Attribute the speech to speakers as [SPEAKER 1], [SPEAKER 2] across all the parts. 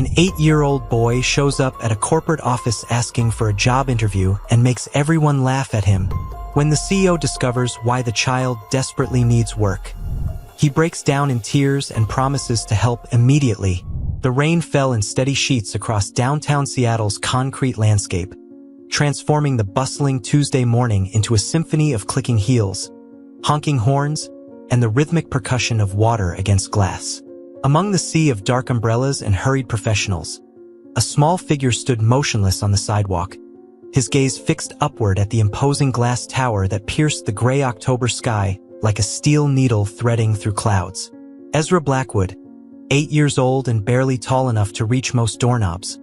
[SPEAKER 1] An 8-year-old boy shows up at a corporate office asking for a job interview and makes everyone laugh at him. When the CEO discovers why the child desperately needs work, he breaks down in tears and promises to help immediately. The rain fell in steady sheets across downtown Seattle's concrete landscape, transforming the bustling Tuesday morning into a symphony of clicking heels, honking horns, and the rhythmic percussion of water against glass. Among the sea of dark umbrellas and hurried professionals, a small figure stood motionless on the sidewalk, his gaze fixed upward at the imposing glass tower that pierced the gray October sky like a steel needle threading through clouds. Ezra Blackwood, 8 years old and barely tall enough to reach most doorknobs,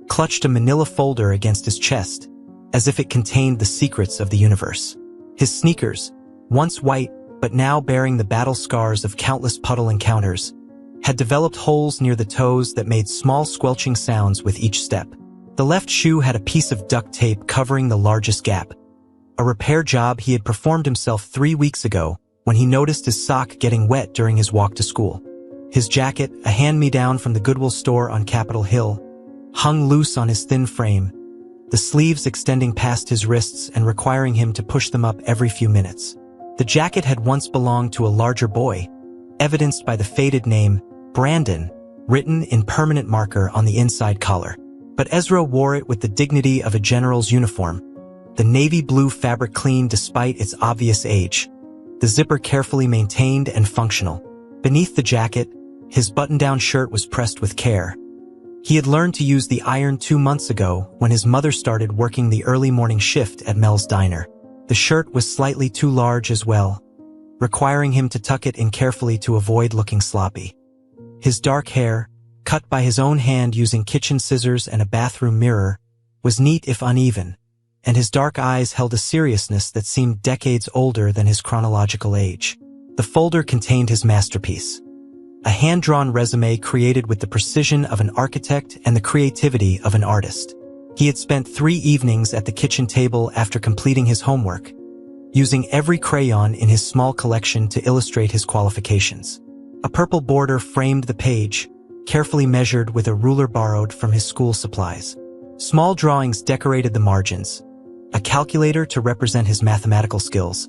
[SPEAKER 1] clutched a manila folder against his chest, as if it contained the secrets of the universe. His sneakers, once white but now bearing the battle scars of countless puddle encounters, had developed holes near the toes that made small squelching sounds with each step. The left shoe had a piece of duct tape covering the largest gap, a repair job he had performed himself 3 weeks ago when he noticed his sock getting wet during his walk to school. His jacket, a hand-me-down from the Goodwill store on Capitol Hill, hung loose on his thin frame, the sleeves extending past his wrists and requiring him to push them up every few minutes. The jacket had once belonged to a larger boy, evidenced by the faded name Brandon, written in permanent marker on the inside collar. But Ezra wore it with the dignity of a general's uniform, the navy blue fabric clean despite its obvious age, the zipper carefully maintained and functional. Beneath the jacket, his button-down shirt was pressed with care. He had learned to use the iron 2 months ago when his mother started working the early morning shift at Mel's Diner. The shirt was slightly too large as well, requiring him to tuck it in carefully to avoid looking sloppy. His dark hair, cut by his own hand using kitchen scissors and a bathroom mirror, was neat if uneven, and his dark eyes held a seriousness that seemed decades older than his chronological age. The folder contained his masterpiece, a hand-drawn resume created with the precision of an architect and the creativity of an artist. He had spent 3 evenings at the kitchen table after completing his homework, using every crayon in his small collection to illustrate his qualifications. A purple border framed the page, carefully measured with a ruler borrowed from his school supplies. Small drawings decorated the margins, a calculator to represent his mathematical skills,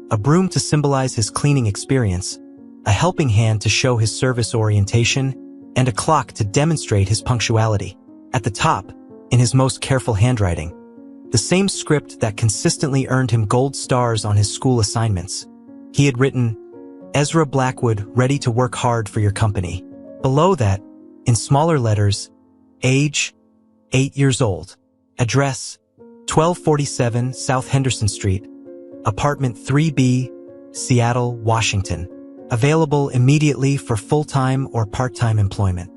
[SPEAKER 1] a broom to symbolize his cleaning experience, a helping hand to show his service orientation, and a clock to demonstrate his punctuality. At the top, in his most careful handwriting, the same script that consistently earned him gold stars on his school assignments, he had written, "Ezra Blackwood, ready to work hard for your company." Below that, in smaller letters, age, 8 years old, address, 1247 South Henderson Street, apartment 3B, Seattle, Washington, available immediately for full-time or part-time employment.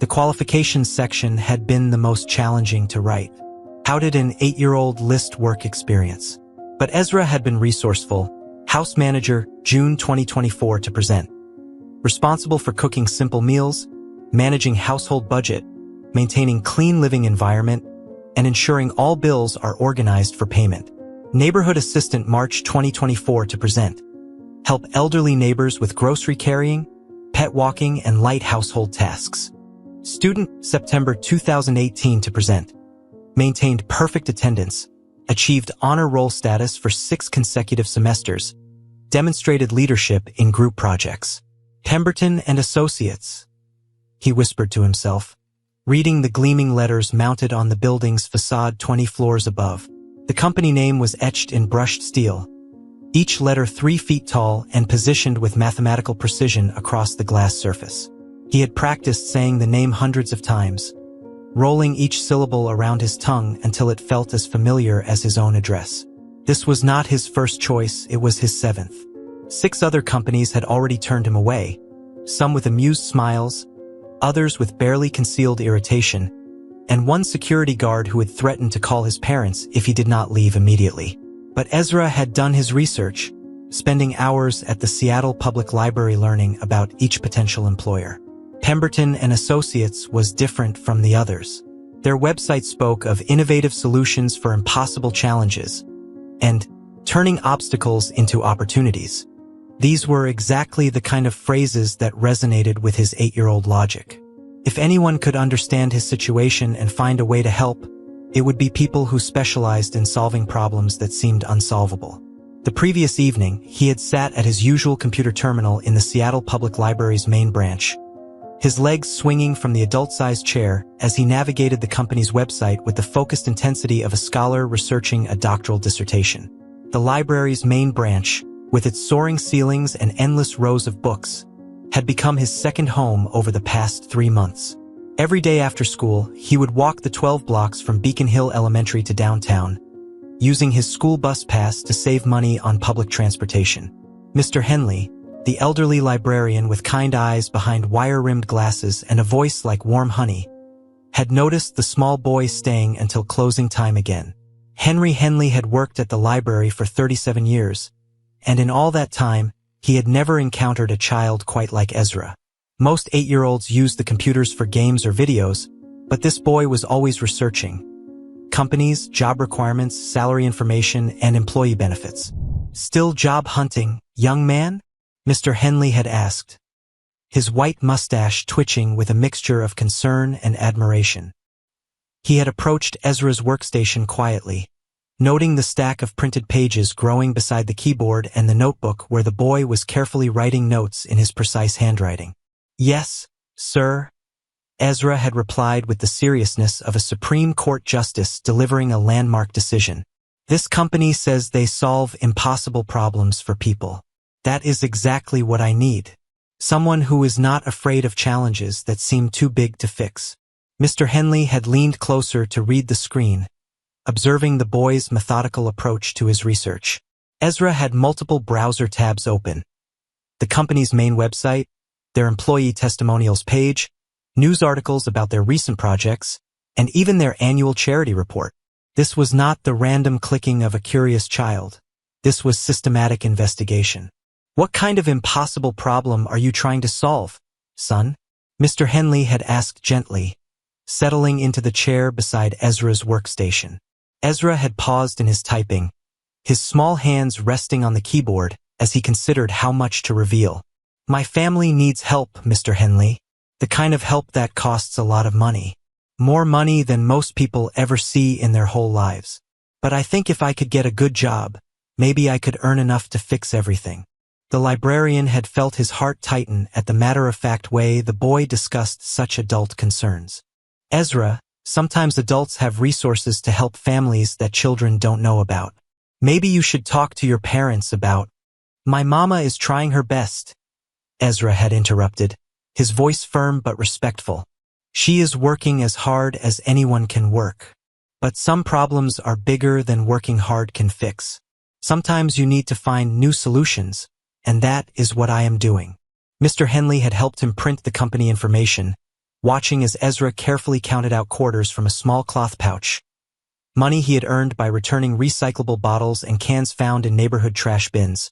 [SPEAKER 1] The qualifications section had been the most challenging to write. How did an 8-year-old list work experience? But Ezra had been resourceful. House manager, June 2024 to present. Responsible for cooking simple meals, managing household budget, maintaining clean living environment, and ensuring all bills are organized for payment. Neighborhood assistant, March 2024 to present. Help elderly neighbors with grocery carrying, pet walking, and light household tasks. Student, September 2018 to present. Maintained perfect attendance, achieved honor roll status for 6 consecutive semesters, demonstrated leadership in group projects. Pemberton and Associates, he whispered to himself, reading the gleaming letters mounted on the building's facade 20 floors above. The company name was etched in brushed steel, each letter 3 feet tall and positioned with mathematical precision across the glass surface. He had practiced saying the name hundreds of times, rolling each syllable around his tongue until it felt as familiar as his own address. This was not his first choice, it was his 7th. 6 other companies had already turned him away, some with amused smiles, others with barely concealed irritation, and one security guard who had threatened to call his parents if he did not leave immediately. But Ezra had done his research, spending hours at the Seattle Public Library learning about each potential employer. Pemberton and Associates was different from the others. Their website spoke of innovative solutions for impossible challenges and turning obstacles into opportunities. These were exactly the kind of phrases that resonated with his 8-year-old logic. If anyone could understand his situation and find a way to help, it would be people who specialized in solving problems that seemed unsolvable. The previous evening, he had sat at his usual computer terminal in the Seattle Public Library's main branch, his legs swinging from the adult-sized chair as he navigated the company's website with the focused intensity of a scholar researching a doctoral dissertation. The library's main branch, with its soaring ceilings and endless rows of books, had become his second home over the past 3 months. Every day after school, he would walk the 12 blocks from Beacon Hill Elementary to downtown, using his school bus pass to save money on public transportation. Mr. Henley, the elderly librarian with kind eyes behind wire-rimmed glasses and a voice like warm honey, had noticed the small boy staying until closing time again. Henry Henley had worked at the library for 37 years, and in all that time, he had never encountered a child quite like Ezra. Most 8-year-olds used the computers for games or videos, but this boy was always researching companies, job requirements, salary information, and employee benefits. "Still job hunting, young man?" Mr. Henley had asked, his white mustache twitching with a mixture of concern and admiration. He had approached Ezra's workstation quietly, noting the stack of printed pages growing beside the keyboard and the notebook where the boy was carefully writing notes in his precise handwriting. "Yes, sir," Ezra had replied with the seriousness of a Supreme Court justice delivering a landmark decision. "This company says they solve impossible problems for people. That is exactly what I need. Someone who is not afraid of challenges that seem too big to fix." Mr. Henley had leaned closer to read the screen, observing the boy's methodical approach to his research. Ezra had multiple browser tabs open: the company's main website, their employee testimonials page, news articles about their recent projects, and even their annual charity report. This was not the random clicking of a curious child. This was systematic investigation. "What kind of impossible problem are you trying to solve, son?" Mr. Henley had asked gently, settling into the chair beside Ezra's workstation. Ezra had paused in his typing, his small hands resting on the keyboard as he considered how much to reveal. "My family needs help, Mr. Henley. The kind of help that costs a lot of money. More money than most people ever see in their whole lives. But I think if I could get a good job, maybe I could earn enough to fix everything." The librarian had felt his heart tighten at the matter-of-fact way the boy discussed such adult concerns. "Ezra, sometimes adults have resources to help families that children don't know about. Maybe you should talk to your parents about—" "My mama is trying her best," Ezra had interrupted, his voice firm but respectful. "She is working as hard as anyone can work. But some problems are bigger than working hard can fix. Sometimes you need to find new solutions, and that is what I am doing." Mr. Henley had helped him print the company information, watching as Ezra carefully counted out quarters from a small cloth pouch, money he had earned by returning recyclable bottles and cans found in neighborhood trash bins,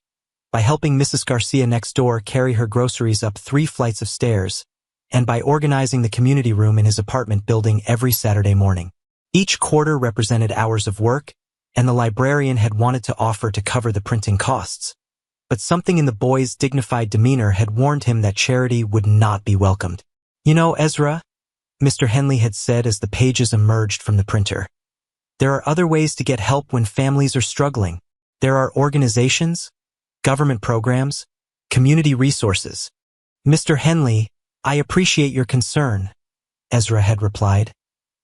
[SPEAKER 1] by helping Mrs. Garcia next door carry her groceries up 3 flights of stairs, and by organizing the community room in his apartment building every Saturday morning. Each quarter represented hours of work, and the librarian had wanted to offer to cover the printing costs. But something in the boy's dignified demeanor had warned him that charity would not be welcomed. "You know, Ezra," Mr. Henley had said as the pages emerged from the printer, "there are other ways to get help when families are struggling. There are organizations, government programs, community resources." "Mr. Henley, I appreciate your concern," Ezra had replied,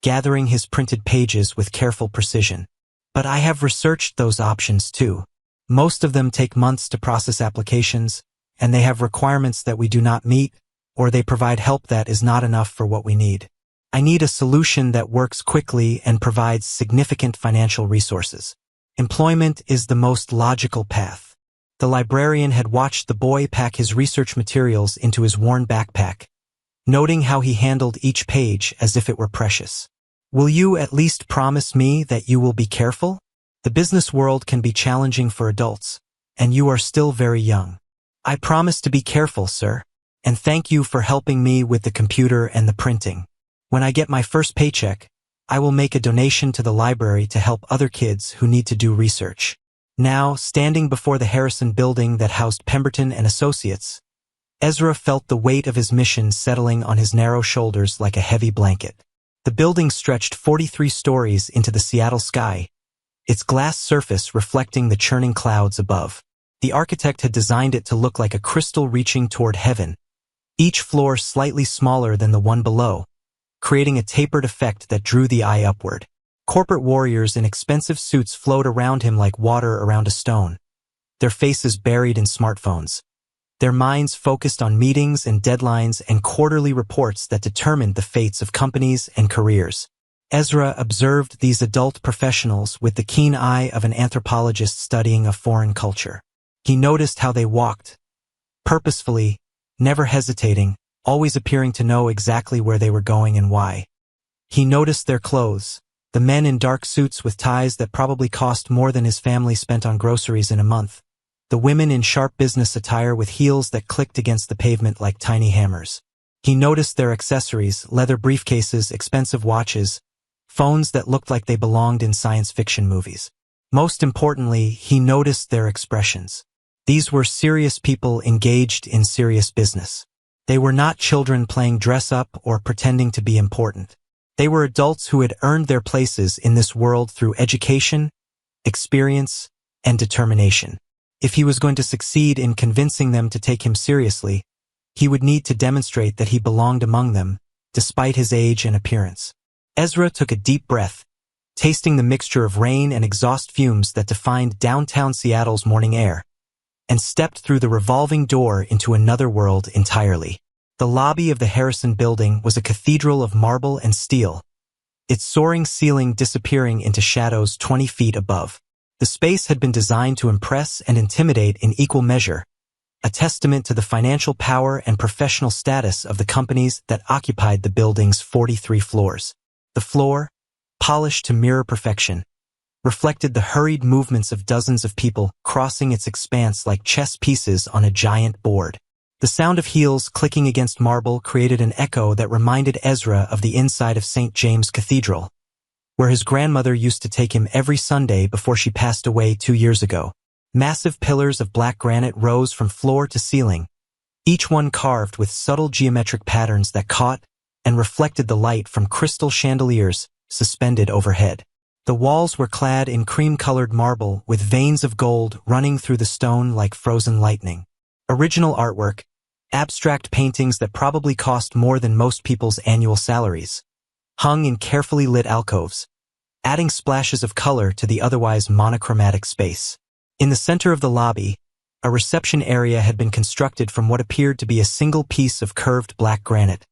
[SPEAKER 1] gathering his printed pages with careful precision. "But I have researched those options too. Most of them take months to process applications, and they have requirements that we do not meet, or they provide help that is not enough for what we need. I need a solution that works quickly and provides significant financial resources. Employment is the most logical path." The librarian had watched the boy pack his research materials into his worn backpack, noting how he handled each page as if it were precious. "Will you at least promise me that you will be careful? The business world can be challenging for adults, and you are still very young." "I promise to be careful, sir, and thank you for helping me with the computer and the printing. When I get my first paycheck, I will make a donation to the library to help other kids who need to do research." Now, standing before the Harrison building that housed Pemberton and Associates, Ezra felt the weight of his mission settling on his narrow shoulders like a heavy blanket. The building stretched 43 stories into the Seattle sky, its glass surface reflecting the churning clouds above. The architect had designed it to look like a crystal reaching toward heaven, each floor slightly smaller than the one below, creating a tapered effect that drew the eye upward. Corporate warriors in expensive suits flowed around him like water around a stone, their faces buried in smartphones, their minds focused on meetings and deadlines and quarterly reports that determined the fates of companies and careers. Ezra observed these adult professionals with the keen eye of an anthropologist studying a foreign culture. He noticed how they walked, purposefully, never hesitating, always appearing to know exactly where they were going and why. He noticed their clothes, the men in dark suits with ties that probably cost more than his family spent on groceries in a month, the women in sharp business attire with heels that clicked against the pavement like tiny hammers. He noticed their accessories, leather briefcases, expensive watches, phones that looked like they belonged in science fiction movies. Most importantly, he noticed their expressions. These were serious people engaged in serious business. They were not children playing dress-up or pretending to be important. They were adults who had earned their places in this world through education, experience, and determination. If he was going to succeed in convincing them to take him seriously, he would need to demonstrate that he belonged among them, despite his age and appearance. Ezra took a deep breath, tasting the mixture of rain and exhaust fumes that defined downtown Seattle's morning air, and stepped through the revolving door into another world entirely. The lobby of the Harrison Building was a cathedral of marble and steel, its soaring ceiling disappearing into shadows 20 feet above. The space had been designed to impress and intimidate in equal measure, a testament to the financial power and professional status of the companies that occupied the building's 43 floors. The floor, polished to mirror perfection, reflected the hurried movements of dozens of people crossing its expanse like chess pieces on a giant board. The sound of heels clicking against marble created an echo that reminded Ezra of the inside of St. James Cathedral, where his grandmother used to take him every Sunday before she passed away 2 years ago. Massive pillars of black granite rose from floor to ceiling, each one carved with subtle geometric patterns that caught and reflected the light from crystal chandeliers suspended overhead. The walls were clad in cream-colored marble with veins of gold running through the stone like frozen lightning. Original artwork, abstract paintings that probably cost more than most people's annual salaries, hung in carefully lit alcoves, adding splashes of color to the otherwise monochromatic space. In the center of the lobby, a reception area had been constructed from what appeared to be a single piece of curved black granite,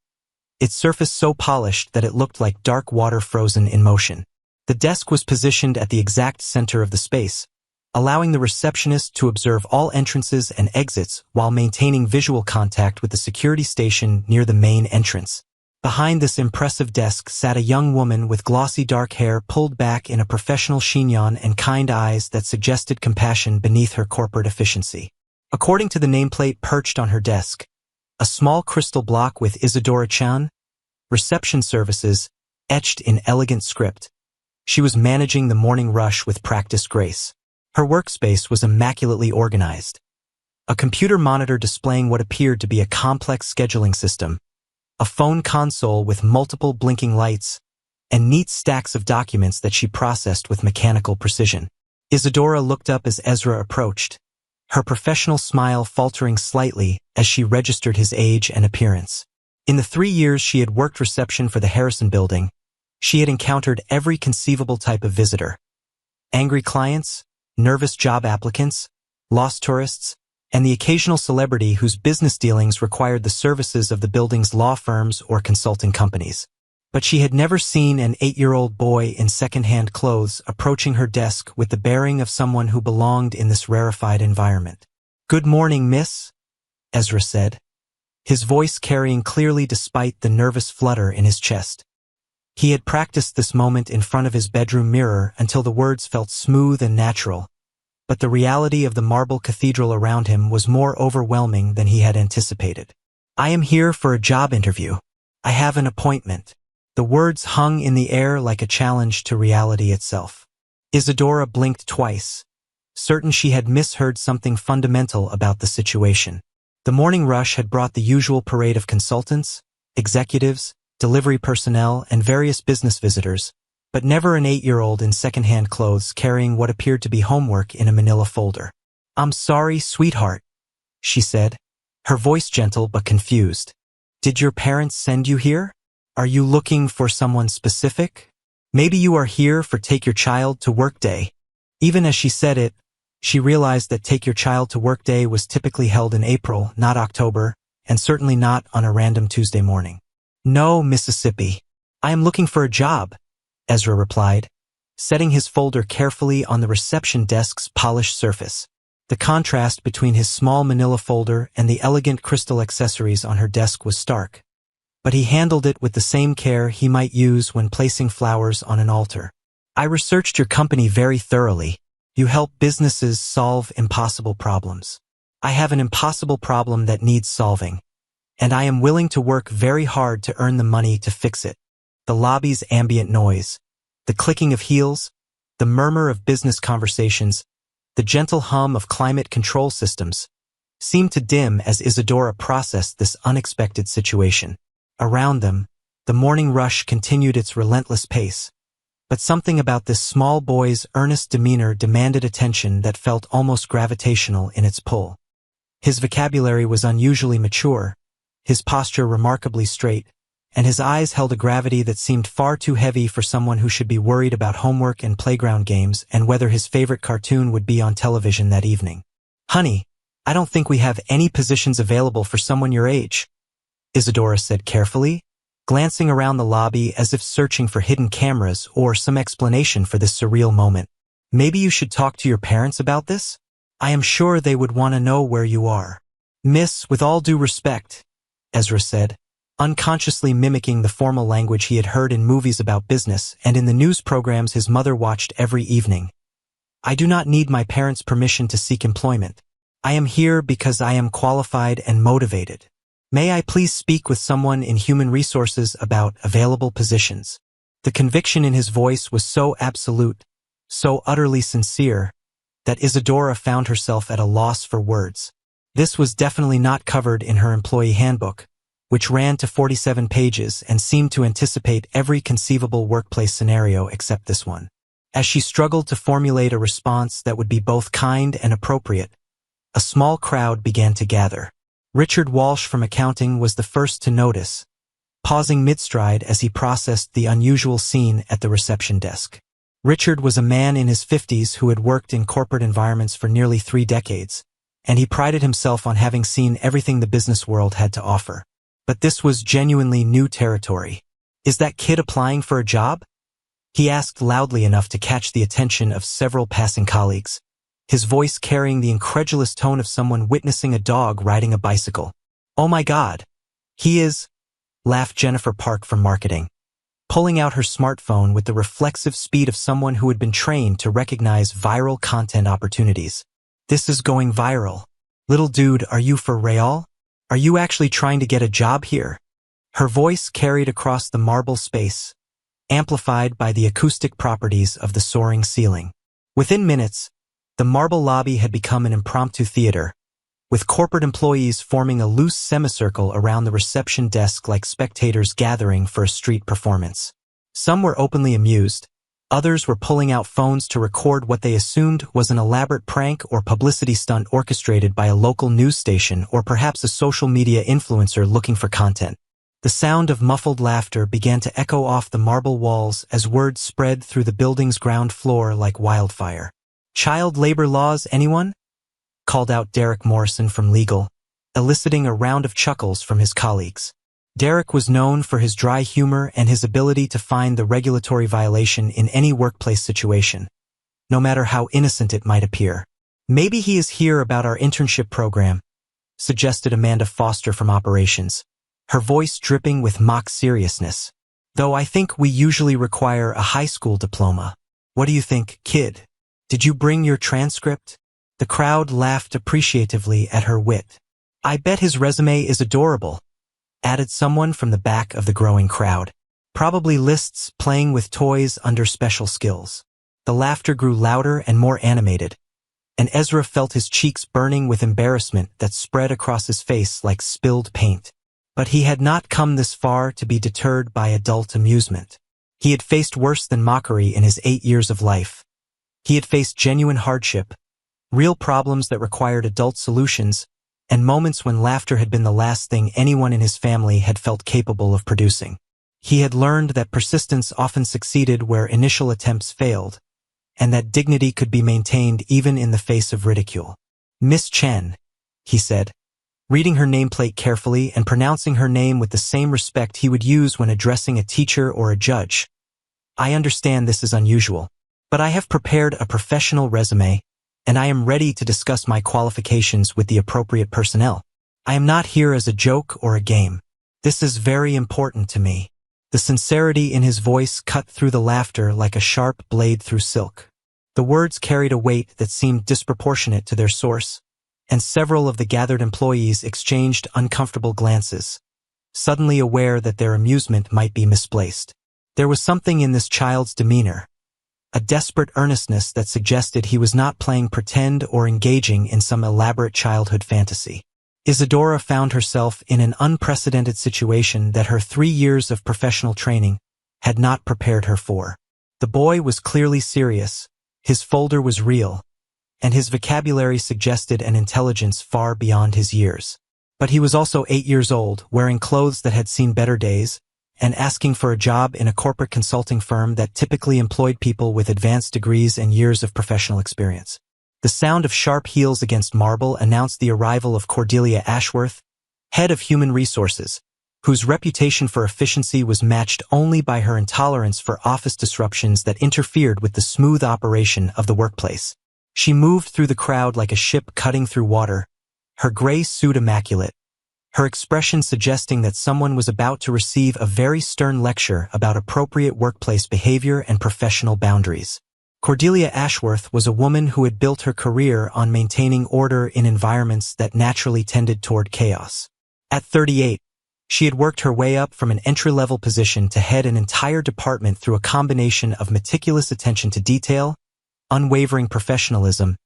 [SPEAKER 1] its surface so polished that it looked like dark water frozen in motion. The desk was positioned at the exact center of the space, allowing the receptionist to observe all entrances and exits while maintaining visual contact with the security station near the main entrance. Behind this impressive desk sat a young woman with glossy dark hair pulled back in a professional chignon and kind eyes that suggested compassion beneath her corporate efficiency. According to the nameplate perched on her desk, a small crystal block with Isadora Chan, reception services, etched in elegant script. She was managing the morning rush with practiced grace. Her workspace was immaculately organized. A computer monitor displaying what appeared to be a complex scheduling system, a phone console with multiple blinking lights, and neat stacks of documents that she processed with mechanical precision. Isadora looked up as Ezra approached, her professional smile faltering slightly as she registered his age and appearance. In the 3 years she had worked reception for the Harrison Building, she had encountered every conceivable type of visitor. Angry clients, nervous job applicants, lost tourists, and the occasional celebrity whose business dealings required the services of the building's law firms or consulting companies. But she had never seen an 8-year-old boy in second-hand clothes approaching her desk with the bearing of someone who belonged in this rarefied environment. "Good morning, miss," Ezra said, his voice carrying clearly despite the nervous flutter in his chest. He had practiced this moment in front of his bedroom mirror until the words felt smooth and natural, but the reality of the marble cathedral around him was more overwhelming than he had anticipated. "I am here for a job interview. I have an appointment." The words hung in the air like a challenge to reality itself. Isadora blinked twice, certain she had misheard something fundamental about the situation. The morning rush had brought the usual parade of consultants, executives, delivery personnel, and various business visitors, but never an 8-year-old in second-hand clothes carrying what appeared to be homework in a manila folder. "I'm sorry, sweetheart," she said, her voice gentle but confused. "Did your parents send you here? Are you looking for someone specific? Maybe you are here for Take Your Child to Work Day." Even as she said it, she realized that Take Your Child to Work Day was typically held in April, not October, and certainly not on a random Tuesday morning. "No, Mississippi. I am looking for a job," Ezra replied, setting his folder carefully on the reception desk's polished surface. The contrast between his small manila folder and the elegant crystal accessories on her desk was stark. But he handled it with the same care he might use when placing flowers on an altar. "I researched your company very thoroughly. You help businesses solve impossible problems. I have an impossible problem that needs solving, and I am willing to work very hard to earn the money to fix it." The lobby's ambient noise, the clicking of heels, the murmur of business conversations, the gentle hum of climate control systems, seemed to dim as Isadora processed this unexpected situation. Around them, the morning rush continued its relentless pace, but something about this small boy's earnest demeanor demanded attention that felt almost gravitational in its pull. His vocabulary was unusually mature, his posture remarkably straight, and his eyes held a gravity that seemed far too heavy for someone who should be worried about homework and playground games and whether his favorite cartoon would be on television that evening. "Honey, I don't think we have any positions available for someone your age," Isadora said carefully, glancing around the lobby as if searching for hidden cameras or some explanation for this surreal moment. "Maybe you should talk to your parents about this? I am sure they would want to know where you are." "Miss, with all due respect," Ezra said, unconsciously mimicking the formal language he had heard in movies about business and in the news programs his mother watched every evening. "I do not need my parents' permission to seek employment. I am here because I am qualified and motivated. May I please speak with someone in human resources about available positions?" The conviction in his voice was so absolute, so utterly sincere, that Isadora found herself at a loss for words. This was definitely not covered in her employee handbook, which ran to 47 pages and seemed to anticipate every conceivable workplace scenario except this one. As she struggled to formulate a response that would be both kind and appropriate, a small crowd began to gather. Richard Walsh from accounting was the first to notice, pausing mid-stride as he processed the unusual scene at the reception desk. Richard was a man in his 50s who had worked in corporate environments for nearly 3 decades, and he prided himself on having seen everything the business world had to offer. But this was genuinely new territory. "Is that kid applying for a job?" he asked loudly enough to catch the attention of several passing colleagues, his voice carrying the incredulous tone of someone witnessing a dog riding a bicycle. "Oh my God, he is," laughed Jennifer Park from marketing, pulling out her smartphone with the reflexive speed of someone who had been trained to recognize viral content opportunities. "This is going viral. Little dude, are you for real? Are you actually trying to get a job here?" Her voice carried across the marble space, amplified by the acoustic properties of the soaring ceiling. Within minutes, the marble lobby had become an impromptu theater, with corporate employees forming a loose semicircle around the reception desk like spectators gathering for a street performance. Some were openly amused, others were pulling out phones to record what they assumed was an elaborate prank or publicity stunt orchestrated by a local news station or perhaps a social media influencer looking for content. The sound of muffled laughter began to echo off the marble walls as words spread through the building's ground floor like wildfire. "Child labor laws, anyone?" called out Derek Morrison from legal, eliciting a round of chuckles from his colleagues. Derek was known for his dry humor and his ability to find the regulatory violation in any workplace situation, no matter how innocent it might appear. "Maybe he is here about our internship program," suggested Amanda Foster from operations, her voice dripping with mock seriousness. "Though I think we usually require a high school diploma. What do you think, kid? Did you bring your transcript?" The crowd laughed appreciatively at her wit. "I bet his resume is adorable," added someone from the back of the growing crowd. "Probably lists playing with toys under special skills." The laughter grew louder and more animated, and Ezra felt his cheeks burning with embarrassment that spread across his face like spilled paint. But he had not come this far to be deterred by adult amusement. He had faced worse than mockery in his 8 years of life. He had faced genuine hardship, real problems that required adult solutions, and moments when laughter had been the last thing anyone in his family had felt capable of producing. He had learned that persistence often succeeded where initial attempts failed, and that dignity could be maintained even in the face of ridicule. "Miss Chen," he said, reading her nameplate carefully and pronouncing her name with the same respect he would use when addressing a teacher or a judge. "I understand this is unusual, but I have prepared a professional resume, and I am ready to discuss my qualifications with the appropriate personnel. I am not here as a joke or a game. This is very important to me." The sincerity in his voice cut through the laughter like a sharp blade through silk. The words carried a weight that seemed disproportionate to their source, and several of the gathered employees exchanged uncomfortable glances, suddenly aware that their amusement might be misplaced. There was something in this child's demeanor, a desperate earnestness that suggested he was not playing pretend or engaging in some elaborate childhood fantasy. Isadora found herself in an unprecedented situation that her 3 years of professional training had not prepared her for. The boy was clearly serious, his folder was real, and his vocabulary suggested an intelligence far beyond his years. But he was also 8 years old, wearing clothes that had seen better days, and asking for a job in a corporate consulting firm that typically employed people with advanced degrees and years of professional experience. The sound of sharp heels against marble announced the arrival of Cordelia Ashworth, head of human resources, whose reputation for efficiency was matched only by her intolerance for office disruptions that interfered with the smooth operation of the workplace. She moved through the crowd like a ship cutting through water, her gray suit immaculate, her expression suggesting that someone was about to receive a very stern lecture about appropriate workplace behavior and professional boundaries. Cordelia Ashworth was a woman who had built her career on maintaining order in environments that naturally tended toward chaos. At 38, she had worked her way up from an entry-level position to head an entire department through a combination of meticulous attention to detail, unwavering professionalism,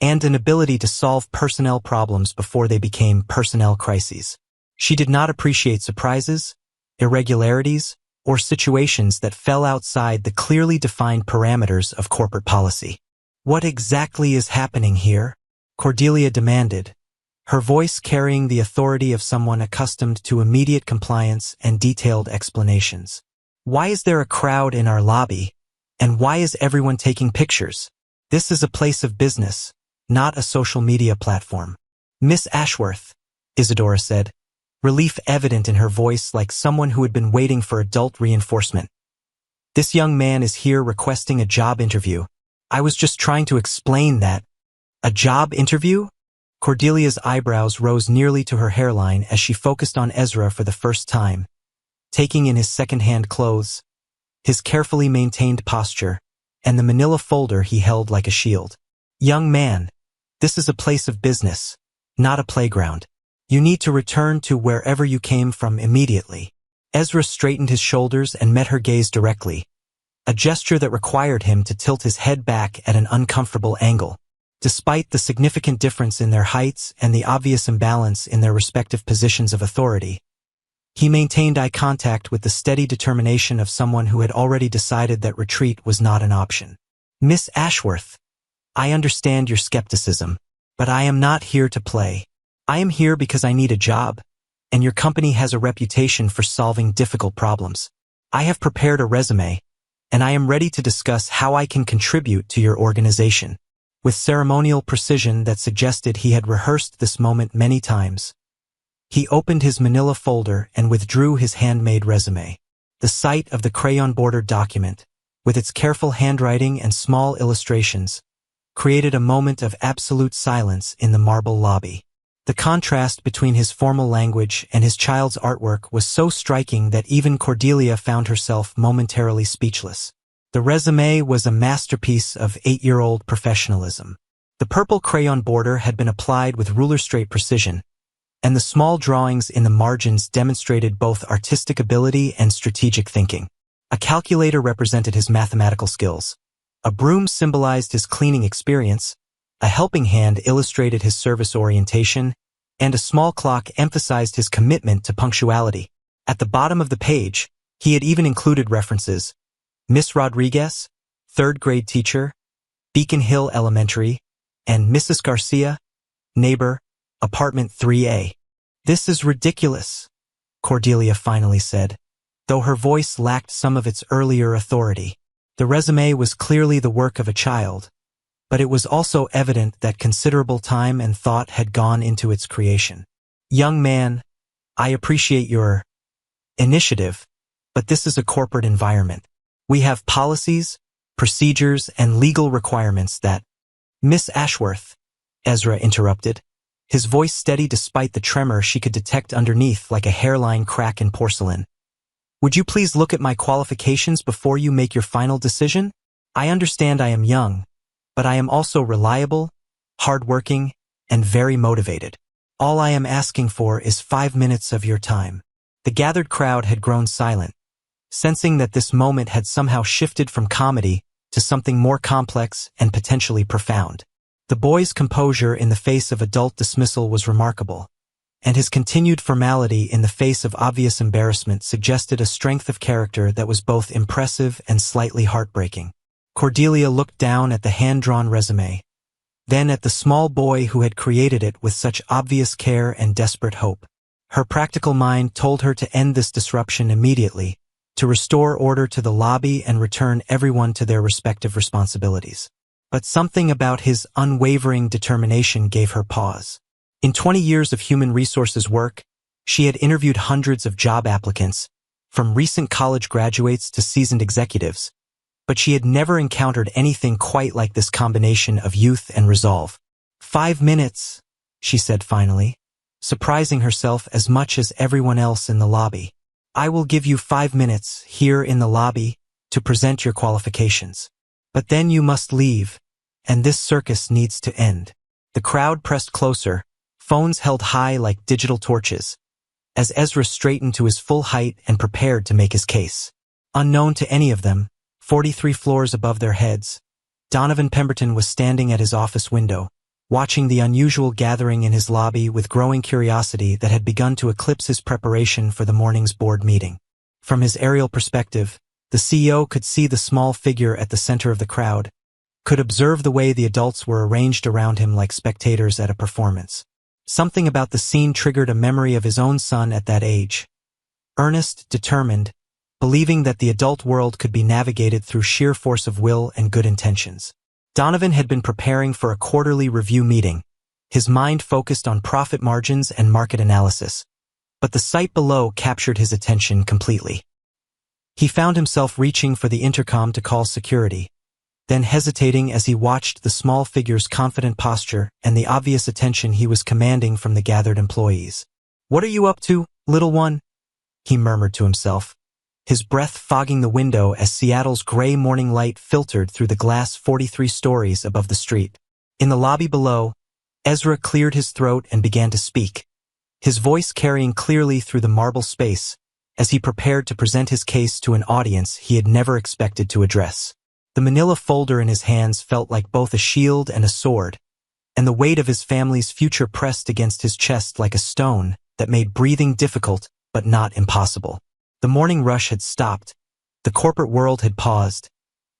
[SPEAKER 1] and an ability to solve personnel problems before they became personnel crises. She did not appreciate surprises, irregularities, or situations that fell outside the clearly defined parameters of corporate policy. "What exactly is happening here?" Cordelia demanded, her voice carrying the authority of someone accustomed to immediate compliance and detailed explanations. "Why is there a crowd in our lobby, and why is everyone taking pictures? This is a place of business, not a social media platform." "Miss Ashworth," Isadora said, relief evident in her voice like someone who had been waiting for adult reinforcement. "This young man is here requesting a job interview. I was just trying to explain that." "A job interview?" Cordelia's eyebrows rose nearly to her hairline as she focused on Ezra for the first time, taking in his second-hand clothes, his carefully maintained posture, and the manila folder he held like a shield. "Young man, this is a place of business, not a playground. You need to return to wherever you came from immediately." Ezra straightened his shoulders and met her gaze directly, a gesture that required him to tilt his head back at an uncomfortable angle. Despite the significant difference in their heights and the obvious imbalance in their respective positions of authority, he maintained eye contact with the steady determination of someone who had already decided that retreat was not an option. "Miss Ashworth, I understand your skepticism, but I am not here to play. I am here because I need a job, and your company has a reputation for solving difficult problems. I have prepared a resume, and I am ready to discuss how I can contribute to your organization." With ceremonial precision that suggested he had rehearsed this moment many times, he opened his manila folder and withdrew his handmade resume. The sight of the crayon-bordered document, with its careful handwriting and small illustrations, created a moment of absolute silence in the marble lobby. The contrast between his formal language and his child's artwork was so striking that even Cordelia found herself momentarily speechless. The resume was a masterpiece of 8-year-old professionalism. The purple crayon border had been applied with ruler-straight precision, and the small drawings in the margins demonstrated both artistic ability and strategic thinking. A calculator represented his mathematical skills. A broom symbolized his cleaning experience, A helping hand illustrated his service orientation, and a small clock emphasized his commitment to punctuality. At the bottom of the page, he had even included references: Miss Rodriguez, third-grade teacher, Beacon Hill Elementary, and Mrs. Garcia, neighbor, apartment 3A. "This is ridiculous," Cordelia finally said, though her voice lacked some of its earlier authority. The resume was clearly the work of a child, but it was also evident that considerable time and thought had gone into its creation. "Young man, I appreciate your initiative, but this is a corporate environment. We have policies, procedures, and legal requirements that—" "Miss Ashworth," Ezra interrupted, his voice steady despite the tremor she could detect underneath like a hairline crack in porcelain. "Would you please look at my qualifications before you make your final decision? I understand I am young, but I am also reliable, hardworking, and very motivated. All I am asking for is 5 minutes of your time." The gathered crowd had grown silent, sensing that this moment had somehow shifted from comedy to something more complex and potentially profound. The boy's composure in the face of adult dismissal was remarkable, and his continued formality in the face of obvious embarrassment suggested a strength of character that was both impressive and slightly heartbreaking. Cordelia looked down at the hand-drawn resume, then at the small boy who had created it with such obvious care and desperate hope. Her practical mind told her to end this disruption immediately, to restore order to the lobby and return everyone to their respective responsibilities. But something about his unwavering determination gave her pause. In 20 years of human resources work, she had interviewed hundreds of job applicants, from recent college graduates to seasoned executives, but she had never encountered anything quite like this combination of youth and resolve. 5 minutes, she said finally, surprising herself as much as everyone else in the lobby. "I will give you 5 minutes here in the lobby to present your qualifications. But then you must leave, and this circus needs to end." The crowd pressed closer, phones held high like digital torches, as Ezra straightened to his full height and prepared to make his case. Unknown to any of them, 43 floors above their heads, Donovan Pemberton was standing at his office window, watching the unusual gathering in his lobby with growing curiosity that had begun to eclipse his preparation for the morning's board meeting. From his aerial perspective, the CEO could see the small figure at the center of the crowd, could observe the way the adults were arranged around him like spectators at a performance. Something about the scene triggered a memory of his own son at that age. Earnest, determined, believing that the adult world could be navigated through sheer force of will and good intentions. Donovan had been preparing for a quarterly review meeting, his mind focused on profit margins and market analysis. But the sight below captured his attention completely. He found himself reaching for the intercom to call security, then hesitating as he watched the small figure's confident posture and the obvious attention he was commanding from the gathered employees. "What are you up to, little one?" he murmured to himself, his breath fogging the window as Seattle's gray morning light filtered through the glass 43 stories above the street. In the lobby below, Ezra cleared his throat and began to speak, his voice carrying clearly through the marble space as he prepared to present his case to an audience he had never expected to address. The manila folder in his hands felt like both a shield and a sword, and the weight of his family's future pressed against his chest like a stone that made breathing difficult but not impossible. The morning rush had stopped, the corporate world had paused,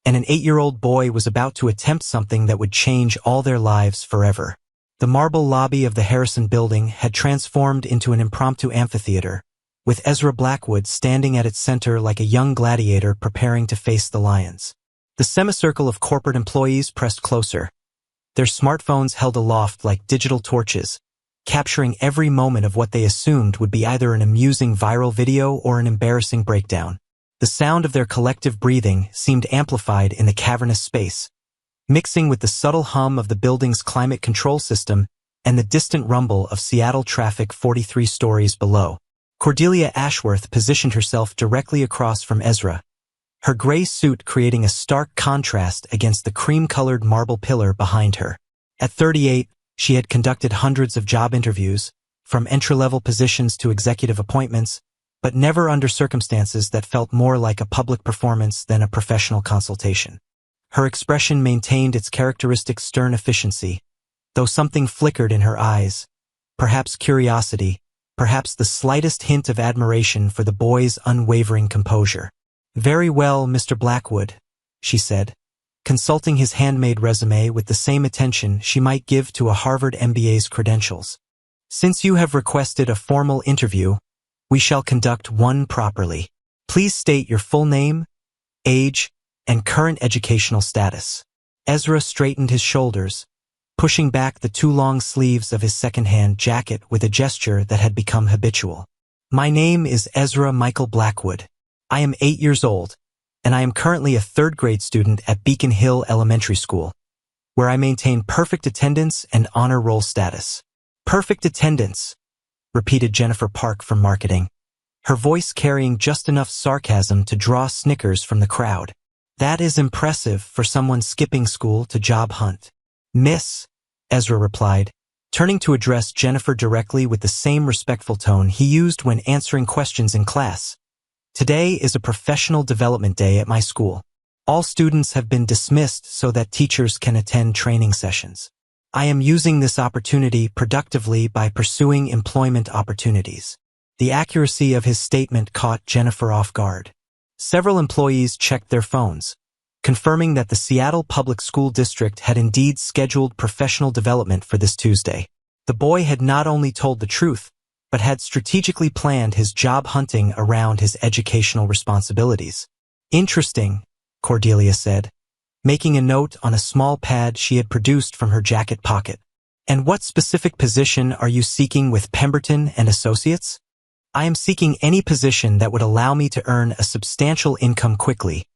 [SPEAKER 1] and an 8-year-old boy was about to attempt something that would change all their lives forever. The marble lobby of the Harrison building had transformed into an impromptu amphitheater, with Ezra Blackwood standing at its center like a young gladiator preparing to face the lions. The semicircle of corporate employees pressed closer, their smartphones held aloft like digital torches, capturing every moment of what they assumed would be either an amusing viral video or an embarrassing breakdown. The sound of their collective breathing seemed amplified in the cavernous space, mixing with the subtle hum of the building's climate control system and the distant rumble of Seattle traffic 43 stories below. Cordelia Ashworth positioned herself directly across from Ezra, her gray suit creating a stark contrast against the cream-colored marble pillar behind her. At 38, she had conducted hundreds of job interviews, from entry-level positions to executive appointments, but never under circumstances that felt more like a public performance than a professional consultation. Her expression maintained its characteristic stern efficiency, though something flickered in her eyes. Perhaps curiosity, perhaps the slightest hint of admiration for the boy's unwavering composure. "Very well, Mr. Blackwood," she said, consulting his handmade resume with the same attention she might give to a Harvard MBA's credentials. "Since you have requested a formal interview, we shall conduct one properly. Please state your full name, age, and current educational status." Ezra straightened his shoulders, pushing back the too long sleeves of his second-hand jacket with a gesture that had become habitual. "My name is Ezra Michael Blackwood. I am 8 years old, and I am currently a third-grade student at Beacon Hill Elementary School, where I maintain perfect attendance and honor roll status." "Perfect attendance," repeated Jennifer Park from marketing, her voice carrying just enough sarcasm to draw snickers from the crowd. "That is impressive for someone skipping school to job hunt." "Miss," Ezra replied, turning to address Jennifer directly with the same respectful tone he used when answering questions in class. "Today is a professional development day at my school. All students have been dismissed so that teachers can attend training sessions. I am using this opportunity productively by pursuing employment opportunities." The accuracy of his statement caught Jennifer off guard. Several employees checked their phones, confirming that the Seattle Public School District had indeed scheduled professional development for this Tuesday. The boy had not only told the truth, but had strategically planned his job hunting around his educational responsibilities. "Interesting," Cordelia said, making a note on a small pad she had produced from her jacket pocket. "And what specific position are you seeking with Pemberton and Associates?" "I am seeking any position that would allow me to earn a substantial income quickly,"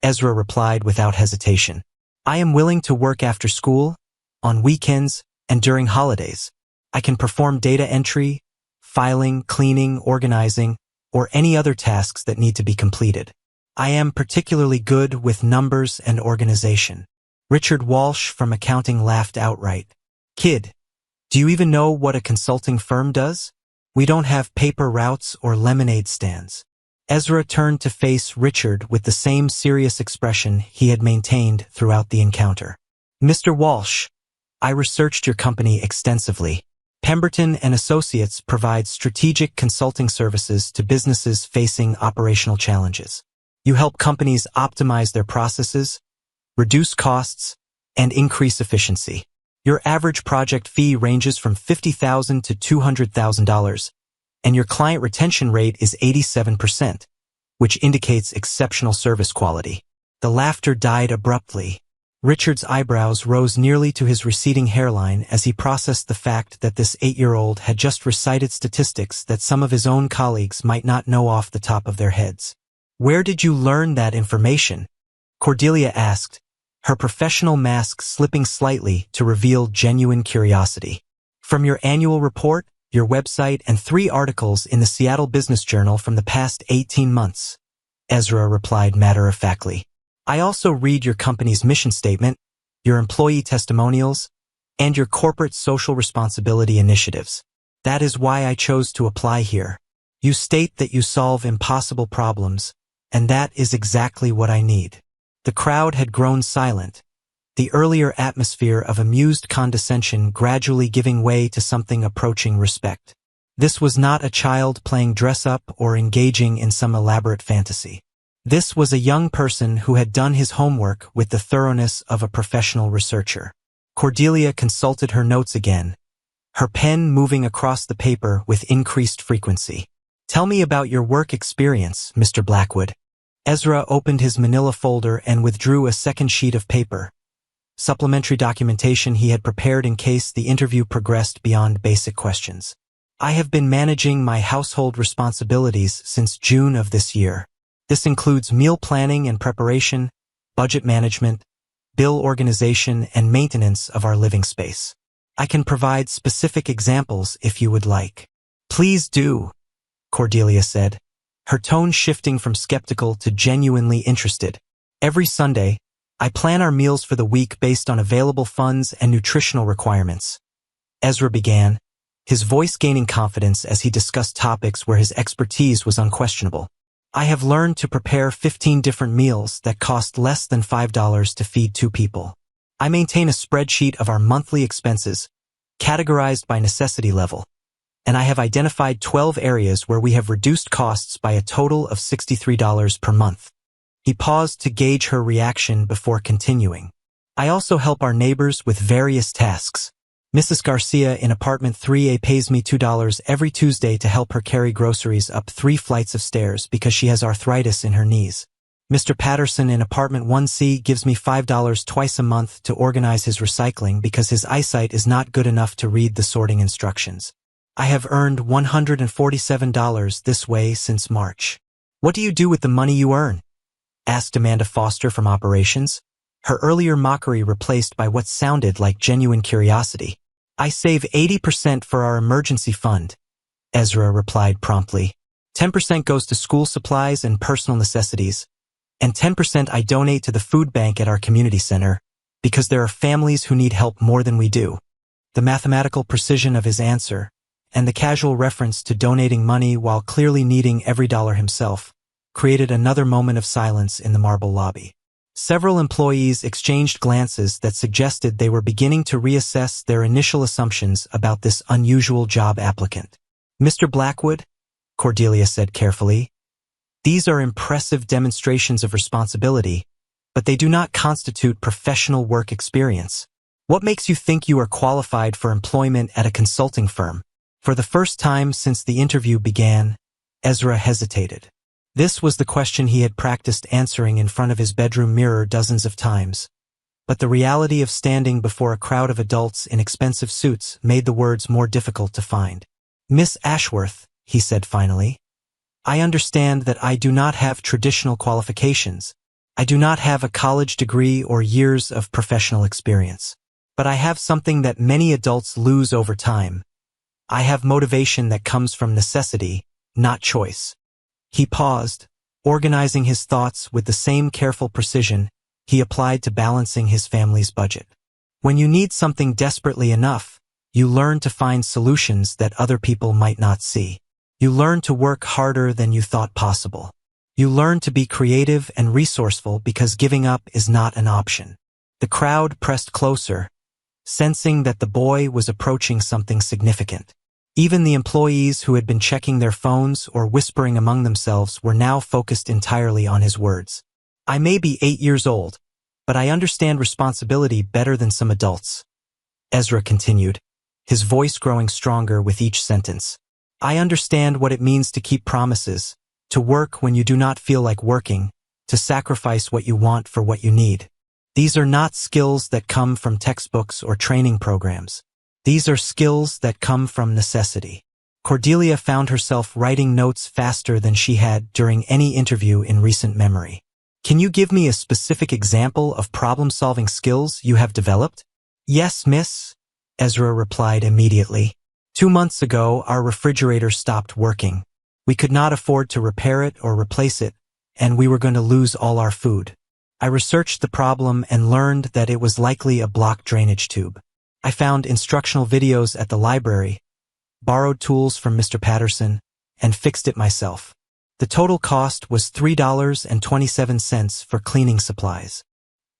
[SPEAKER 1] Ezra replied without hesitation. "I am willing to work after school, on weekends, and during holidays. I can perform data entry, filing, cleaning, organizing, or any other tasks that need to be completed. I am particularly good with numbers and organization." Richard Walsh from accounting laughed outright. "Kid, do you even know what a consulting firm does? We don't have paper routes or lemonade stands." Ezra turned to face Richard with the same serious expression he had maintained throughout the encounter. "Mr. Walsh, I researched your company extensively. Pemberton and Associates provides strategic consulting services to businesses facing operational challenges. You help companies optimize their processes, reduce costs, and increase efficiency. Your average project fee ranges from $50,000 to $200,000, and your client retention rate is 87%, which indicates exceptional service quality." The laughter died abruptly. Richard's eyebrows rose nearly to his receding hairline as he processed the fact that this 8-year-old had just recited statistics that some of his own colleagues might not know off the top of their heads. "Where did you learn that information?" Cordelia asked, her professional mask slipping slightly to reveal genuine curiosity. "From your annual report, your website, and 3 articles in the Seattle Business Journal from the past 18 months, Ezra replied matter-of-factly. "I also read your company's mission statement, your employee testimonials, and your corporate social responsibility initiatives. That is why I chose to apply here. You state that you solve impossible problems, and that is exactly what I need." The crowd had grown silent, the earlier atmosphere of amused condescension gradually giving way to something approaching respect. This was not a child playing dress-up or engaging in some elaborate fantasy. This was a young person who had done his homework with the thoroughness of a professional researcher. Cordelia consulted her notes again, her pen moving across the paper with increased frequency. "Tell me about your work experience, Mr. Blackwood." Ezra opened his manila folder and withdrew a second sheet of paper, supplementary documentation he had prepared in case the interview progressed beyond basic questions. "I have been managing my household responsibilities since June of this year. This includes meal planning and preparation, budget management, bill organization, and maintenance of our living space. I can provide specific examples if you would like." "Please do," Cordelia said, her tone shifting from skeptical to genuinely interested. "Every Sunday, I plan our meals for the week based on available funds and nutritional requirements." Ezra began, his voice gaining confidence as he discussed topics where his expertise was unquestionable. "I have learned to prepare 15 different meals that cost less than $5 to feed 2 people. I maintain a spreadsheet of our monthly expenses, categorized by necessity level, and I have identified 12 areas where we have reduced costs by a total of $63 per month. He paused to gauge her reaction before continuing. I also help our neighbors with various tasks. Mrs. Garcia in apartment 3A pays me $2 every Tuesday to help her carry groceries up 3 flights of stairs because she has arthritis in her knees. Mr. Patterson in apartment 1C gives me $5 twice a month to organize his recycling because his eyesight is not good enough to read the sorting instructions. I have earned $147 this way since March. What do you do with the money you earn? Asked Amanda Foster from operations, her earlier mockery replaced by what sounded like genuine curiosity. I save 80% for our emergency fund, Ezra replied promptly. 10% goes to school supplies and personal necessities, and 10% I donate to the food bank at our community center, because there are families who need help more than we do. The mathematical precision of his answer, and the casual reference to donating money while clearly needing every dollar himself, created another moment of silence in the marble lobby. Several employees exchanged glances that suggested they were beginning to reassess their initial assumptions about this unusual job applicant. Mr. Blackwood, Cordelia said carefully, these are impressive demonstrations of responsibility, but they do not constitute professional work experience. What makes you think you are qualified for employment at a consulting firm? For the first time since the interview began, Ezra hesitated. This was the question he had practiced answering in front of his bedroom mirror dozens of times. But the reality of standing before a crowd of adults in expensive suits made the words more difficult to find. Miss Ashworth, he said finally, I understand that I do not have traditional qualifications. I do not have a college degree or years of professional experience. But I have something that many adults lose over time. I have motivation that comes from necessity, not choice. He paused, organizing his thoughts with the same careful precision he applied to balancing his family's budget. When you need something desperately enough, you learn to find solutions that other people might not see. You learn to work harder than you thought possible. You learn to be creative and resourceful because giving up is not an option. The crowd pressed closer, sensing that the boy was approaching something significant. Even the employees who had been checking their phones or whispering among themselves were now focused entirely on his words. I may be 8 years old, but I understand responsibility better than some adults. Ezra continued, his voice growing stronger with each sentence. I understand what it means to keep promises, to work when you do not feel like working, to sacrifice what you want for what you need. These are not skills that come from textbooks or training programs. These are skills that come from necessity. Cordelia found herself writing notes faster than she had during any interview in recent memory. Can you give me a specific example of problem-solving skills you have developed? Yes, miss, Ezra replied immediately. 2 months ago, our refrigerator stopped working. We could not afford to repair it or replace it, and we were going to lose all our food. I researched the problem and learned that it was likely a blocked drainage tube. I found instructional videos at the library, borrowed tools from Mr. Patterson, and fixed it myself. The total cost was $3.27 for cleaning supplies.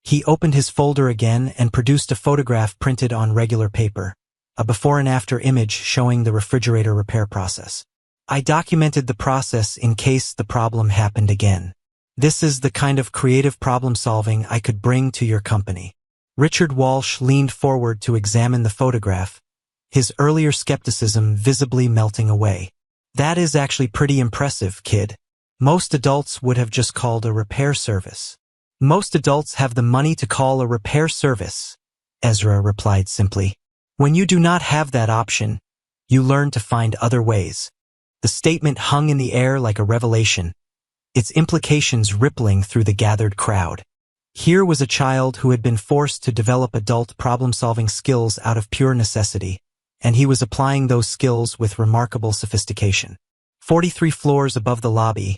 [SPEAKER 1] He opened his folder again and produced a photograph printed on regular paper, a before and after image showing the refrigerator repair process. I documented the process in case the problem happened again. This is the kind of creative problem solving I could bring to your company. Richard Walsh leaned forward to examine the photograph, his earlier skepticism visibly melting away. That is actually pretty impressive, kid. Most adults would have just called a repair service. Most adults have the money to call a repair service, Ezra replied simply. When you do not have that option, you learn to find other ways. The statement hung in the air like a revelation, its implications rippling through the gathered crowd. Here was a child who had been forced to develop adult problem-solving skills out of pure necessity, and he was applying those skills with remarkable sophistication. 43 floors above the lobby,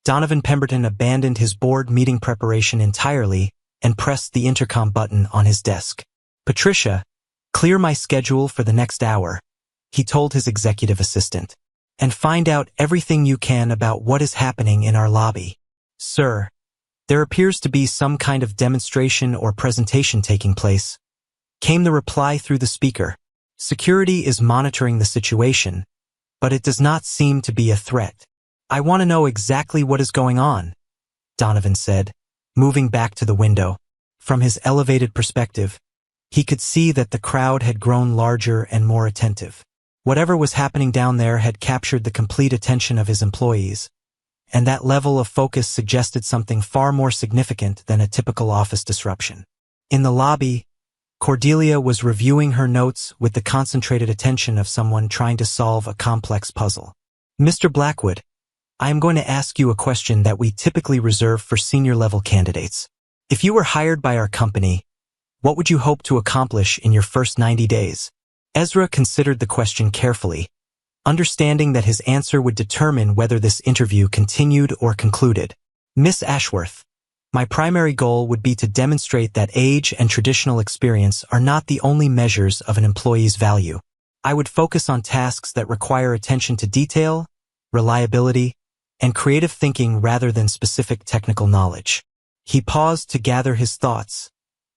[SPEAKER 1] Donovan Pemberton abandoned his board meeting preparation entirely and pressed the intercom button on his desk. Patricia, clear my schedule for the next hour, he told his executive assistant, and find out everything you can about what is happening in our lobby. Sir, There appears to be some kind of demonstration or presentation taking place. Came the reply through the speaker. Security is monitoring the situation, but it does not seem to be a threat. I want to know exactly what is going on, Donovan said, moving back to the window. From his elevated perspective, he could see that the crowd had grown larger and more attentive. Whatever was happening down there had captured the complete attention of his employees, and that level of focus suggested something far more significant than a typical office disruption. In the lobby, Cordelia was reviewing her notes with the concentrated attention of someone trying to solve a complex puzzle. Mr. Blackwood, I am going to ask you a question that we typically reserve for senior-level candidates. If you were hired by our company, what would you hope to accomplish in your first 90 days? Ezra considered the question carefully, understanding that his answer would determine whether this interview continued or concluded. Miss Ashworth, my primary goal would be to demonstrate that age and traditional experience are not the only measures of an employee's value. I would focus on tasks that require attention to detail, reliability, and creative thinking rather than specific technical knowledge. He paused to gather his thoughts,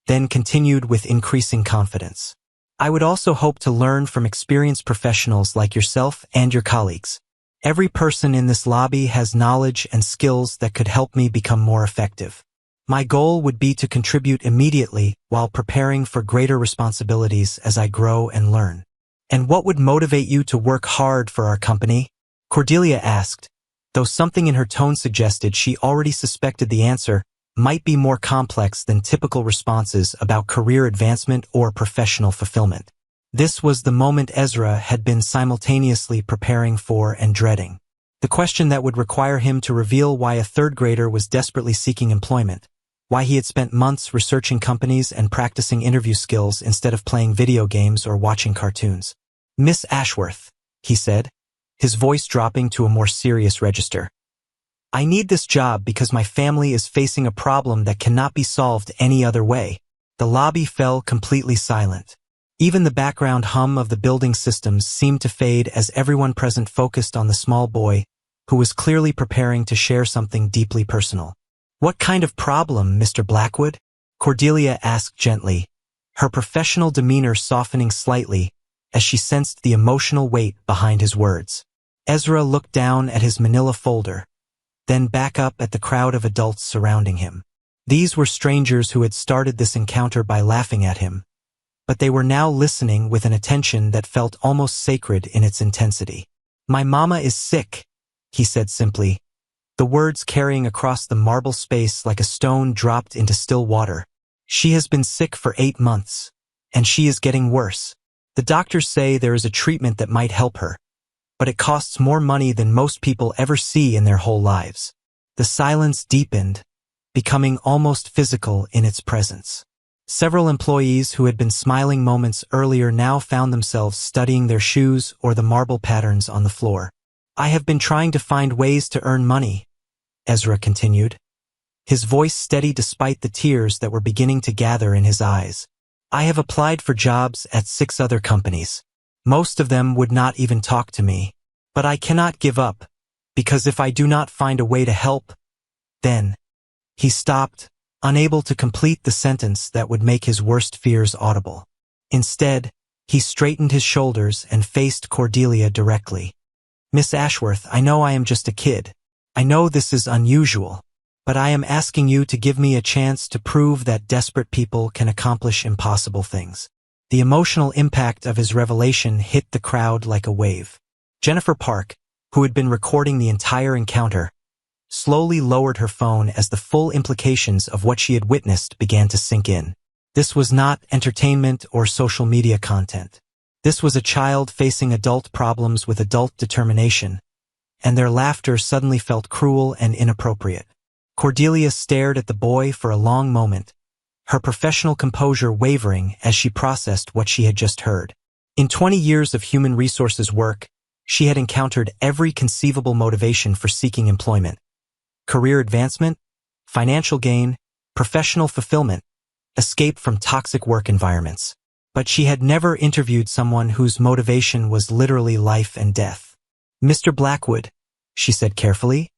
[SPEAKER 1] then continued with increasing confidence. I would also hope to learn from experienced professionals like yourself and your colleagues. Every person in this lobby has knowledge and skills that could help me become more effective. My goal would be to contribute immediately while preparing for greater responsibilities as I grow and learn. And what would motivate you to work hard for our company? Cordelia asked, though something in her tone suggested she already suspected the answer might be more complex than typical responses about career advancement or professional fulfillment. This was the moment Ezra had been simultaneously preparing for and dreading. The question that would require him to reveal why a third grader was desperately seeking employment, why he had spent months researching companies and practicing interview skills instead of playing video games or watching cartoons. Miss Ashworth, he said, his voice dropping to a more serious register. I need this job because my family is facing a problem that cannot be solved any other way. The lobby fell completely silent. Even the background hum of the building systems seemed to fade as everyone present focused on the small boy, who was clearly preparing to share something deeply personal. What kind of problem, Mr. Blackwood? Cordelia asked gently, her professional demeanor softening slightly as she sensed the emotional weight behind his words. Ezra looked down at his manila folder, then back up at the crowd of adults surrounding him. These were strangers who had started this encounter by laughing at him, but they were now listening with an attention that felt almost sacred in its intensity. My mama is sick, he said simply, the words carrying across the marble space like a stone dropped into still water. She has been sick for 8 months, and she is getting worse. The doctors say there is a treatment that might help her, but it costs more money than most people ever see in their whole lives. The silence deepened, becoming almost physical in its presence. Several employees who had been smiling moments earlier now found themselves studying their shoes or the marble patterns on the floor. I have been trying to find ways to earn money, Ezra continued, his voice steady despite the tears that were beginning to gather in his eyes. I have applied for jobs at 6 other companies. Most of them would not even talk to me. But I cannot give up, because if I do not find a way to help, then... He stopped, unable to complete the sentence that would make his worst fears audible. Instead, he straightened his shoulders and faced Cordelia directly. Miss Ashworth, I know I am just a kid. I know this is unusual, but I am asking you to give me a chance to prove that desperate people can accomplish impossible things. The emotional impact of his revelation hit the crowd like a wave. Jennifer Park, who had been recording the entire encounter, slowly lowered her phone as the full implications of what she had witnessed began to sink in. This was not entertainment or social media content. This was a child facing adult problems with adult determination, and their laughter suddenly felt cruel and inappropriate. Cordelia stared at the boy for a long moment, her professional composure wavering as she processed what she had just heard. In 20 years of human resources work, she had encountered every conceivable motivation for seeking employment: career advancement, financial gain, professional fulfillment, escape from toxic work environments. But she had never interviewed someone whose motivation was literally life and death. Mr. Blackwood, she said carefully,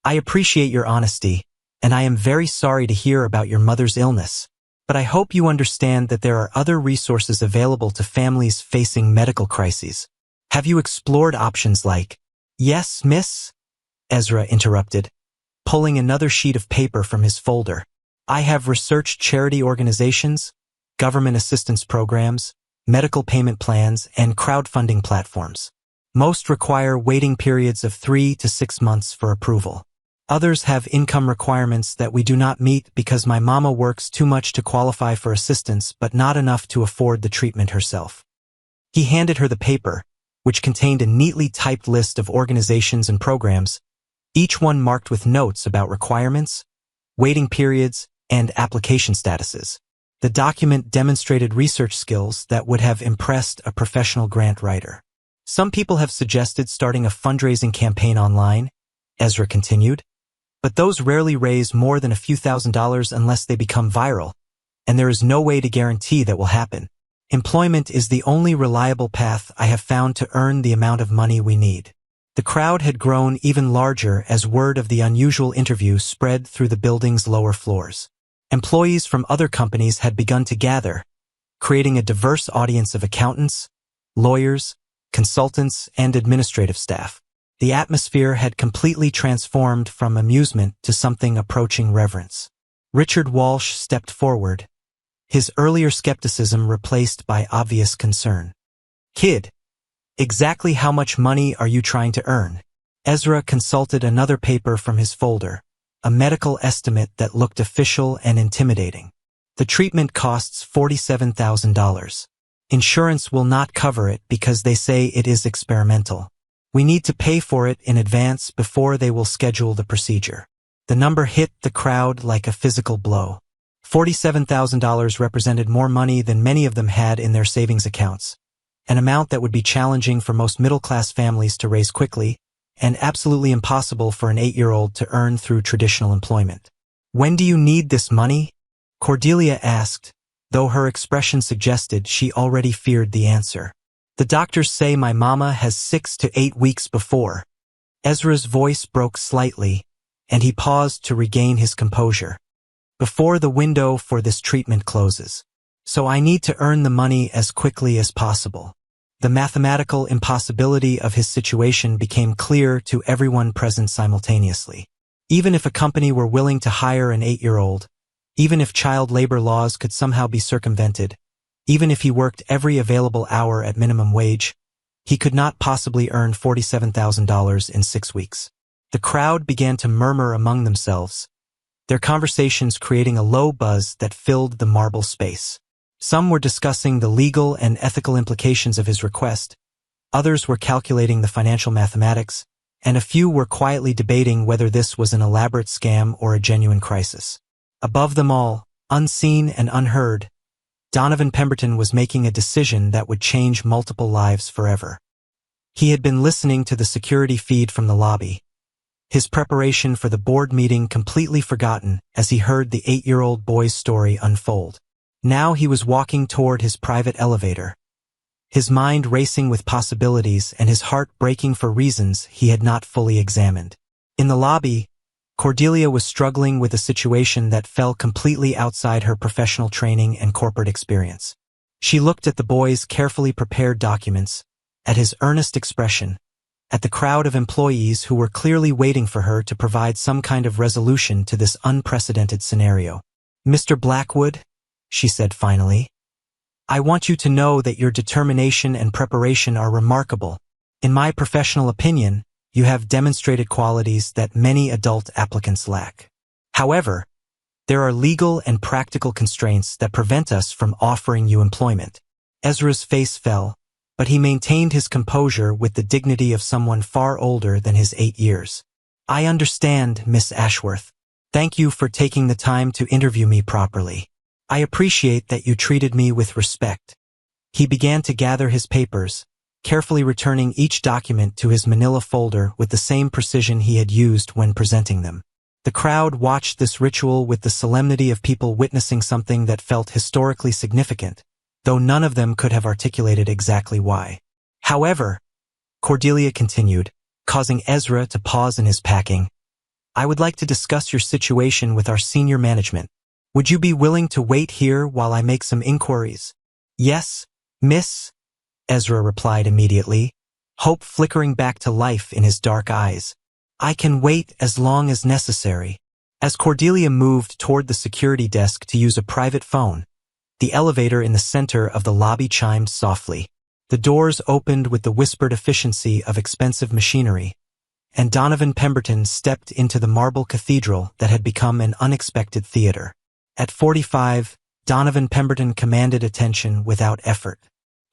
[SPEAKER 1] I appreciate your honesty, and I am very sorry to hear about your mother's illness. But I hope you understand that there are other resources available to families facing medical crises. Have you explored options like—" "Yes, miss," Ezra interrupted, pulling another sheet of paper from his folder. "I have researched charity organizations, government assistance programs, medical payment plans, and crowdfunding platforms. Most require waiting periods of 3 to 6 months for approval. Others have income requirements that we do not meet because my mama works too much to qualify for assistance but not enough to afford the treatment herself." He handed her the paper, which contained a neatly typed list of organizations and programs, each one marked with notes about requirements, waiting periods, and application statuses. The document demonstrated research skills that would have impressed a professional grant writer. "Some people have suggested starting a fundraising campaign online," Ezra continued, "but those rarely raise more than a few $1,000s unless they become viral, and there is no way to guarantee that will happen. Employment is the only reliable path I have found to earn the amount of money we need." The crowd had grown even larger as word of the unusual interview spread through the building's lower floors. Employees from other companies had begun to gather, creating a diverse audience of accountants, lawyers, consultants, and administrative staff. The atmosphere had completely transformed from amusement to something approaching reverence. Richard Walsh stepped forward, his earlier skepticism replaced by obvious concern. "Kid, exactly how much money are you trying to earn?" Ezra consulted another paper from his folder, a medical estimate that looked official and intimidating. "The treatment costs $47,000. Insurance will not cover it because they say it is experimental. We need to pay for it in advance before they will schedule the procedure." The number hit the crowd like a physical blow. $47,000 represented more money than many of them had in their savings accounts, an amount that would be challenging for most middle-class families to raise quickly, and absolutely impossible for an 8-year-old to earn through traditional employment. "When do you need this money?" Cordelia asked, though her expression suggested she already feared the answer. "The doctors say my mama has 6 to 8 weeks before." Ezra's voice broke slightly, and he paused to regain his composure. "Before the window for this treatment closes. So I need to earn the money as quickly as possible." The mathematical impossibility of his situation became clear to everyone present simultaneously. Even if a company were willing to hire an 8-year-old, even if child labor laws could somehow be circumvented, even if he worked every available hour at minimum wage, he could not possibly earn $47,000 in 6 weeks. The crowd began to murmur among themselves, their conversations creating a low buzz that filled the marble space. Some were discussing the legal and ethical implications of his request, others were calculating the financial mathematics, and a few were quietly debating whether this was an elaborate scam or a genuine crisis. Above them all, unseen and unheard, Donovan Pemberton was making a decision that would change multiple lives forever. He had been listening to the security feed from the lobby, his preparation for the board meeting completely forgotten as he heard the 8-year-old boy's story unfold. Now he was walking toward his private elevator, his mind racing with possibilities and his heart breaking for reasons he had not fully examined. In the lobby, Cordelia was struggling with a situation that fell completely outside her professional training and corporate experience. She looked at the boy's carefully prepared documents, at his earnest expression, at the crowd of employees who were clearly waiting for her to provide some kind of resolution to this unprecedented scenario. "Mr. Blackwood," she said finally, "I want you to know that your determination and preparation are remarkable. In my professional opinion, you have demonstrated qualities that many adult applicants lack. However, there are legal and practical constraints that prevent us from offering you employment." Ezra's face fell, but he maintained his composure with the dignity of someone far older than his 8 years. "I understand, Miss Ashworth. Thank you for taking the time to interview me properly. I appreciate that you treated me with respect." He began to gather his papers, carefully returning each document to his manila folder with the same precision he had used when presenting them. The crowd watched this ritual with the solemnity of people witnessing something that felt historically significant, though none of them could have articulated exactly why. "However," Cordelia continued, causing Ezra to pause in his packing, I would like to discuss your situation with our senior management. Would you be willing to wait here while I make some inquiries? Yes, miss, Ezra replied immediately, hope flickering back to life in his dark eyes. I can wait as long as necessary. As Cordelia moved toward the security desk to use a private phone, the elevator in the center of the lobby chimed softly. The doors opened with the whispered efficiency of expensive machinery, and Donovan Pemberton stepped into the marble cathedral that had become an unexpected theater. At 45, Donovan Pemberton commanded attention without effort.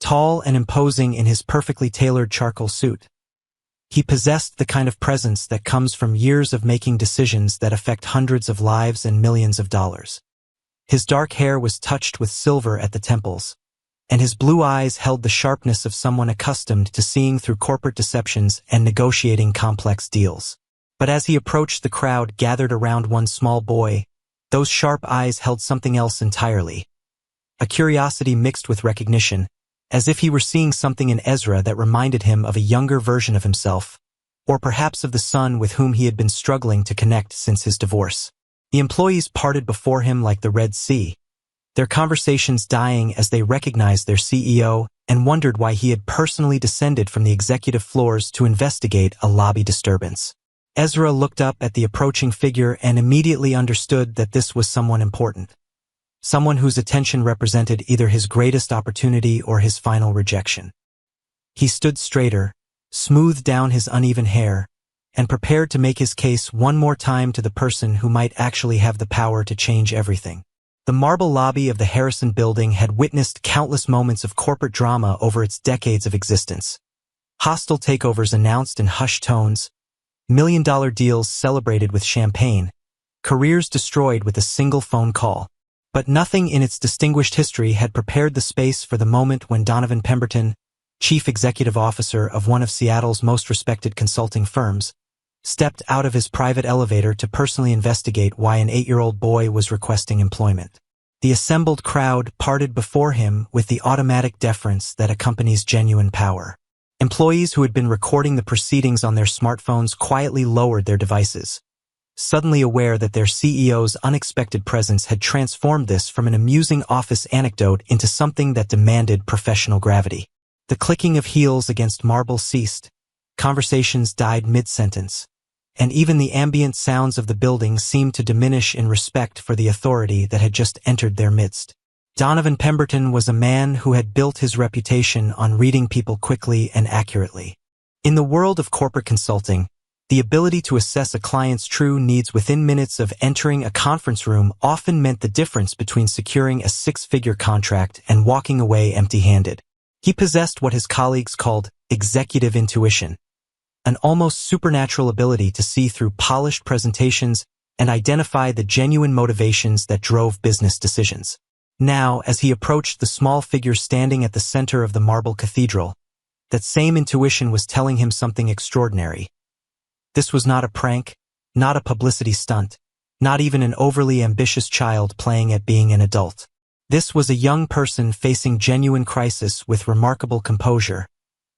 [SPEAKER 1] Tall and imposing in his perfectly tailored charcoal suit, he possessed the kind of presence that comes from years of making decisions that affect hundreds of lives and millions of dollars. His dark hair was touched with silver at the temples, and his blue eyes held the sharpness of someone accustomed to seeing through corporate deceptions and negotiating complex deals. But as he approached the crowd gathered around one small boy, those sharp eyes held something else entirely. A curiosity mixed with recognition, as if he were seeing something in Ezra that reminded him of a younger version of himself, or perhaps of the son with whom he had been struggling to connect since his divorce. The employees parted before him like the Red Sea, their conversations dying as they recognized their CEO and wondered why he had personally descended from the executive floors to investigate a lobby disturbance. Ezra looked up at the approaching figure and immediately understood that this was someone important. Someone whose attention represented either his greatest opportunity or his final rejection. He stood straighter, smoothed down his uneven hair, and prepared to make his case one more time to the person who might actually have the power to change everything. The marble lobby of the Harrison Building had witnessed countless moments of corporate drama over its decades of existence. Hostile takeovers announced in hushed tones, million-dollar deals celebrated with champagne, careers destroyed with a single phone call. But nothing in its distinguished history had prepared the space for the moment when Donovan Pemberton, chief executive officer of one of Seattle's most respected consulting firms, stepped out of his private elevator to personally investigate why an 8-year-old boy was requesting employment. The assembled crowd parted before him with the automatic deference that accompanies genuine power. Employees who had been recording the proceedings on their smartphones quietly lowered their devices, suddenly aware that their CEO's unexpected presence had transformed this from an amusing office anecdote into something that demanded professional gravity. The clicking of heels against marble ceased, conversations died mid-sentence, and even the ambient sounds of the building seemed to diminish in respect for the authority that had just entered their midst. Donovan Pemberton was a man who had built his reputation on reading people quickly and accurately. In the world of corporate consulting, the ability to assess a client's true needs within minutes of entering a conference room often meant the difference between securing a 6-figure contract and walking away empty-handed. He possessed what his colleagues called executive intuition, an almost supernatural ability to see through polished presentations and identify the genuine motivations that drove business decisions. Now, as he approached the small figure standing at the center of the marble cathedral, that same intuition was telling him something extraordinary. This was not a prank, not a publicity stunt, not even an overly ambitious child playing at being an adult. This was a young person facing genuine crisis with remarkable composure,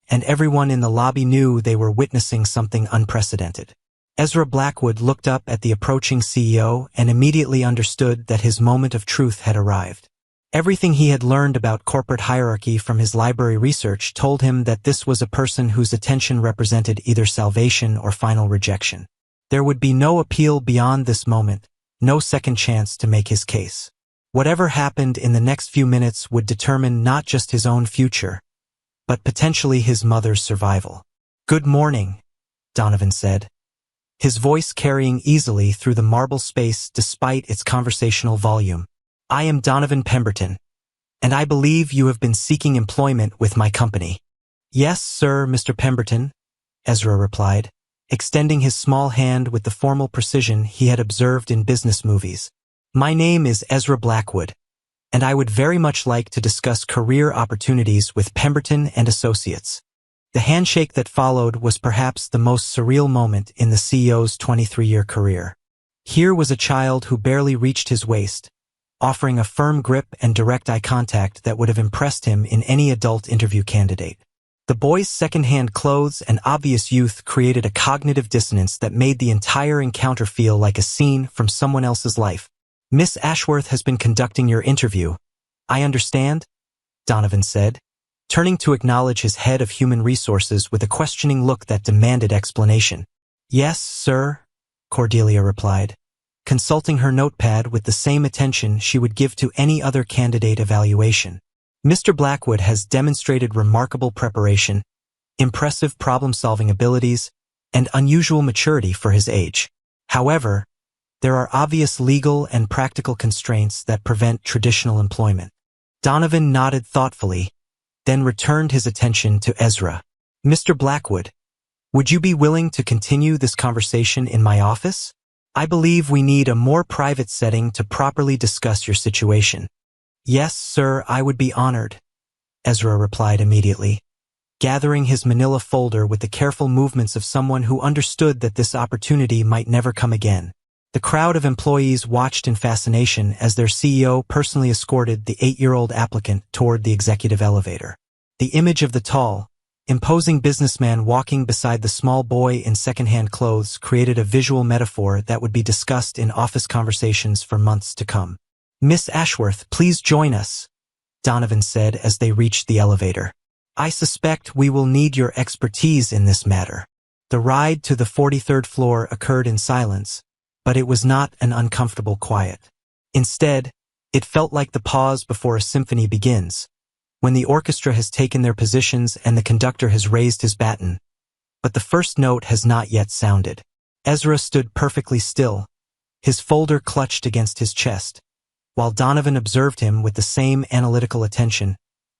[SPEAKER 1] and everyone in the lobby knew they were witnessing something unprecedented. Ezra Blackwood looked up at the approaching CEO and immediately understood that his moment of truth had arrived. Everything he had learned about corporate hierarchy from his library research told him that this was a person whose attention represented either salvation or final rejection. There would be no appeal beyond this moment, no second chance to make his case. Whatever happened in the next few minutes would determine not just his own future, but potentially his mother's survival. "Good morning," Donovan said, his voice carrying easily through the marble space despite its conversational volume. "I am Donovan Pemberton, and I believe you have been seeking employment with my company." "Yes, sir, Mr. Pemberton," Ezra replied, extending his small hand with the formal precision he had observed in business movies. "My name is Ezra Blackwood, and I would very much like to discuss career opportunities with Pemberton and Associates." The handshake that followed was perhaps the most surreal moment in the CEO's 23-year career. Here was a child who barely reached his waist, offering a firm grip and direct eye contact that would have impressed him in any adult interview candidate. The boy's second-hand clothes and obvious youth created a cognitive dissonance that made the entire encounter feel like a scene from someone else's life. "Miss Ashworth has been conducting your interview. I understand?" Donovan said, turning to acknowledge his head of human resources with a questioning look that demanded explanation. "Yes, sir," Cordelia replied, consulting her notepad with the same attention she would give to any other candidate evaluation. "Mr. Blackwood has demonstrated remarkable preparation, impressive problem-solving abilities, and unusual maturity for his age. However, there are obvious legal and practical constraints that prevent traditional employment." Donovan nodded thoughtfully, then returned his attention to Ezra. "Mr. Blackwood, would you be willing to continue this conversation in my office? I believe we need a more private setting to properly discuss your situation." "Yes, sir, I would be honored," Ezra replied immediately, gathering his manila folder with the careful movements of someone who understood that this opportunity might never come again. The crowd of employees watched in fascination as their CEO personally escorted the 8-year-old applicant toward the executive elevator. The image of the tall, imposing businessman walking beside the small boy in second-hand clothes created a visual metaphor that would be discussed in office conversations for months to come. "Miss Ashworth, please join us," Donovan said as they reached the elevator. "I suspect we will need your expertise in this matter." The ride to the 43rd floor occurred in silence, but it was not an uncomfortable quiet. Instead, it felt like the pause before a symphony begins, when the orchestra has taken their positions and the conductor has raised his baton, but the first note has not yet sounded. Ezra stood perfectly still, his folder clutched against his chest, while Donovan observed him with the same analytical attention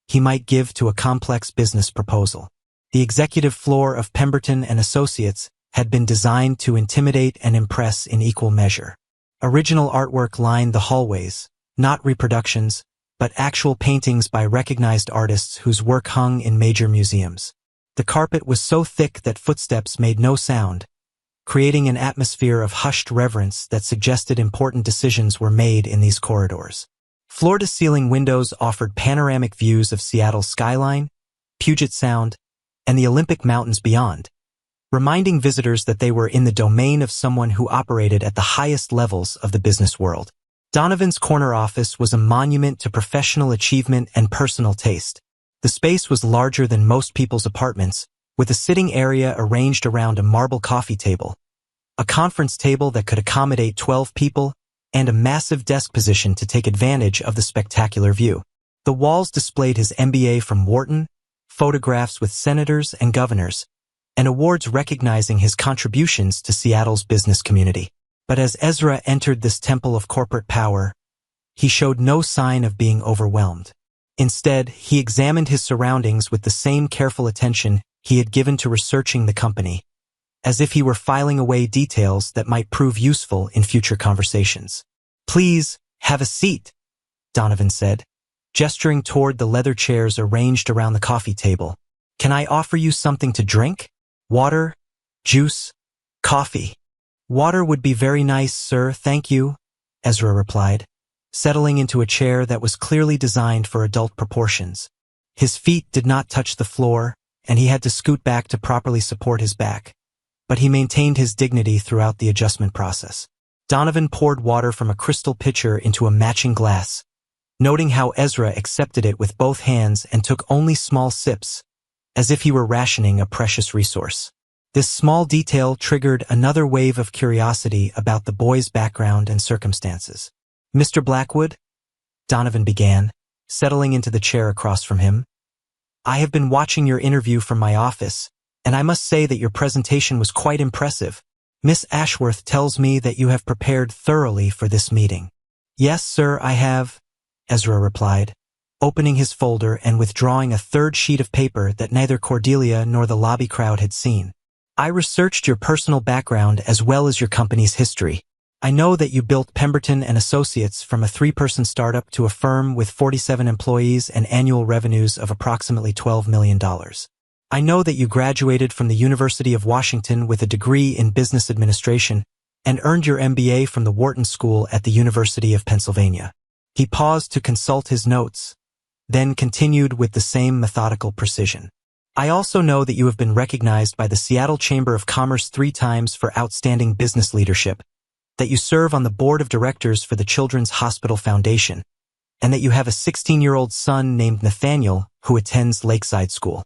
[SPEAKER 1] he might give to a complex business proposal. The executive floor of Pemberton and Associates had been designed to intimidate and impress in equal measure. Original artwork lined the hallways, not reproductions, but actual paintings by recognized artists whose work hung in major museums. The carpet was so thick that footsteps made no sound, creating an atmosphere of hushed reverence that suggested important decisions were made in these corridors. Floor-to-ceiling windows offered panoramic views of Seattle's skyline, Puget Sound, and the Olympic Mountains beyond, reminding visitors that they were in the domain of someone who operated at the highest levels of the business world. Donovan's corner office was a monument to professional achievement and personal taste. The space was larger than most people's apartments, with a sitting area arranged around a marble coffee table, a conference table that could accommodate 12 people, and a massive desk position to take advantage of the spectacular view. The walls displayed his MBA from Wharton, photographs with senators and governors, and awards recognizing his contributions to Seattle's business community. But as Ezra entered this temple of corporate power, he showed no sign of being overwhelmed. Instead, he examined his surroundings with the same careful attention he had given to researching the company, as if he were filing away details that might prove useful in future conversations. "Please, have a seat," Donovan said, gesturing toward the leather chairs arranged around the coffee table. "Can I offer you something to drink? Water? Juice? Coffee?" "Water would be very nice, sir, thank you," Ezra replied, settling into a chair that was clearly designed for adult proportions. His feet did not touch the floor, and he had to scoot back to properly support his back, but he maintained his dignity throughout the adjustment process. Donovan poured water from a crystal pitcher into a matching glass, noting how Ezra accepted it with both hands and took only small sips, as if he were rationing a precious resource. This small detail triggered another wave of curiosity about the boy's background and circumstances. "Mr. Blackwood," Donovan began, settling into the chair across from him, "I have been watching your interview from my office, and I must say that your presentation was quite impressive. Miss Ashworth tells me that you have prepared thoroughly for this meeting." "Yes, sir, I have," Ezra replied, opening his folder and withdrawing a third sheet of paper that neither Cordelia nor the lobby crowd had seen. "I researched your personal background as well as your company's history. I know that you built Pemberton and Associates from a 3-person startup to a firm with 47 employees and annual revenues of approximately $12 million. I know that you graduated from the University of Washington with a degree in business administration and earned your MBA from the Wharton School at the University of Pennsylvania." He paused to consult his notes, then continued with the same methodical precision. I also know that you have been recognized by the Seattle Chamber of Commerce 3 times for outstanding business leadership, that you serve on the board of directors for the Children's Hospital Foundation, and that you have a 16-year-old son named Nathaniel who attends Lakeside School.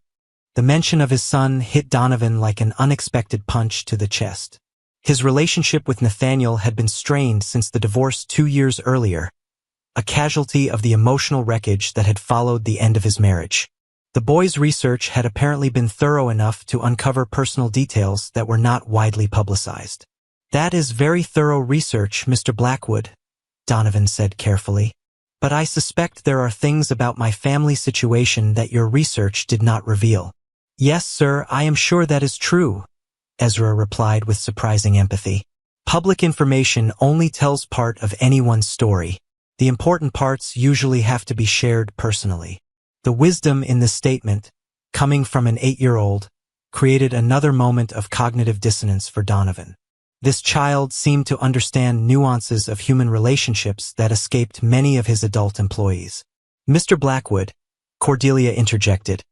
[SPEAKER 1] The mention of his son hit Donovan like an unexpected punch to the chest. His relationship with Nathaniel had been strained since the divorce 2 years earlier, a casualty of the emotional wreckage that had followed the end of his marriage. The boy's research had apparently been thorough enough to uncover personal details that were not widely publicized. "That is very thorough research, Mr. Blackwood," Donovan said carefully. "But I suspect there are things about my family situation that your research did not reveal." "Yes, sir, I am sure that is true," Ezra replied with surprising empathy. "Public information only tells part of anyone's story. The important parts usually have to be shared personally." The wisdom in this statement, coming from an 8-year-old, created another moment of cognitive dissonance for Donovan. This child seemed to understand nuances of human relationships that escaped many of his adult employees. "Mr. Blackwood," Cordelia interjected,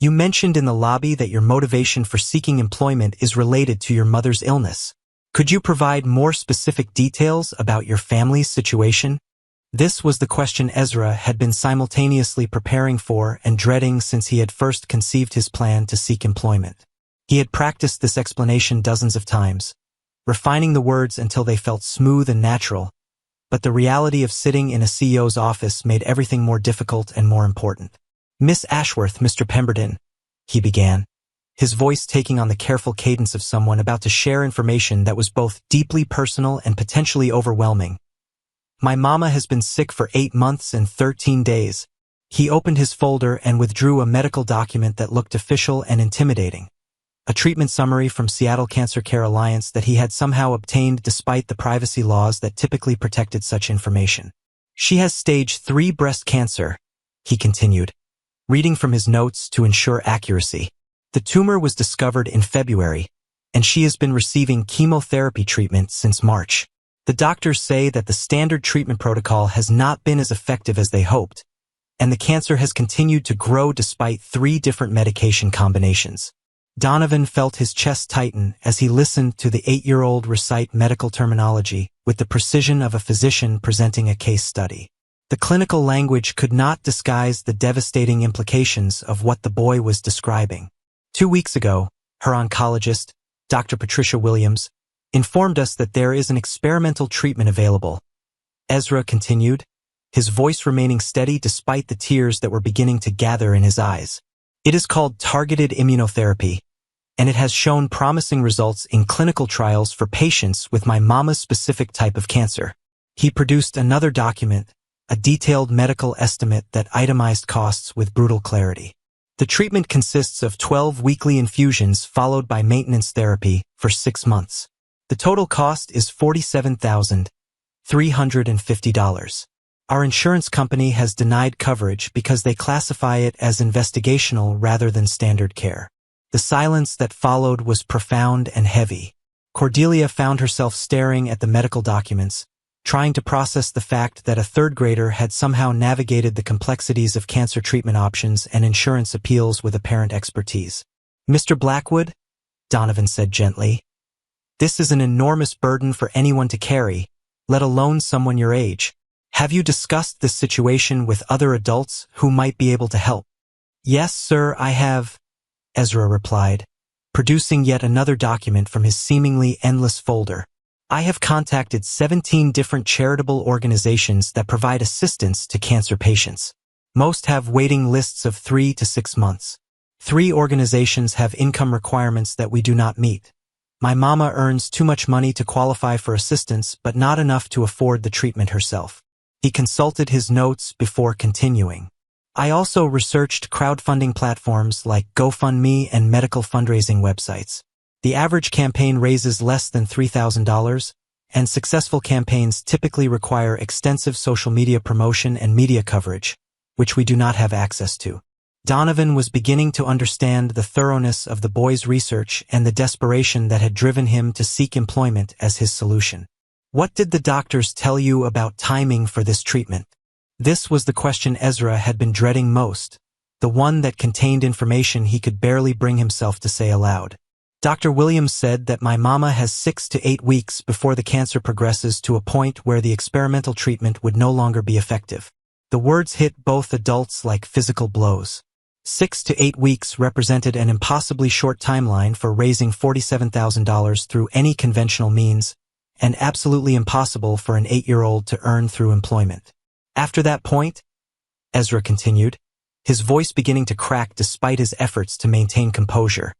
[SPEAKER 1] "you mentioned in the lobby that your motivation for seeking employment is related to your mother's illness. Could you provide more specific details about your family's situation?" This was the question Ezra had been simultaneously preparing for and dreading since he had first conceived his plan to seek employment. He had practiced this explanation dozens of times, refining the words until they felt smooth and natural, but the reality of sitting in a CEO's office made everything more difficult and more important. "Miss Ashworth, Mr. Pemberton," he began, his voice taking on the careful cadence of someone about to share information that was both deeply personal and potentially overwhelming. "My mama has been sick for 8 months and 13 days. He opened his folder and withdrew a medical document that looked official and intimidating. A treatment summary from Seattle Cancer Care Alliance that he had somehow obtained despite the privacy laws that typically protected such information. "She has stage 3 breast cancer," he continued, reading from his notes to ensure accuracy. "The tumor was discovered in February, and she has been receiving chemotherapy treatment since March. The doctors say that the standard treatment protocol has not been as effective as they hoped, and the cancer has continued to grow despite 3 different medication combinations." Donovan felt his chest tighten as he listened to the 8-year-old recite medical terminology with the precision of a physician presenting a case study. The clinical language could not disguise the devastating implications of what the boy was describing. 2 weeks ago, her oncologist, Dr. Patricia Williams, informed us that there is an experimental treatment available. Ezra continued, his voice remaining steady despite the tears that were beginning to gather in his eyes. "It is called targeted immunotherapy, and it has shown promising results in clinical trials for patients with my mama's specific type of cancer." He produced another document, a detailed medical estimate that itemized costs with brutal clarity. The treatment consists of 12 weekly infusions followed by maintenance therapy for 6 months. The total cost is $47,350. Our insurance company has denied coverage because they classify it as investigational rather than standard care. The silence that followed was profound and heavy. Cordelia found herself staring at the medical documents, trying to process the fact that a 3rd grader had somehow navigated the complexities of cancer treatment options and insurance appeals with apparent expertise. "Mr. Blackwood," Donovan said gently, "this is an enormous burden for anyone to carry, let alone someone your age. Have you discussed this situation with other adults who might be able to help?" "Yes, sir, I have," Ezra replied, producing yet another document from his seemingly endless folder. "I have contacted 17 different charitable organizations that provide assistance to cancer patients. Most have waiting lists of 3 to 6 months. 3 organizations have income requirements that we do not meet. My mama earns too much money to qualify for assistance, but not enough to afford the treatment herself." He consulted his notes before continuing. "I also researched crowdfunding platforms like GoFundMe and medical fundraising websites. The average campaign raises less than $3,000, and successful campaigns typically require extensive social media promotion and media coverage, which we do not have access to." Donovan was beginning to understand the thoroughness of the boy's research and the desperation that had driven him to seek employment as his solution. "What did the doctors tell you about timing for this treatment?" This was the question Ezra had been dreading most, the one that contained information he could barely bring himself to say aloud. Dr. Williams said that my mama has 6 to 8 weeks before the cancer progresses to a point where the experimental treatment would no longer be effective. The words hit both adults like physical blows. 6 to 8 weeks represented an impossibly short timeline for raising $47,000 through any conventional means, and absolutely impossible for an 8-year-old to earn through employment. After that point, Ezra continued, his voice beginning to crack despite his efforts to maintain composure,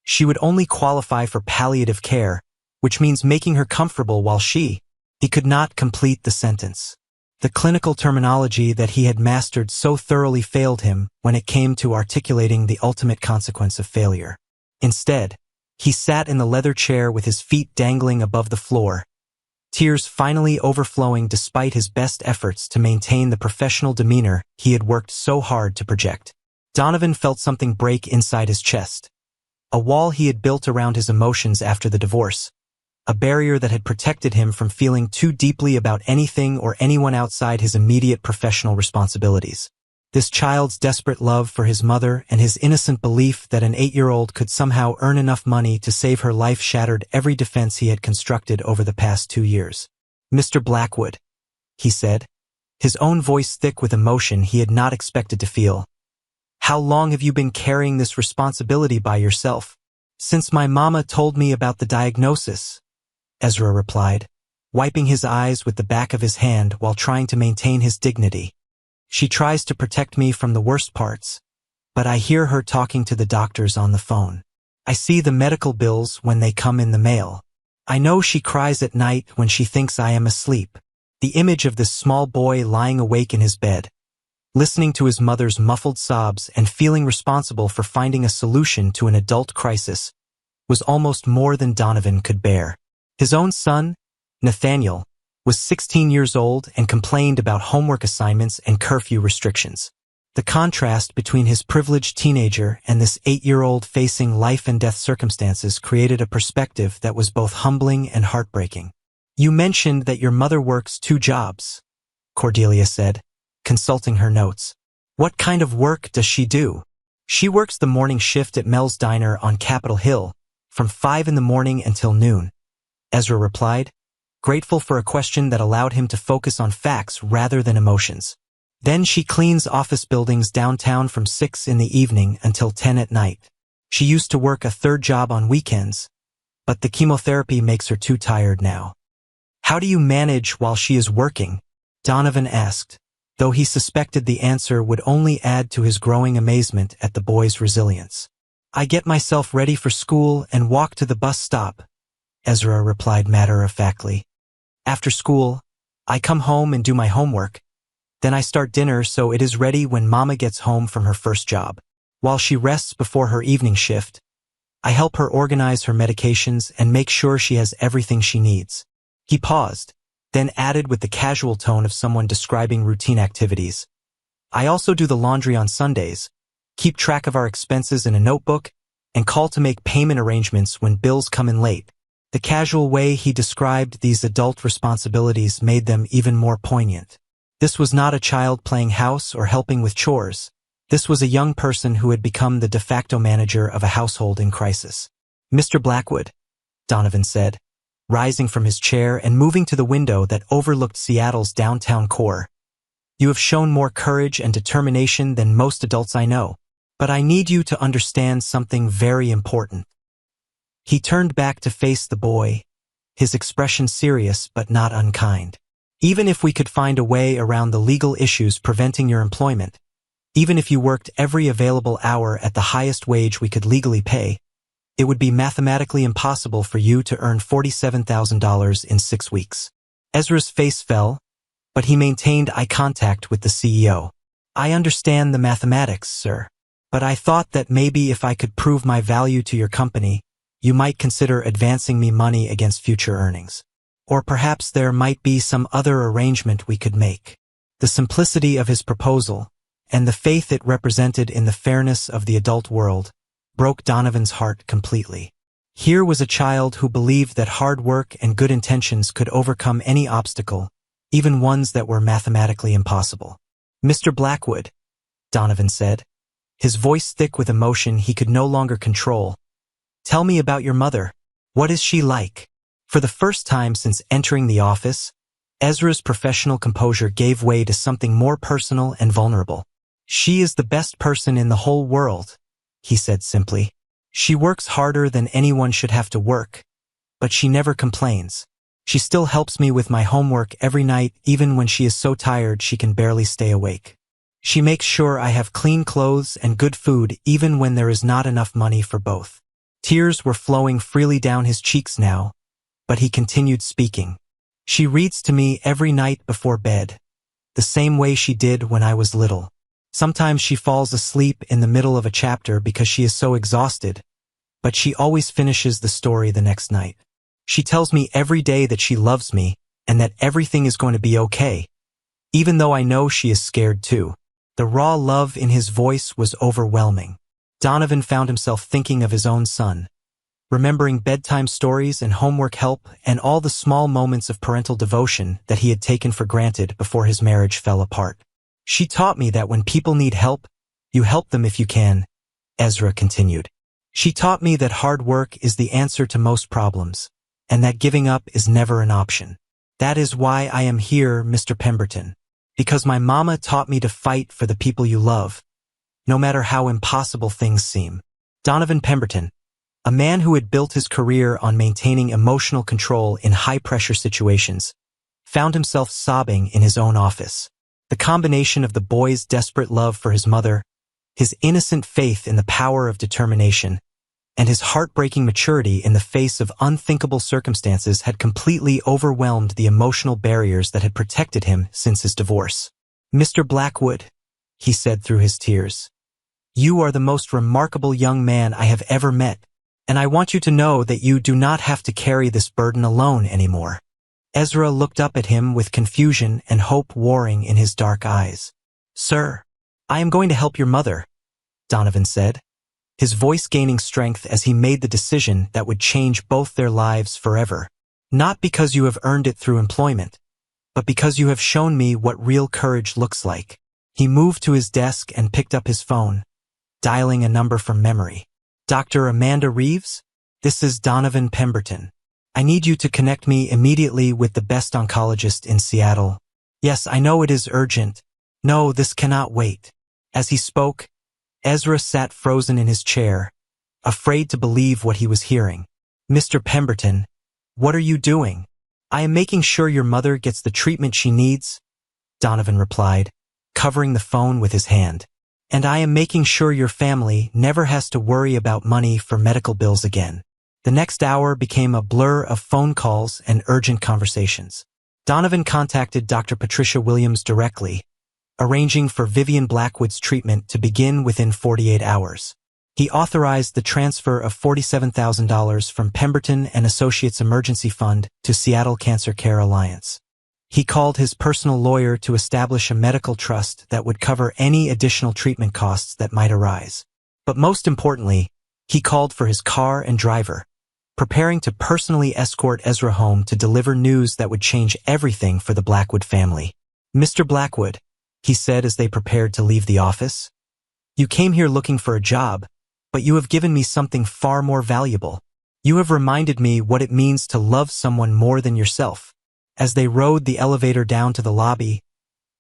[SPEAKER 1] she would only qualify for palliative care, which means making her comfortable while he could not complete the sentence. The clinical terminology that he had mastered so thoroughly failed him when it came to articulating the ultimate consequence of failure. Instead, he sat in the leather chair with his feet dangling above the floor, tears finally overflowing despite his best efforts to maintain the professional demeanor he had worked so hard to project. Donovan felt something break inside his chest. A wall he had built around his emotions after the divorce, a barrier that had protected him from feeling too deeply about anything or anyone outside his immediate professional responsibilities. This child's desperate love for his mother and his innocent belief that an 8-year-old could somehow earn enough money to save her life shattered every defense he had constructed over the past 2 years. "Mr. Blackwood," he said, his own voice thick with emotion he had not expected to feel. "How long have you been carrying this responsibility by yourself?" "Since my mama told me about the diagnosis," Ezra replied, wiping his eyes with the back of his hand while trying to maintain his dignity. "She tries to protect me from the worst parts, but I hear her talking to the doctors on the phone. I see the medical bills when they come in the mail. I know she cries at night when she thinks I am asleep." The image of this small boy lying awake in his bed, listening to his mother's muffled sobs and feeling responsible for finding a solution to an adult crisis, was almost more than Donovan could bear. His own son, Nathaniel, was 16 years old and complained about homework assignments and curfew restrictions. The contrast between his privileged teenager and this 8-year-old facing life and death circumstances created a perspective that was both humbling and heartbreaking. "You mentioned that your mother works 2 jobs, Cordelia said, consulting her notes. "What kind of work does she do?" "She works the morning shift at Mel's Diner on Capitol Hill, from 5 in the morning until noon," Ezra replied, grateful for a question that allowed him to focus on facts rather than emotions. "Then she cleans office buildings downtown from 6 in the evening until 10 at night. She used to work a 3rd job on weekends, but the chemotherapy makes her too tired now." "How do you manage while she is working?" Donovan asked, though he suspected the answer would only add to his growing amazement at the boy's resilience. "I get myself ready for school and walk to the bus stop," Ezra replied matter-of-factly. "After school, I come home and do my homework. Then I start dinner so it is ready when Mama gets home from her first job. While she rests before her evening shift, I help her organize her medications and make sure she has everything she needs." He paused, then added with the casual tone of someone describing routine activities, "I also do the laundry on Sundays, keep track of our expenses in a notebook, and call to make payment arrangements when bills come in late." The casual way he described these adult responsibilities made them even more poignant. This was not a child playing house or helping with chores. This was a young person who had become the de facto manager of a household in crisis. "Mr. Blackwood," Donovan said, rising from his chair and moving to the window that overlooked Seattle's downtown core. "You have shown more courage and determination than most adults I know, but I need you to understand something very important." He turned back to face the boy, his expression serious but not unkind. "Even if we could find a way around the legal issues preventing your employment, even if you worked every available hour at the highest wage we could legally pay, it would be mathematically impossible for you to earn $47,000 in 6 weeks. Ezra's face fell, but he maintained eye contact with the CEO. "I understand the mathematics, sir, but I thought that maybe if I could prove my value to your company, you might consider advancing me money against future earnings. Or perhaps there might be some other arrangement we could make." The simplicity of his proposal, and the faith it represented in the fairness of the adult world, broke Donovan's heart completely. Here was a child who believed that hard work and good intentions could overcome any obstacle, even ones that were mathematically impossible. "Mr. Blackwood," Donovan said, his voice thick with emotion he could no longer control. "Tell me about your mother. What is she like?" For the first time since entering the office, Ezra's professional composure gave way to something more personal and vulnerable. "She is the best person in the whole world," he said simply. "She works harder than anyone should have to work, but she never complains. She still helps me with my homework every night even when she is so tired she can barely stay awake. She makes sure I have clean clothes and good food even when there is not enough money for both." Tears were flowing freely down his cheeks now, but he continued speaking. "She reads to me every night before bed, the same way she did when I was little. Sometimes she falls asleep in the middle of a chapter because she is so exhausted, but she always finishes the story the next night. She tells me every day that she loves me and that everything is going to be okay, even though I know she is scared too." The raw love in his voice was overwhelming. Donovan found himself thinking of his own son, remembering bedtime stories and homework help and all the small moments of parental devotion that he had taken for granted before his marriage fell apart. "She taught me that when people need help, you help them if you can," Ezra continued. "She taught me that hard work is the answer to most problems, and that giving up is never an option. That is why I am here, Mr. Pemberton, because my mama taught me to fight for the people you love, no matter how impossible things seem." Donovan Pemberton, a man who had built his career on maintaining emotional control in high-pressure situations, found himself sobbing in his own office. The combination of the boy's desperate love for his mother, his innocent faith in the power of determination, and his heartbreaking maturity in the face of unthinkable circumstances had completely overwhelmed the emotional barriers that had protected him since his divorce. "Mr. Blackwood," he said through his tears, "you are the most remarkable young man I have ever met, and I want you to know that you do not have to carry this burden alone anymore." Ezra looked up at him with confusion and hope warring in his dark eyes. "Sir, I am going to help your mother," Donovan said, his voice gaining strength as he made the decision that would change both their lives forever. "Not because you have earned it through employment, but because you have shown me what real courage looks like." He moved to his desk and picked up his phone, dialing a number from memory. "Dr. Amanda Reeves? This is Donovan Pemberton. I need you to connect me immediately with the best oncologist in Seattle. Yes, I know it is urgent. No, this cannot wait." As he spoke, Ezra sat frozen in his chair, afraid to believe what he was hearing. "Mr. Pemberton, what are you doing?" "I am making sure your mother gets the treatment she needs," Donovan replied, covering the phone with his hand. "And I am making sure your family never has to worry about money for medical bills again." The next hour became a blur of phone calls and urgent conversations. Donovan contacted Dr. Patricia Williams directly, arranging for Vivian Blackwood's treatment to begin within 48 hours. He authorized the transfer of $47,000 from Pemberton and Associates Emergency Fund to Seattle Cancer Care Alliance. He called his personal lawyer to establish a medical trust that would cover any additional treatment costs that might arise. But most importantly, he called for his car and driver, preparing to personally escort Ezra home to deliver news that would change everything for the Blackwood family. "Mr. Blackwood," he said as they prepared to leave the office, "you came here looking for a job, but you have given me something far more valuable. You have reminded me what it means to love someone more than yourself." As they rode the elevator down to the lobby,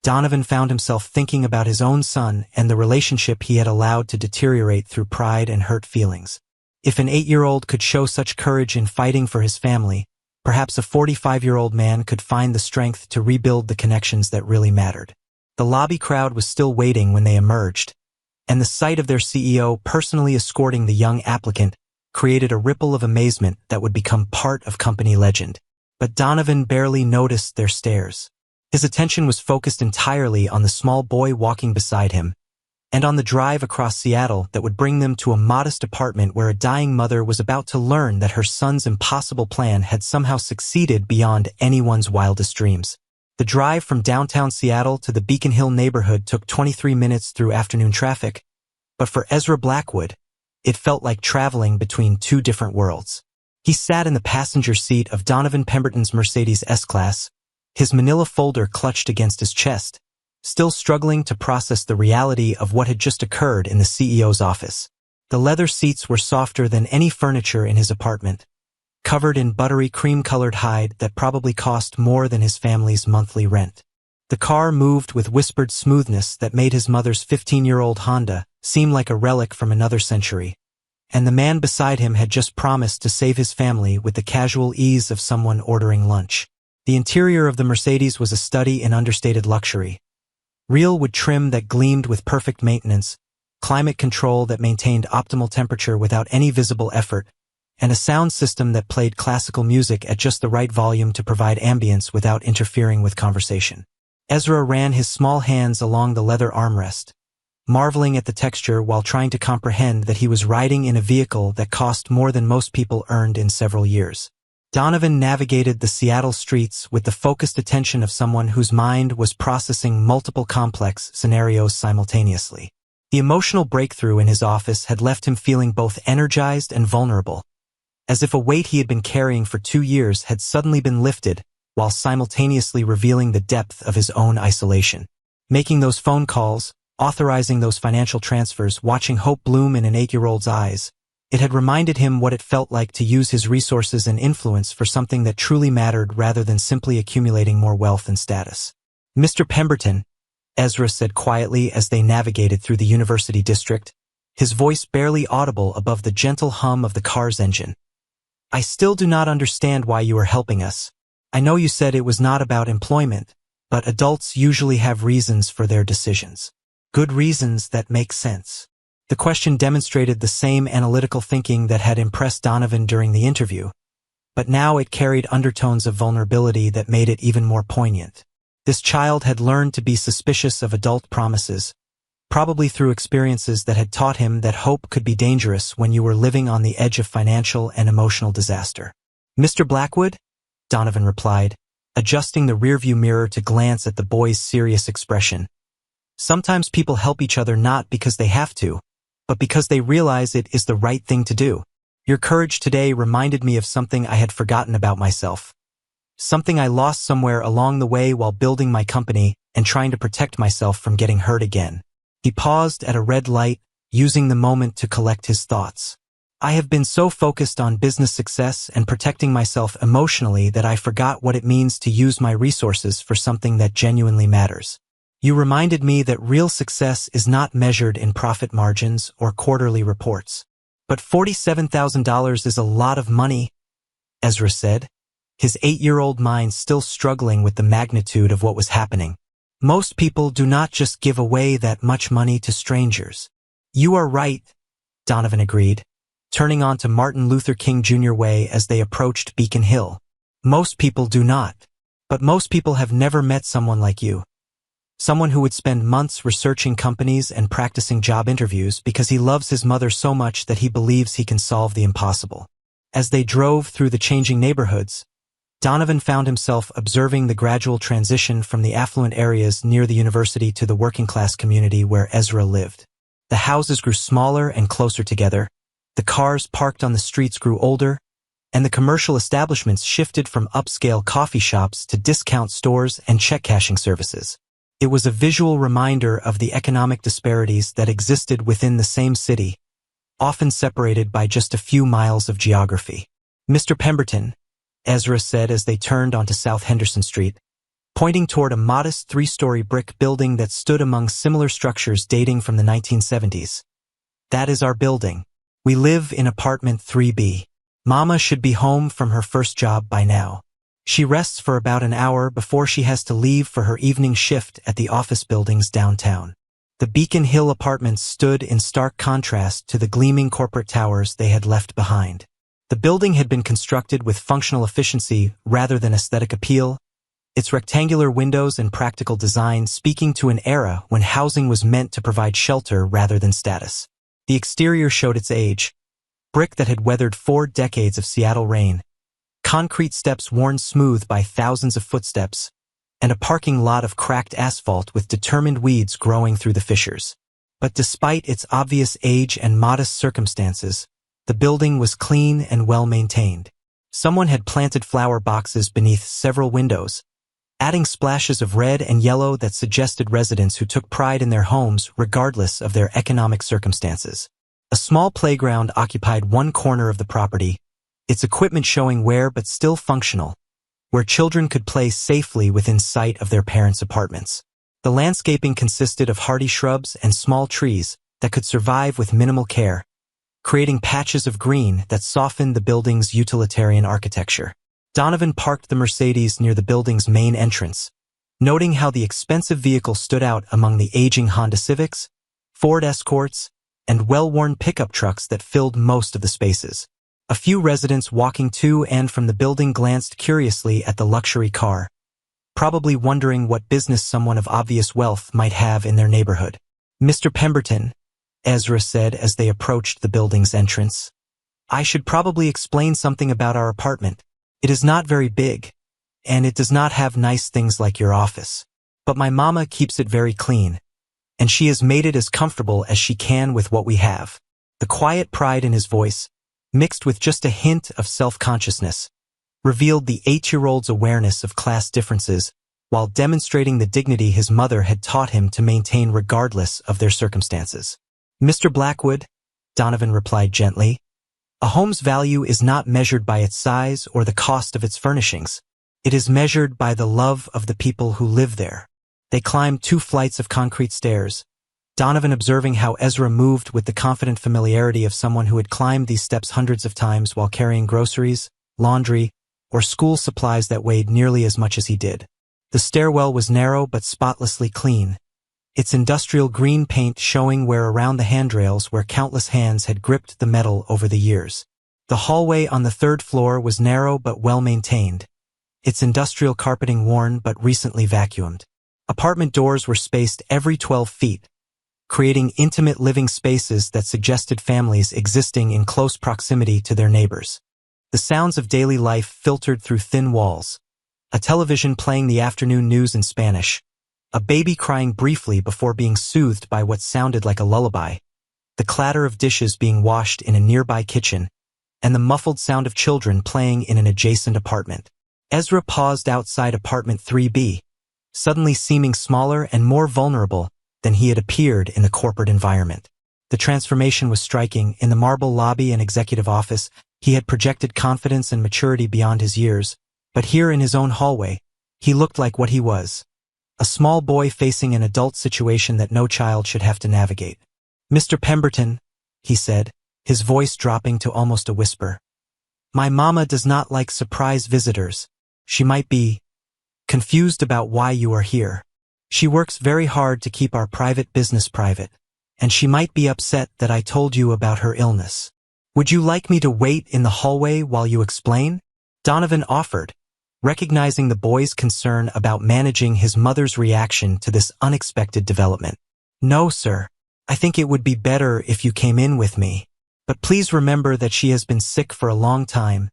[SPEAKER 1] Donovan found himself thinking about his own son and the relationship he had allowed to deteriorate through pride and hurt feelings. If an 8-year-old could show such courage in fighting for his family, perhaps a 45-year-old man could find the strength to rebuild the connections that really mattered. The lobby crowd was still waiting when they emerged, and the sight of their CEO personally escorting the young applicant created a ripple of amazement that would become part of company legend. But Donovan barely noticed their stares. His attention was focused entirely on the small boy walking beside him, and on the drive across Seattle that would bring them to a modest apartment where a dying mother was about to learn that her son's impossible plan had somehow succeeded beyond anyone's wildest dreams. The drive from downtown Seattle to the Beacon Hill neighborhood took 23 minutes through afternoon traffic, but for Ezra Blackwood, it felt like traveling between two different worlds. He sat in the passenger seat of Donovan Pemberton's Mercedes S-Class, his manila folder clutched against his chest, still struggling to process the reality of what had just occurred in the CEO's office. The leather seats were softer than any furniture in his apartment, covered in buttery cream-colored hide that probably cost more than his family's monthly rent. The car moved with whispered smoothness that made his mother's 15-year-old Honda seem like a relic from another century, and the man beside him had just promised to save his family with the casual ease of someone ordering lunch. The interior of the Mercedes was a study in understated luxury. Real wood trim that gleamed with perfect maintenance, climate control that maintained optimal temperature without any visible effort, and a sound system that played classical music at just the right volume to provide ambience without interfering with conversation. Ezra ran his small hands along the leather armrest, marveling at the texture while trying to comprehend that he was riding in a vehicle that cost more than most people earned in several years. Donovan navigated the Seattle streets with the focused attention of someone whose mind was processing multiple complex scenarios simultaneously. The emotional breakthrough in his office had left him feeling both energized and vulnerable, as if a weight he had been carrying for 2 years had suddenly been lifted, while simultaneously revealing the depth of his own isolation. Making those phone calls, authorizing those financial transfers, watching hope bloom in an 8-year-old's eyes, it had reminded him what it felt like to use his resources and influence for something that truly mattered rather than simply accumulating more wealth and status. "Mr. Pemberton," Ezra said quietly as they navigated through the university district, his voice barely audible above the gentle hum of the car's engine. "I still do not understand why you are helping us. I know you said it was not about employment, but adults usually have reasons for their decisions. Good reasons that make sense." The question demonstrated the same analytical thinking that had impressed Donovan during the interview, but now it carried undertones of vulnerability that made it even more poignant. This child had learned to be suspicious of adult promises, probably through experiences that had taught him that hope could be dangerous when you were living on the edge of financial and emotional disaster. "Mr. Blackwood?" Donovan replied, adjusting the rearview mirror to glance at the boy's serious expression. "Sometimes people help each other not because they have to, but because they realize it is the right thing to do. Your courage today reminded me of something I had forgotten about myself. Something I lost somewhere along the way while building my company and trying to protect myself from getting hurt again." He paused at a red light, using the moment to collect his thoughts. "I have been so focused on business success and protecting myself emotionally that I forgot what it means to use my resources for something that genuinely matters. You reminded me that real success is not measured in profit margins or quarterly reports." "But $47,000 is a lot of money," Ezra said, his 8-year-old mind still struggling with the magnitude of what was happening. "Most people do not just give away that much money to strangers." "You are right," Donovan agreed, turning on to Martin Luther King Jr. Way as they approached Beacon Hill. "Most people do not. But most people have never met someone like you. Someone who would spend months researching companies and practicing job interviews because he loves his mother so much that he believes he can solve the impossible." As they drove through the changing neighborhoods, Donovan found himself observing the gradual transition from the affluent areas near the university to the working-class community where Ezra lived. The houses grew smaller and closer together, the cars parked on the streets grew older, and the commercial establishments shifted from upscale coffee shops to discount stores and check-cashing services. It was a visual reminder of the economic disparities that existed within the same city, often separated by just a few miles of geography. "Mr. Pemberton," Ezra said as they turned onto South Henderson Street, pointing toward a modest 3-story brick building that stood among similar structures dating from the 1970s. "That is our building. We live in apartment 3B. Mama should be home from her first job by now. She rests for about an hour before she has to leave for her evening shift at the office buildings downtown." The Beacon Hill apartments stood in stark contrast to the gleaming corporate towers they had left behind. The building had been constructed with functional efficiency rather than aesthetic appeal, its rectangular windows and practical design speaking to an era when housing was meant to provide shelter rather than status. The exterior showed its age, brick that had weathered 4 decades of Seattle rain, concrete steps worn smooth by thousands of footsteps, and a parking lot of cracked asphalt with determined weeds growing through the fissures. But despite its obvious age and modest circumstances, the building was clean and well-maintained. Someone had planted flower boxes beneath several windows, adding splashes of red and yellow that suggested residents who took pride in their homes regardless of their economic circumstances. A small playground occupied one corner of the property, its equipment showing wear but still functional, where children could play safely within sight of their parents' apartments. The landscaping consisted of hardy shrubs and small trees that could survive with minimal care, creating patches of green that softened the building's utilitarian architecture. Donovan parked the Mercedes near the building's main entrance, noting how the expensive vehicle stood out among the aging Honda Civics, Ford Escorts, and well-worn pickup trucks that filled most of the spaces. A few residents walking to and from the building glanced curiously at the luxury car, probably wondering what business someone of obvious wealth might have in their neighborhood. "Mr. Pemberton," Ezra said as they approached the building's entrance, "I should probably explain something about our apartment. It is not very big, and it does not have nice things like your office. But my mama keeps it very clean, and she has made it as comfortable as she can with what we have." The quiet pride in his voice, mixed with just a hint of self-consciousness, revealed the 8-year-old's awareness of class differences while demonstrating the dignity his mother had taught him to maintain regardless of their circumstances. "Mr. Blackwood," Donovan replied gently, "a home's value is not measured by its size or the cost of its furnishings. It is measured by the love of the people who live there." They climbed 2 flights of concrete stairs, Donovan observing how Ezra moved with the confident familiarity of someone who had climbed these steps hundreds of times while carrying groceries, laundry, or school supplies that weighed nearly as much as he did. The stairwell was narrow but spotlessly clean, its industrial green paint showing wear around the handrails where countless hands had gripped the metal over the years. The hallway on the 3rd floor was narrow but well-maintained, its industrial carpeting worn but recently vacuumed. Apartment doors were spaced every 12 feet, creating intimate living spaces that suggested families existing in close proximity to their neighbors. The sounds of daily life filtered through thin walls, a television playing the afternoon news in Spanish, a baby crying briefly before being soothed by what sounded like a lullaby, the clatter of dishes being washed in a nearby kitchen, and the muffled sound of children playing in an adjacent apartment. Ezra paused outside apartment 3B, suddenly seeming smaller and more vulnerable than he had appeared in the corporate environment. The transformation was striking. In the marble lobby and executive office, he had projected confidence and maturity beyond his years, but here in his own hallway, he looked like what he was, a small boy facing an adult situation that no child should have to navigate. "Mr. Pemberton," he said, his voice dropping to almost a whisper, "my mama does not like surprise visitors. She might be confused about why you are here. She works very hard to keep our private business private, and she might be upset that I told you about her illness. Would you like me to wait in the hallway while you explain?" Donovan offered, recognizing the boy's concern about managing his mother's reaction to this unexpected development. "No, sir. I think it would be better if you came in with me. But please remember that she has been sick for a long time,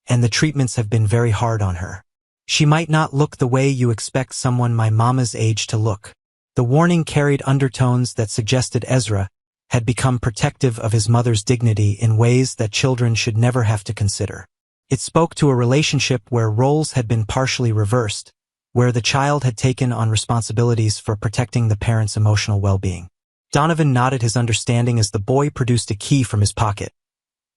[SPEAKER 1] and the treatments have been very hard on her. She might not look the way you expect someone my mama's age to look." The warning carried undertones that suggested Ezra had become protective of his mother's dignity in ways that children should never have to consider. It spoke to a relationship where roles had been partially reversed, where the child had taken on responsibilities for protecting the parent's emotional well-being. Donovan nodded his understanding as the boy produced a key from his pocket.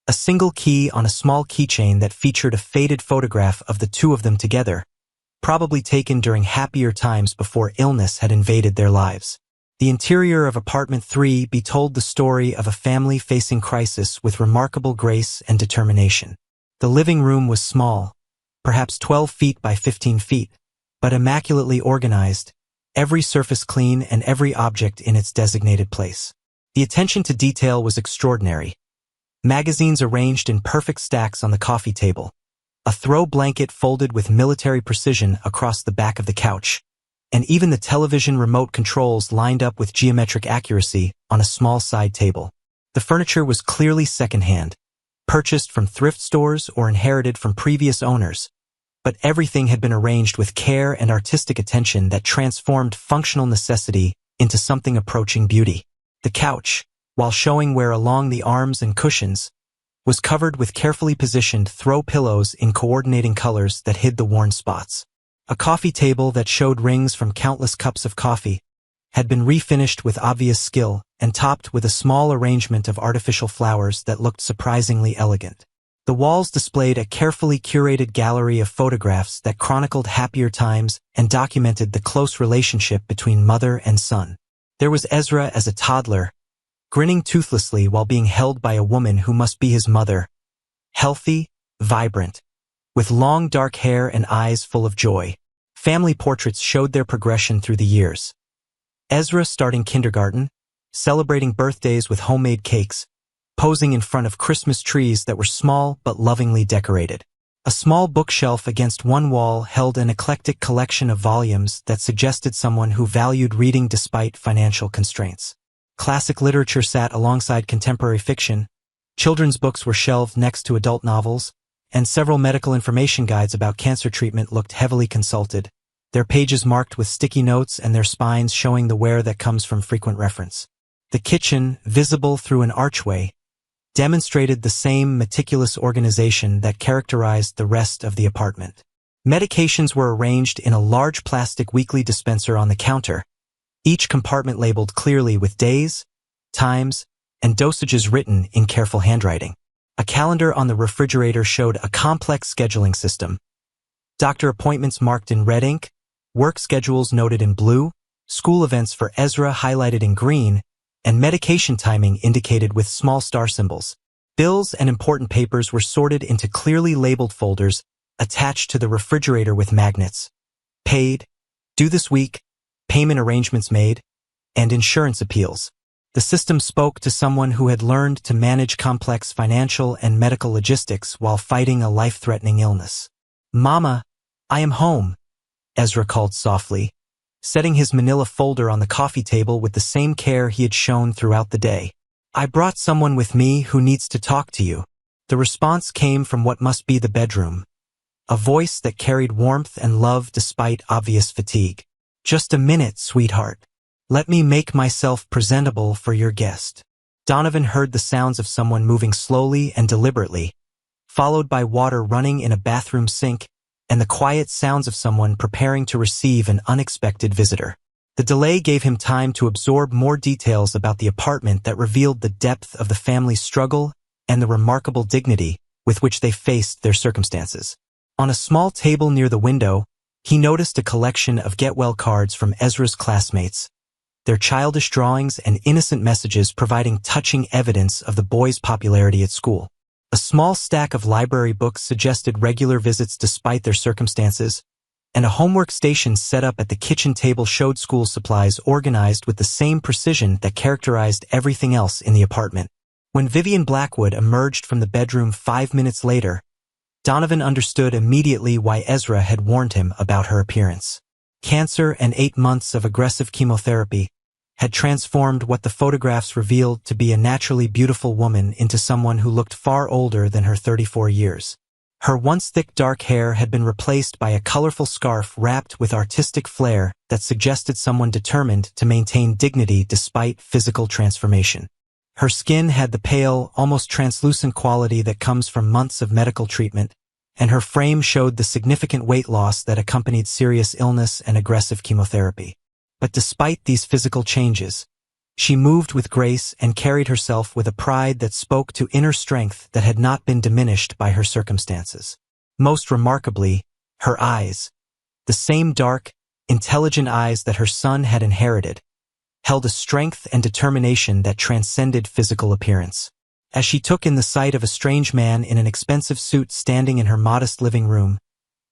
[SPEAKER 1] A single key on a small keychain that featured a faded photograph of the 2 of them together, probably taken during happier times before illness had invaded their lives. The interior of apartment 3B told the story of a family facing crisis with remarkable grace and determination. The living room was small, perhaps 12 feet by 15 feet, but immaculately organized, every surface clean and every object in its designated place. The attention to detail was extraordinary. Magazines arranged in perfect stacks on the coffee table, a throw blanket folded with military precision across the back of the couch, and even the television remote controls lined up with geometric accuracy on a small side table. The furniture was clearly secondhand, purchased from thrift stores or inherited from previous owners, but everything had been arranged with care and artistic attention that transformed functional necessity into something approaching beauty. The couch, while showing wear along the arms and cushions, was covered with carefully positioned throw pillows in coordinating colors that hid the worn spots. A coffee table that showed rings from countless cups of coffee had been refinished with obvious skill and topped with a small arrangement of artificial flowers that looked surprisingly elegant. The walls displayed a carefully curated gallery of photographs that chronicled happier times and documented the close relationship between mother and son. There was Ezra as a toddler, grinning toothlessly while being held by a woman who must be his mother, healthy, vibrant, with long dark hair and eyes full of joy. Family portraits showed their progression through the years. Ezra starting kindergarten, celebrating birthdays with homemade cakes, posing in front of Christmas trees that were small but lovingly decorated. A small bookshelf against one wall held an eclectic collection of volumes that suggested someone who valued reading despite financial constraints. Classic literature sat alongside contemporary fiction, children's books were shelved next to adult novels, and several medical information guides about cancer treatment looked heavily consulted, their pages marked with sticky notes and their spines showing the wear that comes from frequent reference. The kitchen, visible through an archway, demonstrated the same meticulous organization that characterized the rest of the apartment. Medications were arranged in a large plastic weekly dispenser on the counter, each compartment labeled clearly with days, times, and dosages written in careful handwriting. A calendar on the refrigerator showed a complex scheduling system. Doctor appointments marked in red ink, work schedules noted in blue, school events for Ezra highlighted in green, and medication timing indicated with small star symbols. Bills and important papers were sorted into clearly labeled folders attached to the refrigerator with magnets. Paid, due this week, payment arrangements made, and insurance appeals. The system spoke to someone who had learned to manage complex financial and medical logistics while fighting a life-threatening illness. "Mama, I am home," Ezra called softly, setting his manila folder on the coffee table with the same care he had shown throughout the day. "I brought someone with me who needs to talk to you." The response came from what must be the bedroom, a voice that carried warmth and love despite obvious fatigue. "Just a minute, sweetheart. Let me make myself presentable for your guest." Donovan heard the sounds of someone moving slowly and deliberately, followed by water running in a bathroom sink and the quiet sounds of someone preparing to receive an unexpected visitor. The delay gave him time to absorb more details about the apartment that revealed the depth of the family's struggle and the remarkable dignity with which they faced their circumstances. On a small table near the window, he noticed a collection of get-well cards from Ezra's classmates, their childish drawings and innocent messages providing touching evidence of the boy's popularity at school. A small stack of library books suggested regular visits despite their circumstances, and a homework station set up at the kitchen table showed school supplies organized with the same precision that characterized everything else in the apartment. When Vivian Blackwood emerged from the bedroom 5 minutes later, Donovan understood immediately why Ezra had warned him about her appearance. Cancer and 8 months of aggressive chemotherapy had transformed what the photographs revealed to be a naturally beautiful woman into someone who looked far older than her 34 years. Her once thick dark hair had been replaced by a colorful scarf wrapped with artistic flair that suggested someone determined to maintain dignity despite physical transformation. Her skin had the pale, almost translucent quality that comes from months of medical treatment, and her frame showed the significant weight loss that accompanied serious illness and aggressive chemotherapy. But despite these physical changes, she moved with grace and carried herself with a pride that spoke to inner strength that had not been diminished by her circumstances. Most remarkably, her eyes, the same dark, intelligent eyes that her son had inherited, held a strength and determination that transcended physical appearance. As she took in the sight of a strange man in an expensive suit standing in her modest living room,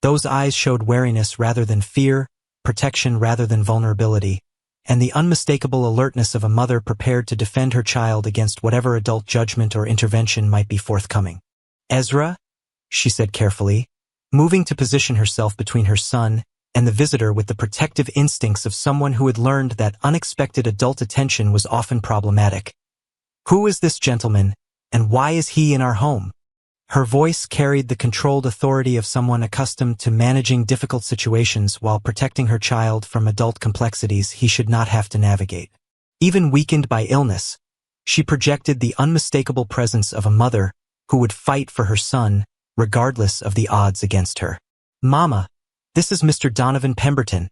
[SPEAKER 1] those eyes showed wariness rather than fear, protection rather than vulnerability, and the unmistakable alertness of a mother prepared to defend her child against whatever adult judgment or intervention might be forthcoming. "Ezra," she said carefully, moving to position herself between her son and the visitor with the protective instincts of someone who had learned that unexpected adult attention was often problematic. "Who is this gentleman, and why is he in our home?" Her voice carried the controlled authority of someone accustomed to managing difficult situations while protecting her child from adult complexities he should not have to navigate. Even weakened by illness, she projected the unmistakable presence of a mother who would fight for her son regardless of the odds against her. "Mama," "This is Mr. Donovan Pemberton,"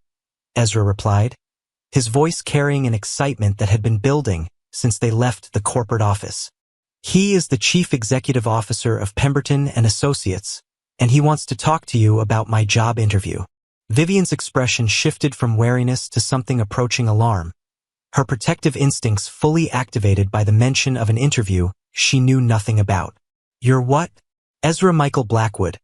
[SPEAKER 1] Ezra replied, his voice carrying an excitement that had been building since they left the corporate office. "He is the Chief Executive Officer of Pemberton and Associates, and he wants to talk to you about my job interview." Vivian's expression shifted from wariness to something approaching alarm, her protective instincts fully activated by the mention of an interview she knew nothing about. "You're what?" "Ezra Michael Blackwood.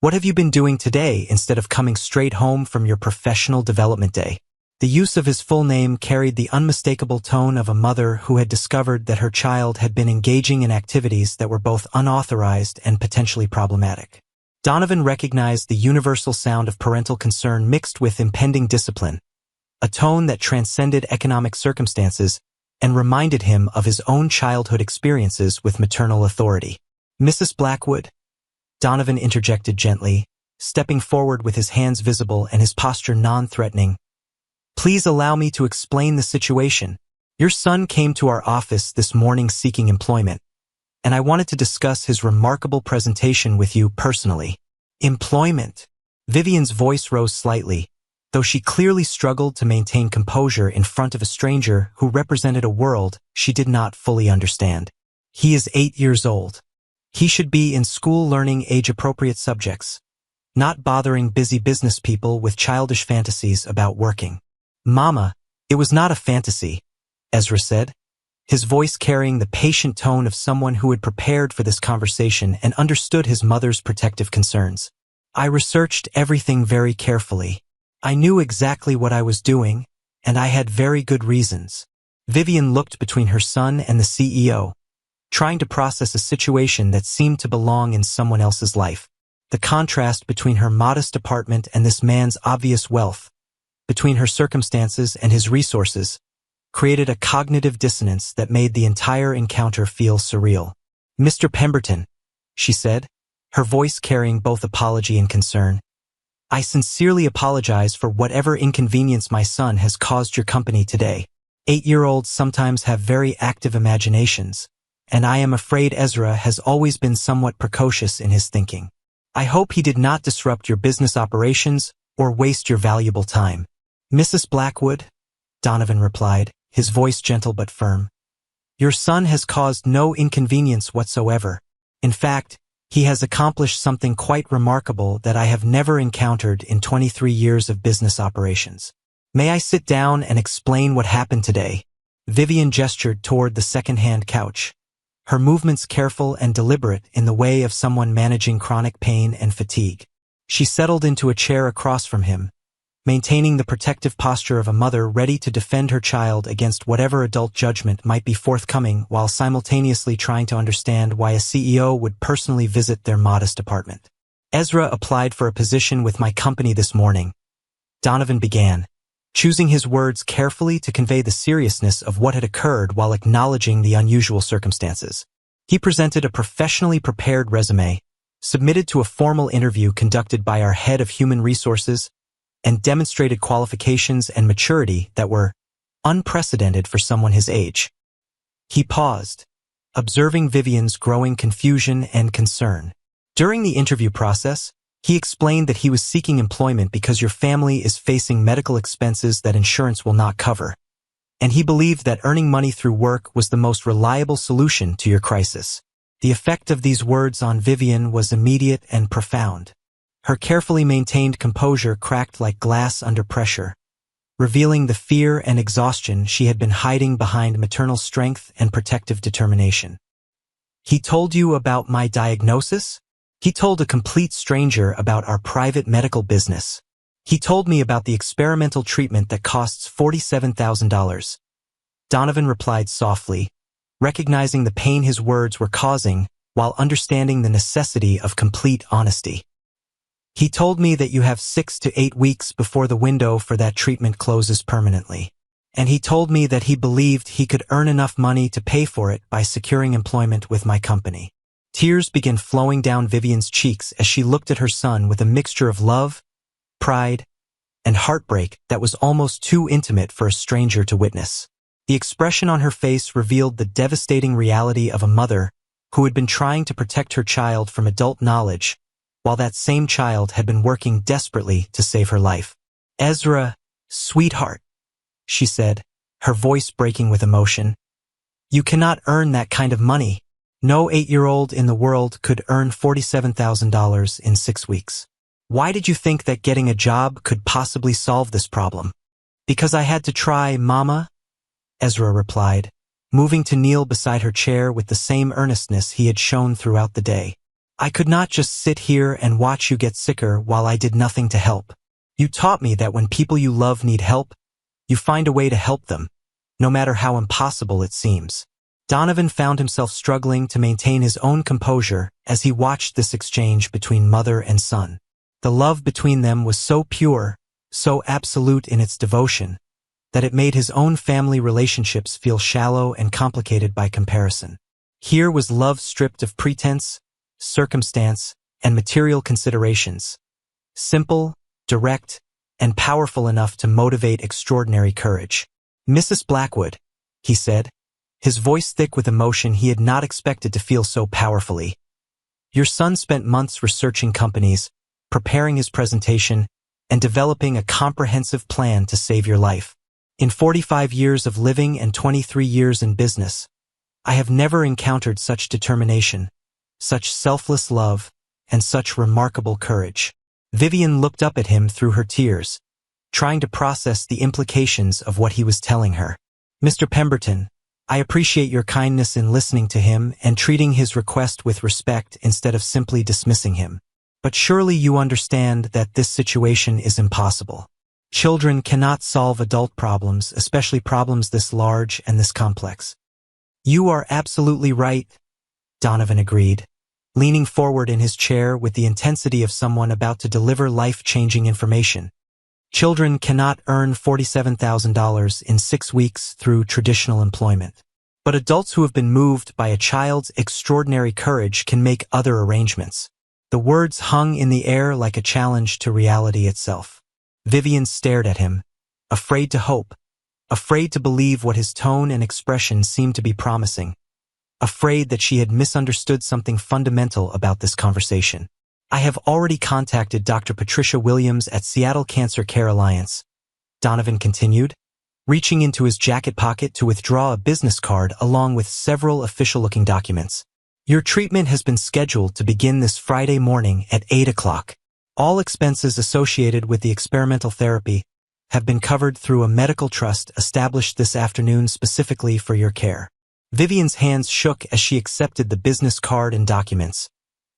[SPEAKER 1] What have you been doing today instead of coming straight home from your professional development day?" The use of his full name carried the unmistakable tone of a mother who had discovered that her child had been engaging in activities that were both unauthorized and potentially problematic. Donovan recognized the universal sound of parental concern mixed with impending discipline, a tone that transcended economic circumstances and reminded him of his own childhood experiences with maternal authority. "Mrs. Blackwood," Donovan interjected gently, stepping forward with his hands visible and his posture non-threatening, "please allow me to explain the situation. Your son came to our office this morning seeking employment, and I wanted to discuss his remarkable presentation with you personally." "Employment?" Vivian's voice rose slightly, though she clearly struggled to maintain composure in front of a stranger who represented a world she did not fully understand. "He is 8 years old. He should be in school learning age-appropriate subjects, not bothering busy business people with childish fantasies about working." "Mama, it was not a fantasy," Ezra said, his voice carrying the patient tone of someone who had prepared for this conversation and understood his mother's protective concerns. "I researched everything very carefully. I knew exactly what I was doing, and I had very good reasons." Vivian looked between her son and the CEO, trying to process a situation that seemed to belong in someone else's life. The contrast between her modest apartment and this man's obvious wealth, between her circumstances and his resources, created a cognitive dissonance that made the entire encounter feel surreal. "Mr. Pemberton," she said, her voice carrying both apology and concern, "I sincerely apologize for whatever inconvenience my son has caused your company today. 8-year-olds sometimes have very active imaginations, and I am afraid Ezra has always been somewhat precocious in his thinking. I hope he did not disrupt your business operations or waste your valuable time." "Mrs. Blackwood," Donovan replied, his voice gentle but firm, "your son has caused no inconvenience whatsoever. In fact, he has accomplished something quite remarkable that I have never encountered in 23 years of business operations. May I sit down and explain what happened today?" Vivian gestured toward the second-hand couch, her movements careful and deliberate in the way of someone managing chronic pain and fatigue. She settled into a chair across from him, maintaining the protective posture of a mother ready to defend her child against whatever adult judgment might be forthcoming while simultaneously trying to understand why a CEO would personally visit their modest apartment. "Ezra applied for a position with my company this morning," Donovan began, choosing his words carefully to convey the seriousness of what had occurred while acknowledging the unusual circumstances. "He presented a professionally prepared resume, submitted to a formal interview conducted by our head of human resources, and demonstrated qualifications and maturity that were unprecedented for someone his age." He paused, observing Vivian's growing confusion and concern. "During the interview process, he explained that he was seeking employment because your family is facing medical expenses that insurance will not cover, and he believed that earning money through work was the most reliable solution to your crisis." The effect of these words on Vivian was immediate and profound. Her carefully maintained composure cracked like glass under pressure, revealing the fear and exhaustion she had been hiding behind maternal strength and protective determination. "He told you about my diagnosis? He told a complete stranger about our private medical business. He told me about the experimental treatment that costs $47,000. Donovan replied softly, recognizing the pain his words were causing while understanding the necessity of complete honesty. "He told me that you have 6 to 8 weeks before the window for that treatment closes permanently. And he told me that he believed he could earn enough money to pay for it by securing employment with my company." Tears began flowing down Vivian's cheeks as she looked at her son with a mixture of love, pride, and heartbreak that was almost too intimate for a stranger to witness. The expression on her face revealed the devastating reality of a mother who had been trying to protect her child from adult knowledge while that same child had been working desperately to save her life. "Ezra, sweetheart," she said, her voice breaking with emotion. "You cannot earn that kind of money. No 8-year-old in the world could earn $47,000 in 6 weeks. Why did you think that getting a job could possibly solve this problem?" "Because I had to try, Mama," Ezra replied, moving to kneel beside her chair with the same earnestness he had shown throughout the day. "I could not just sit here and watch you get sicker while I did nothing to help. You taught me that when people you love need help, you find a way to help them, no matter how impossible it seems." Donovan found himself struggling to maintain his own composure as he watched this exchange between mother and son. The love between them was so pure, so absolute in its devotion, that it made his own family relationships feel shallow and complicated by comparison. Here was love stripped of pretense, circumstance, and material considerations. Simple, direct, and powerful enough to motivate extraordinary courage. "Mrs. Blackwood," he said, his voice thick with emotion he had not expected to feel so powerfully. "Your son spent months researching companies, preparing his presentation, and developing a comprehensive plan to save your life. In 45 years of living and 23 years in business, I have never encountered such determination, such selfless love, and such remarkable courage." Vivian looked up at him through her tears, trying to process the implications of what he was telling her. "Mr. Pemberton, I appreciate your kindness in listening to him and treating his request with respect instead of simply dismissing him. But surely you understand that this situation is impossible. Children cannot solve adult problems, especially problems this large and this complex." "You are absolutely right," Donovan agreed, leaning forward in his chair with the intensity of someone about to deliver life-changing information. "Children cannot earn $47,000 in 6 weeks through traditional employment. But adults who have been moved by a child's extraordinary courage can make other arrangements." The words hung in the air like a challenge to reality itself. Vivian stared at him, afraid to hope, afraid to believe what his tone and expression seemed to be promising, afraid that she had misunderstood something fundamental about this conversation. "I have already contacted Dr. Patricia Williams at Seattle Cancer Care Alliance," Donovan continued, reaching into his jacket pocket to withdraw a business card along with several official-looking documents. "Your treatment has been scheduled to begin this Friday morning at 8 o'clock. All expenses associated with the experimental therapy have been covered through a medical trust established this afternoon specifically for your care." Vivian's hands shook as she accepted the business card and documents,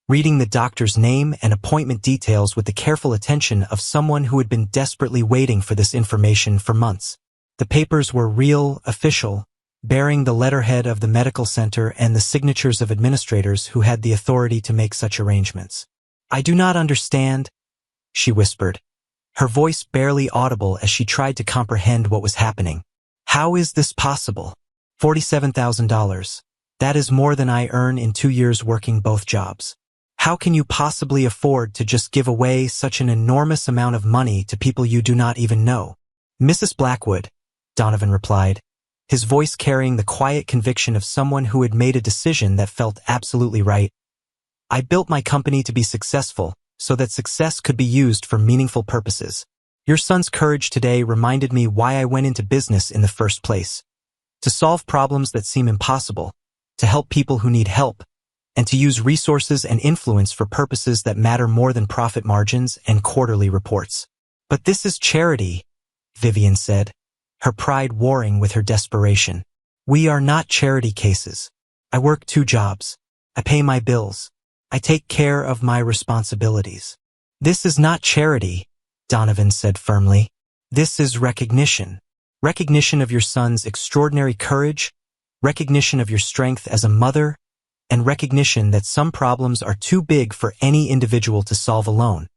[SPEAKER 1] reading the doctor's name and appointment details with the careful attention of someone who had been desperately waiting for this information for months. The papers were real, official, bearing the letterhead of the medical center and the signatures of administrators who had the authority to make such arrangements. "I do not understand," she whispered, her voice barely audible as she tried to comprehend what was happening. "How is this possible? $47,000. That is more than I earn in 2 years working both jobs. How can you possibly afford to just give away such an enormous amount of money to people you do not even know?" "Mrs. Blackwood," Donovan replied, his voice carrying the quiet conviction of someone who had made a decision that felt absolutely right. "I built my company to be successful so that success could be used for meaningful purposes. Your son's courage today reminded me why I went into business in the first place. To solve problems that seem impossible, to help people who need help, and to use resources and influence for purposes that matter more than profit margins and quarterly reports." "But this is charity," Vivian said, her pride warring with her desperation. "We are not charity cases. I work 2 jobs. I pay my bills. I take care of my responsibilities." "This is not charity," Donovan said firmly. "This is recognition. Recognition of your son's extraordinary courage, recognition of your strength as a mother, and recognition that some problems are too big for any individual to solve alone,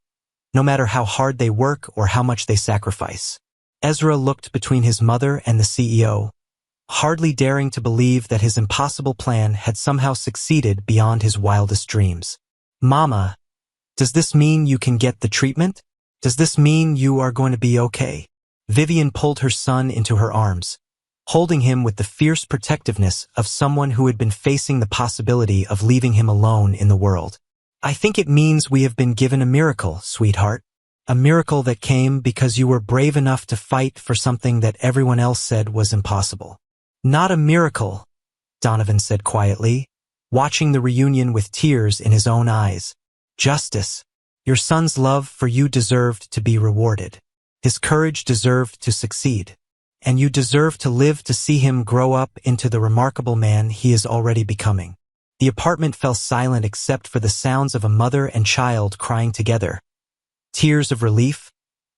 [SPEAKER 1] no matter how hard they work or how much they sacrifice." Ezra looked between his mother and the CEO, hardly daring to believe that his impossible plan had somehow succeeded beyond his wildest dreams. "Mama, does this mean you can get the treatment? Does this mean you are going to be okay?" Vivian pulled her son into her arms, holding him with the fierce protectiveness of someone who had been facing the possibility of leaving him alone in the world. I think it means we have been given a miracle, sweetheart. A miracle that came because you were brave enough to fight for something that everyone else said was impossible. Not a miracle, Donovan said quietly, watching the reunion with tears in his own eyes. Justice. Your son's love for you deserved to be rewarded. His courage deserved to succeed. And you deserve to live to see him grow up into the remarkable man he is already becoming. The apartment fell silent except for the sounds of a mother and child crying together. Tears of relief,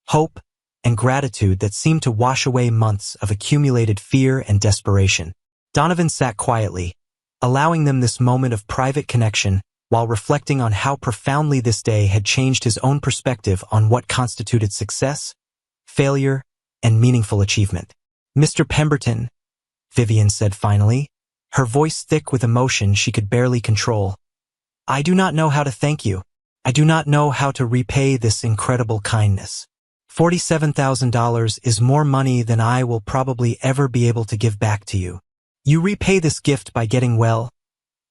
[SPEAKER 1] hope, and gratitude that seemed to wash away months of accumulated fear and desperation. Donovan sat quietly, allowing them this moment of private connection while reflecting on how profoundly this day had changed his own perspective on what constituted success, failure, and meaningful achievement. Mr. Pemberton, Vivian said finally, her voice thick with emotion she could barely control. I do not know how to thank you. I do not know how to repay this incredible kindness. $47,000 is more money than I will probably ever be able to give back to you. You repay this gift by getting well,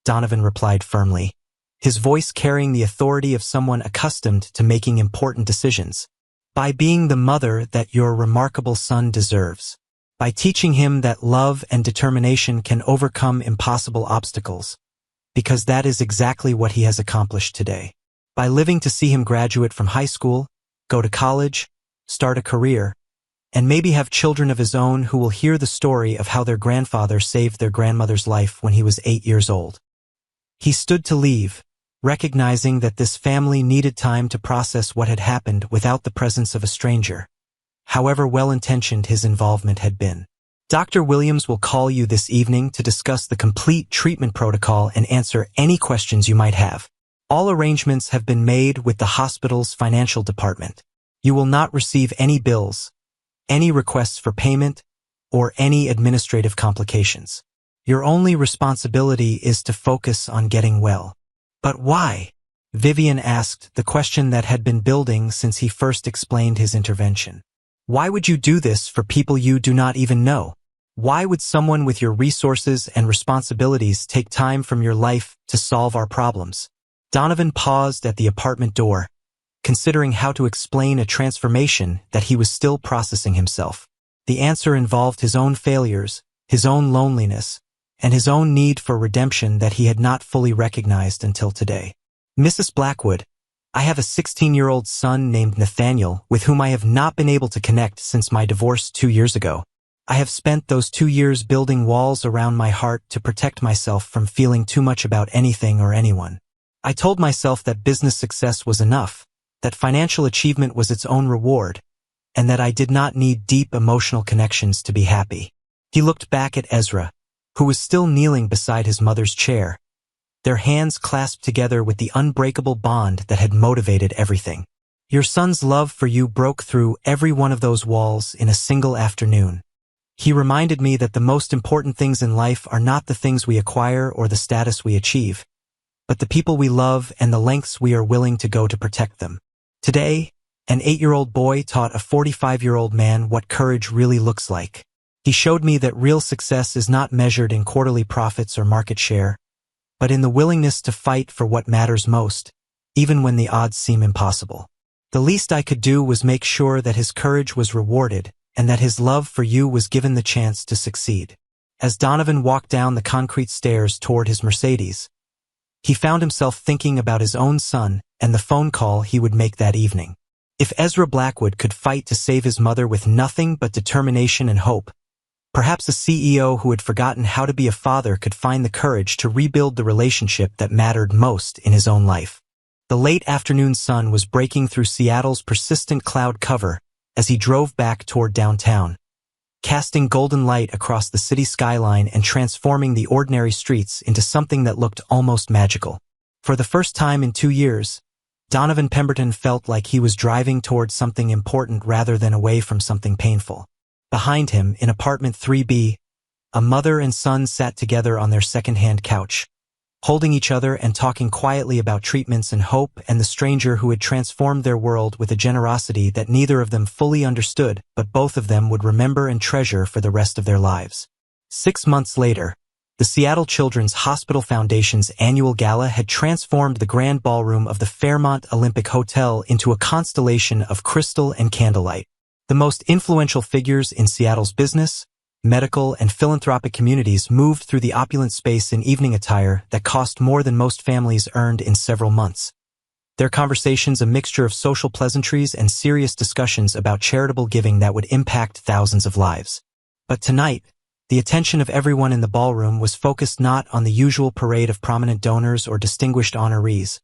[SPEAKER 1] Donovan replied firmly, his voice carrying the authority of someone accustomed to making important decisions. By being the mother that your remarkable son deserves. By teaching him that love and determination can overcome impossible obstacles. Because that is exactly what he has accomplished today. By living to see him graduate from high school, go to college, start a career, and maybe have children of his own who will hear the story of how their grandfather saved their grandmother's life when he was 8 years old. He stood to leave, recognizing that this family needed time to process what had happened without the presence of a stranger, however well-intentioned his involvement had been. Dr. Williams will call you this evening to discuss the complete treatment protocol and answer any questions you might have. All arrangements have been made with the hospital's financial department. You will not receive any bills, any requests for payment, or any administrative complications. Your only responsibility is to focus on getting well. But why? Vivian asked, the question that had been building since he first explained his intervention. Why would you do this for people you do not even know? Why would someone with your resources and responsibilities take time from your life to solve our problems? Donovan paused at the apartment door, considering how to explain a transformation that he was still processing himself. The answer involved his own failures, his own loneliness, and his own need for redemption that he had not fully recognized until today. Mrs. Blackwood, I have a 16-year-old son named Nathaniel with whom I have not been able to connect since my divorce 2 years ago. I have spent those 2 years building walls around my heart to protect myself from feeling too much about anything or anyone. I told myself that business success was enough, that financial achievement was its own reward, and that I did not need deep emotional connections to be happy. He looked back at Ezra, who was still kneeling beside his mother's chair, their hands clasped together with the unbreakable bond that had motivated everything. Your son's love for you broke through every one of those walls in a single afternoon. He reminded me that the most important things in life are not the things we acquire or the status we achieve, but the people we love and the lengths we are willing to go to protect them. Today, an 8-year-old boy taught a 45-year-old man what courage really looks like. He showed me that real success is not measured in quarterly profits or market share, but in the willingness to fight for what matters most, even when the odds seem impossible. The least I could do was make sure that his courage was rewarded and that his love for you was given the chance to succeed. As Donovan walked down the concrete stairs toward his Mercedes, he found himself thinking about his own son and the phone call he would make that evening. If Ezra Blackwood could fight to save his mother with nothing but determination and hope, perhaps a CEO who had forgotten how to be a father could find the courage to rebuild the relationship that mattered most in his own life. The late afternoon sun was breaking through Seattle's persistent cloud cover as he drove back toward downtown, casting golden light across the city skyline and transforming the ordinary streets into something that looked almost magical. For the first time in 2 years, Donovan Pemberton felt like he was driving toward something important rather than away from something painful. Behind him, in apartment 3B, a mother and son sat together on their second-hand couch, holding each other and talking quietly about treatments and hope and the stranger who had transformed their world with a generosity that neither of them fully understood, but both of them would remember and treasure for the rest of their lives. 6 months later, The Seattle Children's Hospital Foundation's annual gala had transformed the grand ballroom of the Fairmont Olympic Hotel into a constellation of crystal and candlelight. The most influential figures in Seattle's business, medical, and philanthropic communities moved through the opulent space in evening attire that cost more than most families earned in several months. Their conversations a mixture of social pleasantries and serious discussions about charitable giving that would impact thousands of lives. But tonight, the attention of everyone in the ballroom was focused not on the usual parade of prominent donors or distinguished honorees,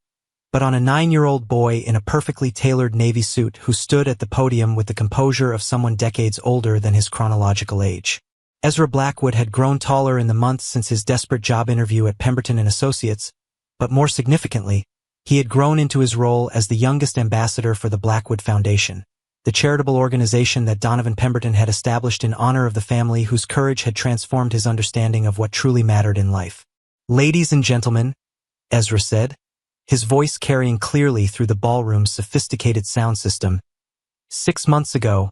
[SPEAKER 1] but on a 9-year-old boy in a perfectly tailored navy suit who stood at the podium with the composure of someone decades older than his chronological age. Ezra Blackwood had grown taller in the months since his desperate job interview at Pemberton and Associates, but more significantly, he had grown into his role as the youngest ambassador for the Blackwood Foundation, the charitable organization that Donovan Pemberton had established in honor of the family whose courage had transformed his understanding of what truly mattered in life. "Ladies and gentlemen," Ezra said, his voice carrying clearly through the ballroom's sophisticated sound system, "6 months ago,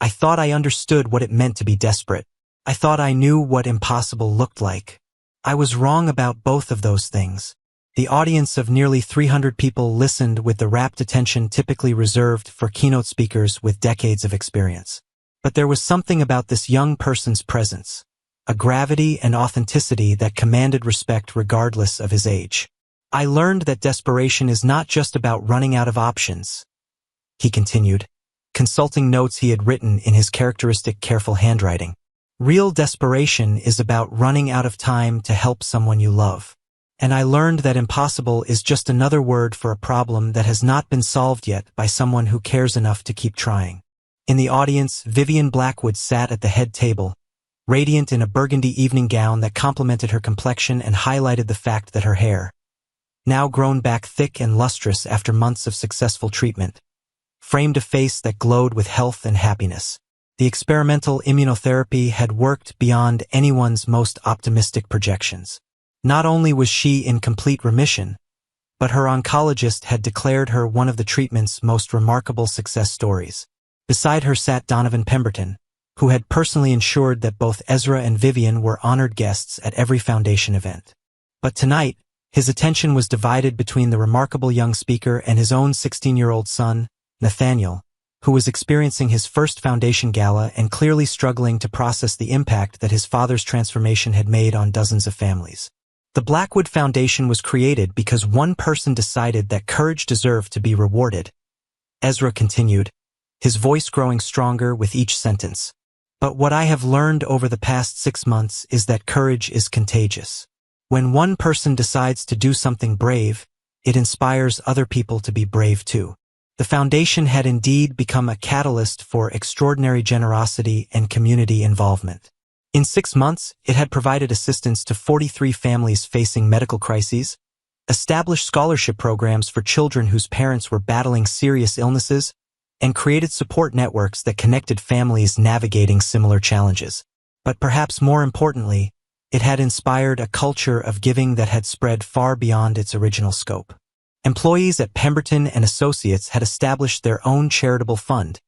[SPEAKER 1] I thought I understood what it meant to be desperate. I thought I knew what impossible looked like. I was wrong about both of those things." The audience of nearly 300 people listened with the rapt attention typically reserved for keynote speakers with decades of experience. But there was something about this young person's presence, a gravity and authenticity that commanded respect regardless of his age. "I learned that desperation is not just about running out of options," he continued, consulting notes he had written in his characteristic careful handwriting. "Real desperation is about running out of time to help someone you love. And I learned that impossible is just another word for a problem that has not been solved yet by someone who cares enough to keep trying." In the audience, Vivian Blackwood sat at the head table, radiant in a burgundy evening gown that complemented her complexion and highlighted the fact that her hair, now grown back thick and lustrous after months of successful treatment, framed a face that glowed with health and happiness. The experimental immunotherapy had worked beyond anyone's most optimistic projections. Not only was she in complete remission, but her oncologist had declared her one of the treatment's most remarkable success stories. Beside her sat Donovan Pemberton, who had personally ensured that both Ezra and Vivian were honored guests at every foundation event. But tonight, his attention was divided between the remarkable young speaker and his own 16-year-old son, Nathaniel, who was experiencing his first foundation gala and clearly struggling to process the impact that his father's transformation had made on dozens of families. The Blackwood Foundation was created because one person decided that courage deserved to be rewarded. Ezra continued, his voice growing stronger with each sentence. "But what I have learned over the past 6 months is that courage is contagious. When one person decides to do something brave, it inspires other people to be brave too." The foundation had indeed become a catalyst for extraordinary generosity and community involvement. In 6 months, it had provided assistance to 43 families facing medical crises, established scholarship programs for children whose parents were battling serious illnesses, and created support networks that connected families navigating similar challenges. But perhaps more importantly, it had inspired a culture of giving that had spread far beyond its original scope. Employees at Pemberton and Associates had established their own charitable fund,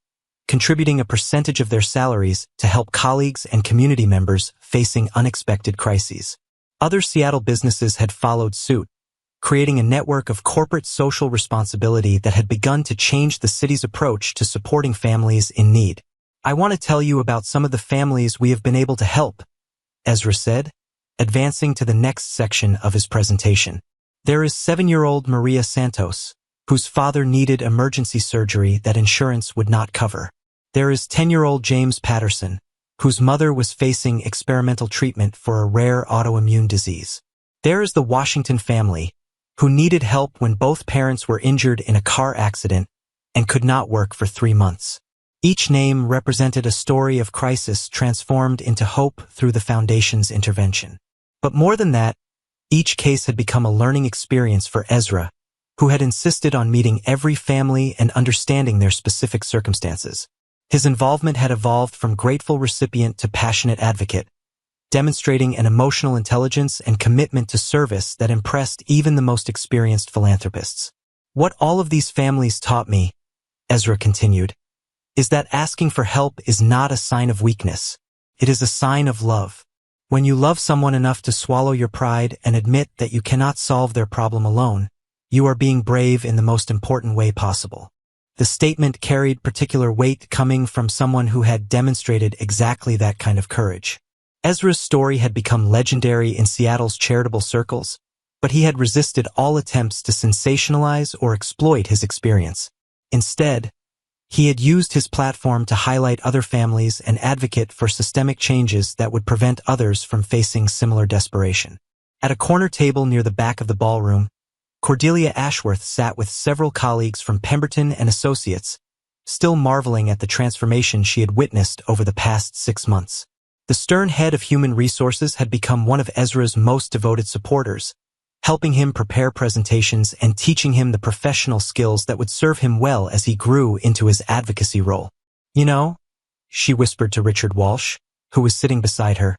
[SPEAKER 1] contributing a percentage of their salaries to help colleagues and community members facing unexpected crises. Other Seattle businesses had followed suit, creating a network of corporate social responsibility that had begun to change the city's approach to supporting families in need. "I want to tell you about some of the families we have been able to help," Ezra said, advancing to the next section of his presentation. "There is 7-year-old Maria Santos, whose father needed emergency surgery that insurance would not cover. There is 10-year-old James Patterson, whose mother was facing experimental treatment for a rare autoimmune disease. There is the Washington family, who needed help when both parents were injured in a car accident and could not work for 3 months. Each name represented a story of crisis transformed into hope through the foundation's intervention. But more than that, each case had become a learning experience for Ezra, who had insisted on meeting every family and understanding their specific circumstances. His involvement had evolved from grateful recipient to passionate advocate, demonstrating an emotional intelligence and commitment to service that impressed even the most experienced philanthropists. "What all of these families taught me," Ezra continued, "is that asking for help is not a sign of weakness. It is a sign of love. When you love someone enough to swallow your pride and admit that you cannot solve their problem alone, you are being brave in the most important way possible. The statement carried particular weight coming from someone who had demonstrated exactly that kind of courage. Ezra's story had become legendary in Seattle's charitable circles, but he had resisted all attempts to sensationalize or exploit his experience. Instead, he had used his platform to highlight other families and advocate for systemic changes that would prevent others from facing similar desperation. At a corner table near the back of the ballroom, Cordelia Ashworth sat with several colleagues from Pemberton and Associates, still marveling at the transformation she had witnessed over the past 6 months. The stern head of human resources had become one of Ezra's most devoted supporters, helping him prepare presentations and teaching him the professional skills that would serve him well as he grew into his advocacy role. "You know," she whispered to Richard Walsh, who was sitting beside her,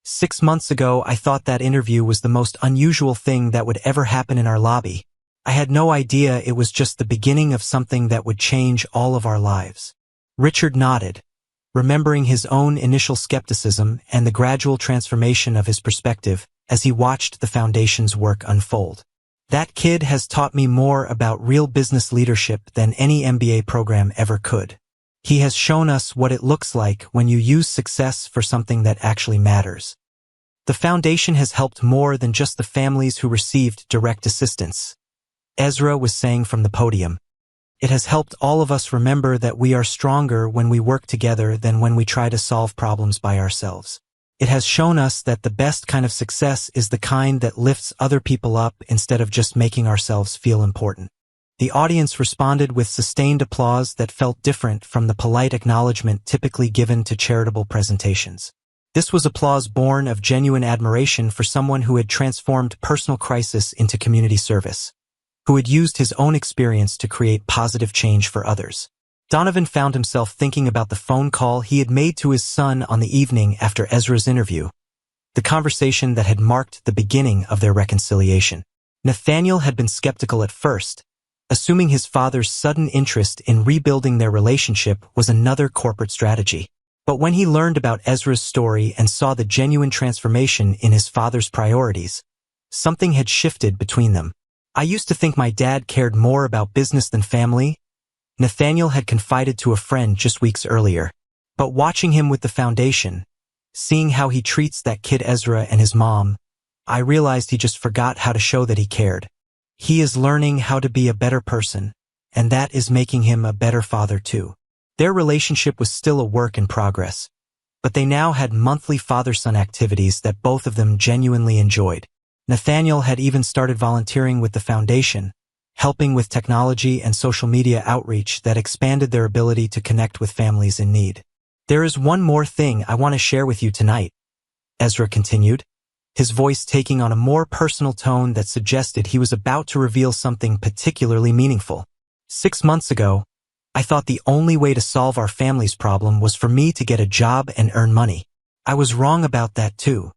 [SPEAKER 1] "6 months ago I thought that interview was the most unusual thing that would ever happen in our lobby. I had no idea it was just the beginning of something that would change all of our lives." Richard nodded, remembering his own initial skepticism and the gradual transformation of his perspective as he watched the foundation's work unfold. "That kid has taught me more about real business leadership than any MBA program ever could. He has shown us what it looks like when you use success for something that actually matters. The foundation has helped more than just the families who received direct assistance," Ezra was saying from the podium. "It has helped all of us remember that we are stronger when we work together than when we try to solve problems by ourselves. It has shown us that the best kind of success is the kind that lifts other people up instead of just making ourselves feel important." The audience responded with sustained applause that felt different from the polite acknowledgement typically given to charitable presentations. This was applause born of genuine admiration for someone who had transformed personal crisis into community service, who had used his own experience to create positive change for others. Donovan found himself thinking about the phone call he had made to his son on the evening after Ezra's interview, the conversation that had marked the beginning of their reconciliation. Nathaniel had been skeptical at first, assuming his father's sudden interest in rebuilding their relationship was another corporate strategy. But when he learned about Ezra's story and saw the genuine transformation in his father's priorities, something had shifted between them. "I used to think my dad cared more about business than family," Nathaniel had confided to a friend just weeks earlier. "But watching him with the foundation, seeing how he treats that kid Ezra and his mom, I realized he just forgot how to show that he cared. He is learning how to be a better person, and that is making him a better father too." Their relationship was still a work in progress, but they now had monthly father-son activities that both of them genuinely enjoyed. Nathaniel had even started volunteering with the foundation, helping with technology and social media outreach that expanded their ability to connect with families in need. "There is one more thing I want to share with you tonight," Ezra continued, his voice taking on a more personal tone that suggested he was about to reveal something particularly meaningful. "6 months ago, I thought the only way to solve our family's problem was for me to get a job and earn money. I was wrong about that too."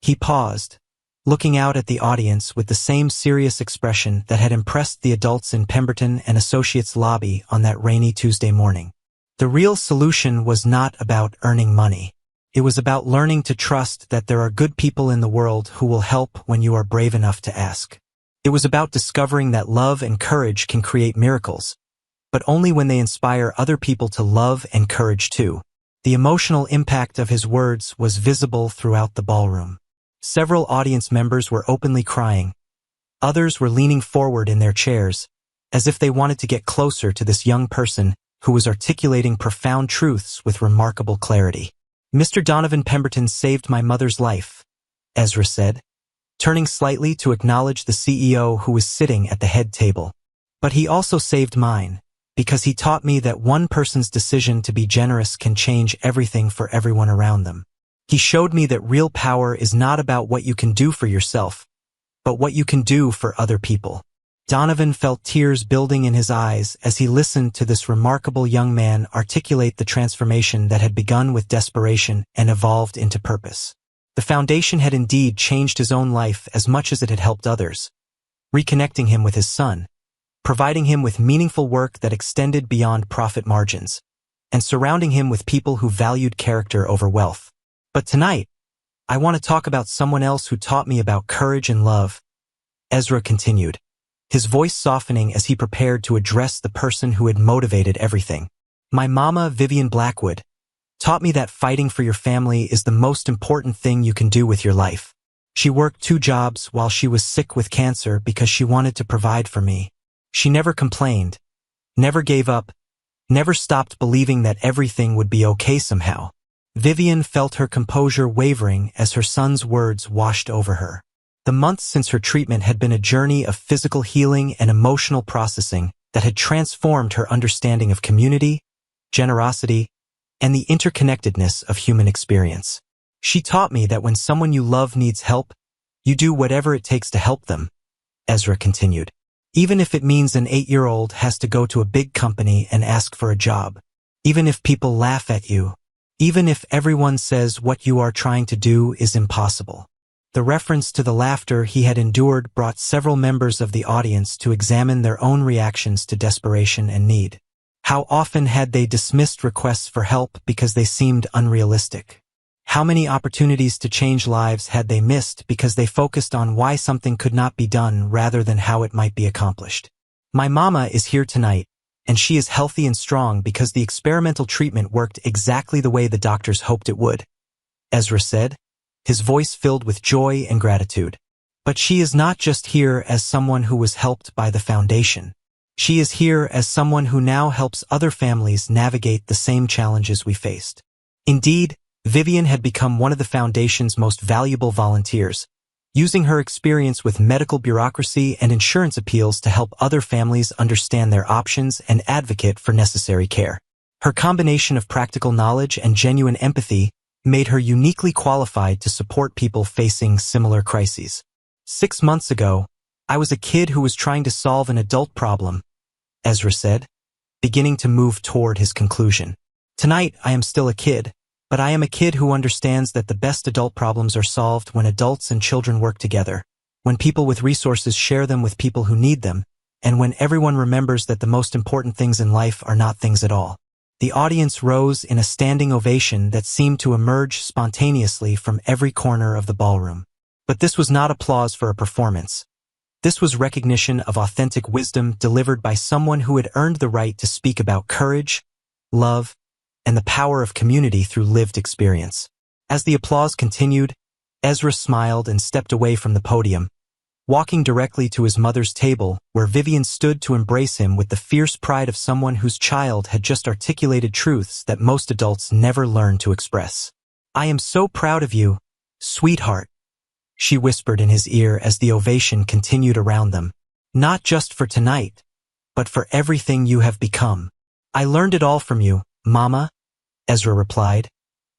[SPEAKER 1] He paused, looking out at the audience with the same serious expression that had impressed the adults in Pemberton and Associates lobby on that rainy Tuesday morning. "The real solution was not about earning money. It was about learning to trust that there are good people in the world who will help when you are brave enough to ask. It was about discovering that love and courage can create miracles, but only when they inspire other people to love and courage too." The emotional impact of his words was visible throughout the ballroom. Several audience members were openly crying. Others were leaning forward in their chairs, as if they wanted to get closer to this young person who was articulating profound truths with remarkable clarity. "Mr. Donovan Pemberton saved my mother's life," Ezra said, turning slightly to acknowledge the CEO who was sitting at the head table. "But he also saved mine, because he taught me that one person's decision to be generous can change everything for everyone around them. He showed me that real power is not about what you can do for yourself, but what you can do for other people." Donovan felt tears building in his eyes as he listened to this remarkable young man articulate the transformation that had begun with desperation and evolved into purpose. The foundation had indeed changed his own life as much as it had helped others, reconnecting him with his son, providing him with meaningful work that extended beyond profit margins, and surrounding him with people who valued character over wealth. But tonight, I want to talk about someone else who taught me about courage and love, Ezra continued, his voice softening as he prepared to address the person who had motivated everything. My mama, Vivian Blackwood, taught me that fighting for your family is the most important thing you can do with your life. She worked 2 jobs while she was sick with cancer because she wanted to provide for me. She never complained, never gave up, never stopped believing that everything would be okay somehow. Vivian felt her composure wavering as her son's words washed over her. The months since her treatment had been a journey of physical healing and emotional processing that had transformed her understanding of community, generosity, and the interconnectedness of human experience. She taught me that when someone you love needs help, you do whatever it takes to help them, Ezra continued. Even if it means an 8-year-old has to go to a big company and ask for a job. Even if people laugh at you. Even if everyone says what you are trying to do is impossible. The reference to the laughter he had endured brought several members of the audience to examine their own reactions to desperation and need. How often had they dismissed requests for help because they seemed unrealistic? How many opportunities to change lives had they missed because they focused on why something could not be done rather than how it might be accomplished? My mama is here tonight, and she is healthy and strong because the experimental treatment worked exactly the way the doctors hoped it would, Ezra said, his voice filled with joy and gratitude. But she is not just here as someone who was helped by the foundation. She is here as someone who now helps other families navigate the same challenges we faced. Indeed, Vivian had become one of the foundation's most valuable volunteers, using her experience with medical bureaucracy and insurance appeals to help other families understand their options and advocate for necessary care. Her combination of practical knowledge and genuine empathy made her uniquely qualified to support people facing similar crises. 6 months ago, I was a kid who was trying to solve an adult problem, Ezra said, beginning to move toward his conclusion. Tonight, I am still a kid, but I am a kid who understands that the best adult problems are solved when adults and children work together, when people with resources share them with people who need them, and when everyone remembers that the most important things in life are not things at all. The audience rose in a standing ovation that seemed to emerge spontaneously from every corner of the ballroom. But this was not applause for a performance. This was recognition of authentic wisdom delivered by someone who had earned the right to speak about courage, love, and the power of community through lived experience. As the applause continued, Ezra smiled and stepped away from the podium, walking directly to his mother's table where Vivian stood to embrace him with the fierce pride of someone whose child had just articulated truths that most adults never learn to express. I am so proud of you, sweetheart, she whispered in his ear as the ovation continued around them. Not just for tonight, but for everything you have become. I learned it all from you, Mama, Ezra replied,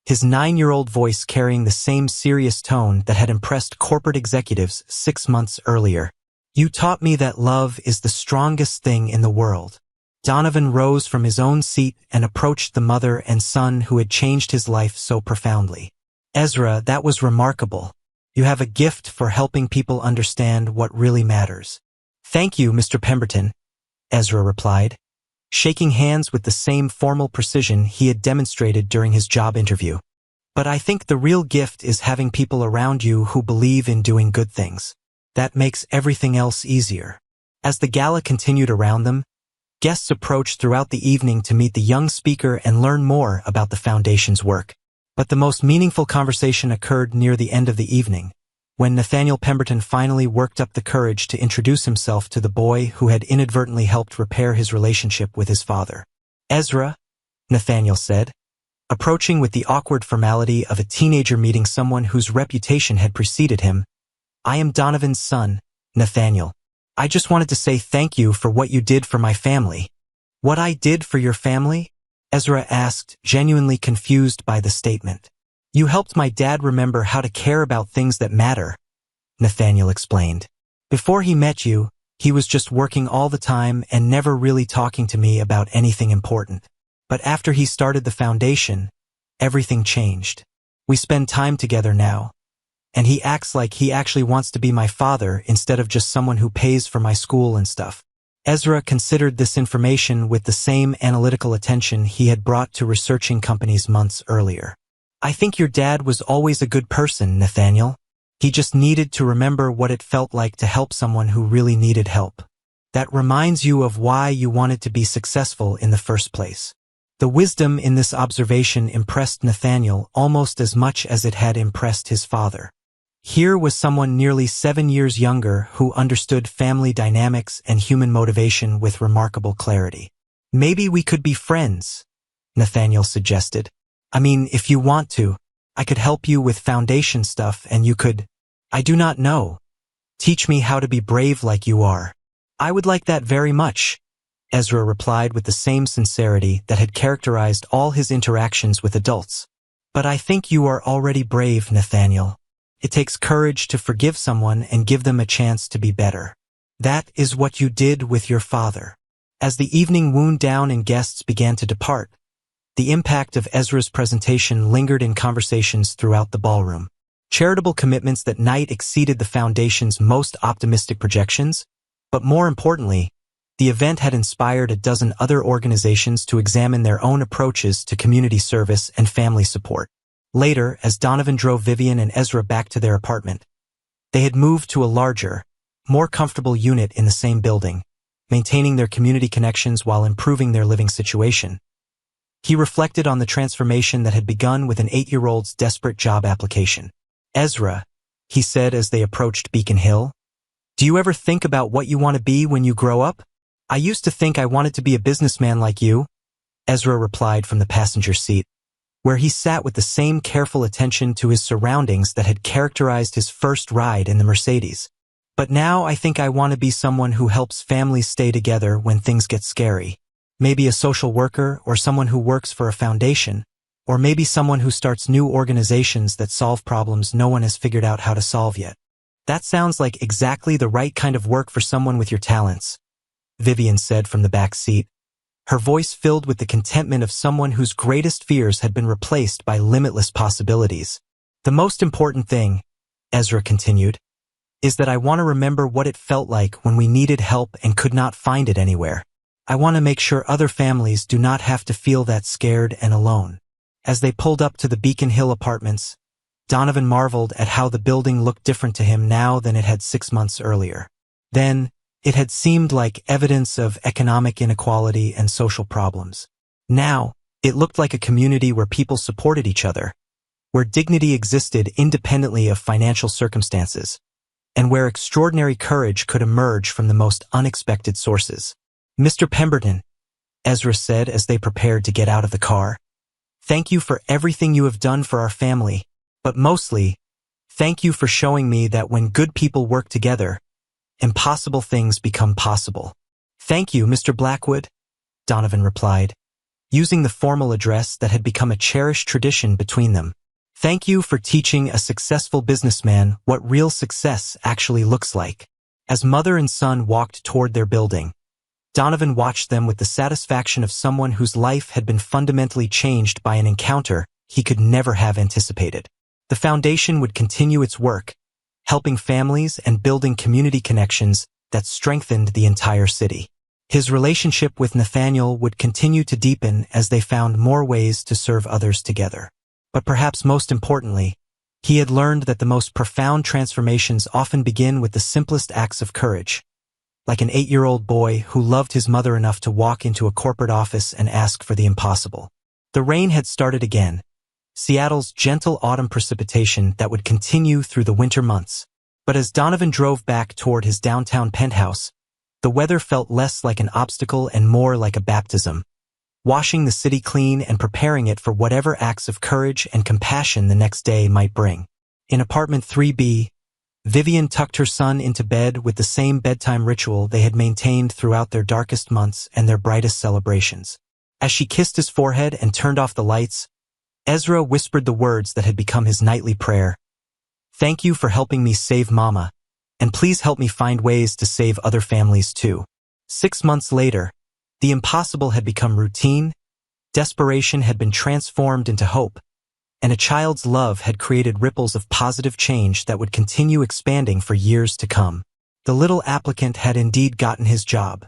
[SPEAKER 1] his 9-year-old voice carrying the same serious tone that had impressed corporate executives 6 months earlier. You taught me that love is the strongest thing in the world. Donovan rose from his own seat and approached the mother and son who had changed his life so profoundly. Ezra, that was remarkable. You have a gift for helping people understand what really matters. Thank you, Mr. Pemberton, Ezra replied, shaking hands with the same formal precision he had demonstrated during his job interview. But I think the real gift is having people around you who believe in doing good things. That makes everything else easier. As the gala continued around them, guests approached throughout the evening to meet the young speaker and learn more about the foundation's work. But the most meaningful conversation occurred near the end of the evening, when Nathaniel Pemberton finally worked up the courage to introduce himself to the boy who had inadvertently helped repair his relationship with his father. Ezra, Nathaniel said, approaching with the awkward formality of a teenager meeting someone whose reputation had preceded him. I am Donovan's son, Nathaniel. I just wanted to say thank you for what you did for my family. What I did for your family? Ezra asked, genuinely confused by the statement. You helped my dad remember how to care about things that matter, Nathaniel explained. Before he met you, he was just working all the time and never really talking to me about anything important. But after he started the foundation, everything changed. We spend time together now, and he acts like he actually wants to be my father instead of just someone who pays for my school and stuff. Ezra considered this information with the same analytical attention he had brought to researching companies months earlier. I think your dad was always a good person, Nathaniel. He just needed to remember what it felt like to help someone who really needed help. That reminds you of why you wanted to be successful in the first place. The wisdom in this observation impressed Nathaniel almost as much as it had impressed his father. Here was someone nearly 7 years younger who understood family dynamics and human motivation with remarkable clarity. Maybe we could be friends, Nathaniel suggested. I mean, if you want to, I could help you with foundation stuff and you could, I do not know, teach me how to be brave like you are. I would like that very much, Ezra replied with the same sincerity that had characterized all his interactions with adults. But I think you are already brave, Nathaniel. It takes courage to forgive someone and give them a chance to be better. That is what you did with your father. As the evening wound down and guests began to depart, the impact of Ezra's presentation lingered in conversations throughout the ballroom. Charitable commitments that night exceeded the Foundation's most optimistic projections, but more importantly, the event had inspired a dozen other organizations to examine their own approaches to community service and family support. Later, as Donovan drove Vivian and Ezra back to their apartment, they had moved to a larger, more comfortable unit in the same building, maintaining their community connections while improving their living situation. He reflected on the transformation that had begun with an 8-year-old's desperate job application. Ezra, he said as they approached Beacon Hill, do you ever think about what you want to be when you grow up? I used to think I wanted to be a businessman like you, Ezra replied from the passenger seat, where he sat with the same careful attention to his surroundings that had characterized his first ride in the Mercedes. But now I think I want to be someone who helps families stay together when things get scary. Maybe a social worker or someone who works for a foundation, or maybe someone who starts new organizations that solve problems no one has figured out how to solve yet. That sounds like exactly the right kind of work for someone with your talents, Vivian said from the back seat, her voice filled with the contentment of someone whose greatest fears had been replaced by limitless possibilities. The most important thing, Ezra continued, is that I want to remember what it felt like when we needed help and could not find it anywhere. I want to make sure other families do not have to feel that scared and alone. As they pulled up to the Beacon Hill apartments, Donovan marveled at how the building looked different to him now than it had 6 months earlier. Then, it had seemed like evidence of economic inequality and social problems. Now, it looked like a community where people supported each other, where dignity existed independently of financial circumstances, and where extraordinary courage could emerge from the most unexpected sources. Mr. Pemberton, Ezra said as they prepared to get out of the car, thank you for everything you have done for our family, but mostly, thank you for showing me that when good people work together, impossible things become possible. Thank you, Mr. Blackwood, Donovan replied, using the formal address that had become a cherished tradition between them. Thank you for teaching a successful businessman what real success actually looks like. As mother and son walked toward their building, Donovan watched them with the satisfaction of someone whose life had been fundamentally changed by an encounter he could never have anticipated. The foundation would continue its work, helping families and building community connections that strengthened the entire city. His relationship with Nathaniel would continue to deepen as they found more ways to serve others together. But perhaps most importantly, he had learned that the most profound transformations often begin with the simplest acts of courage, like an 8-year-old boy who loved his mother enough to walk into a corporate office and ask for the impossible. The rain had started again, Seattle's gentle autumn precipitation that would continue through the winter months. But as Donovan drove back toward his downtown penthouse, the weather felt less like an obstacle and more like a baptism, washing the city clean and preparing it for whatever acts of courage and compassion the next day might bring. In apartment 3B, Vivian tucked her son into bed with the same bedtime ritual they had maintained throughout their darkest months and their brightest celebrations. As she kissed his forehead and turned off the lights, Ezra whispered the words that had become his nightly prayer. Thank you for helping me save Mama, and please help me find ways to save other families too. 6 months later, the impossible had become routine, desperation had been transformed into hope, and a child's love had created ripples of positive change that would continue expanding for years to come. The little applicant had indeed gotten his job.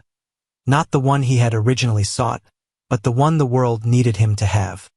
[SPEAKER 1] Not the one he had originally sought, but the one the world needed him to have.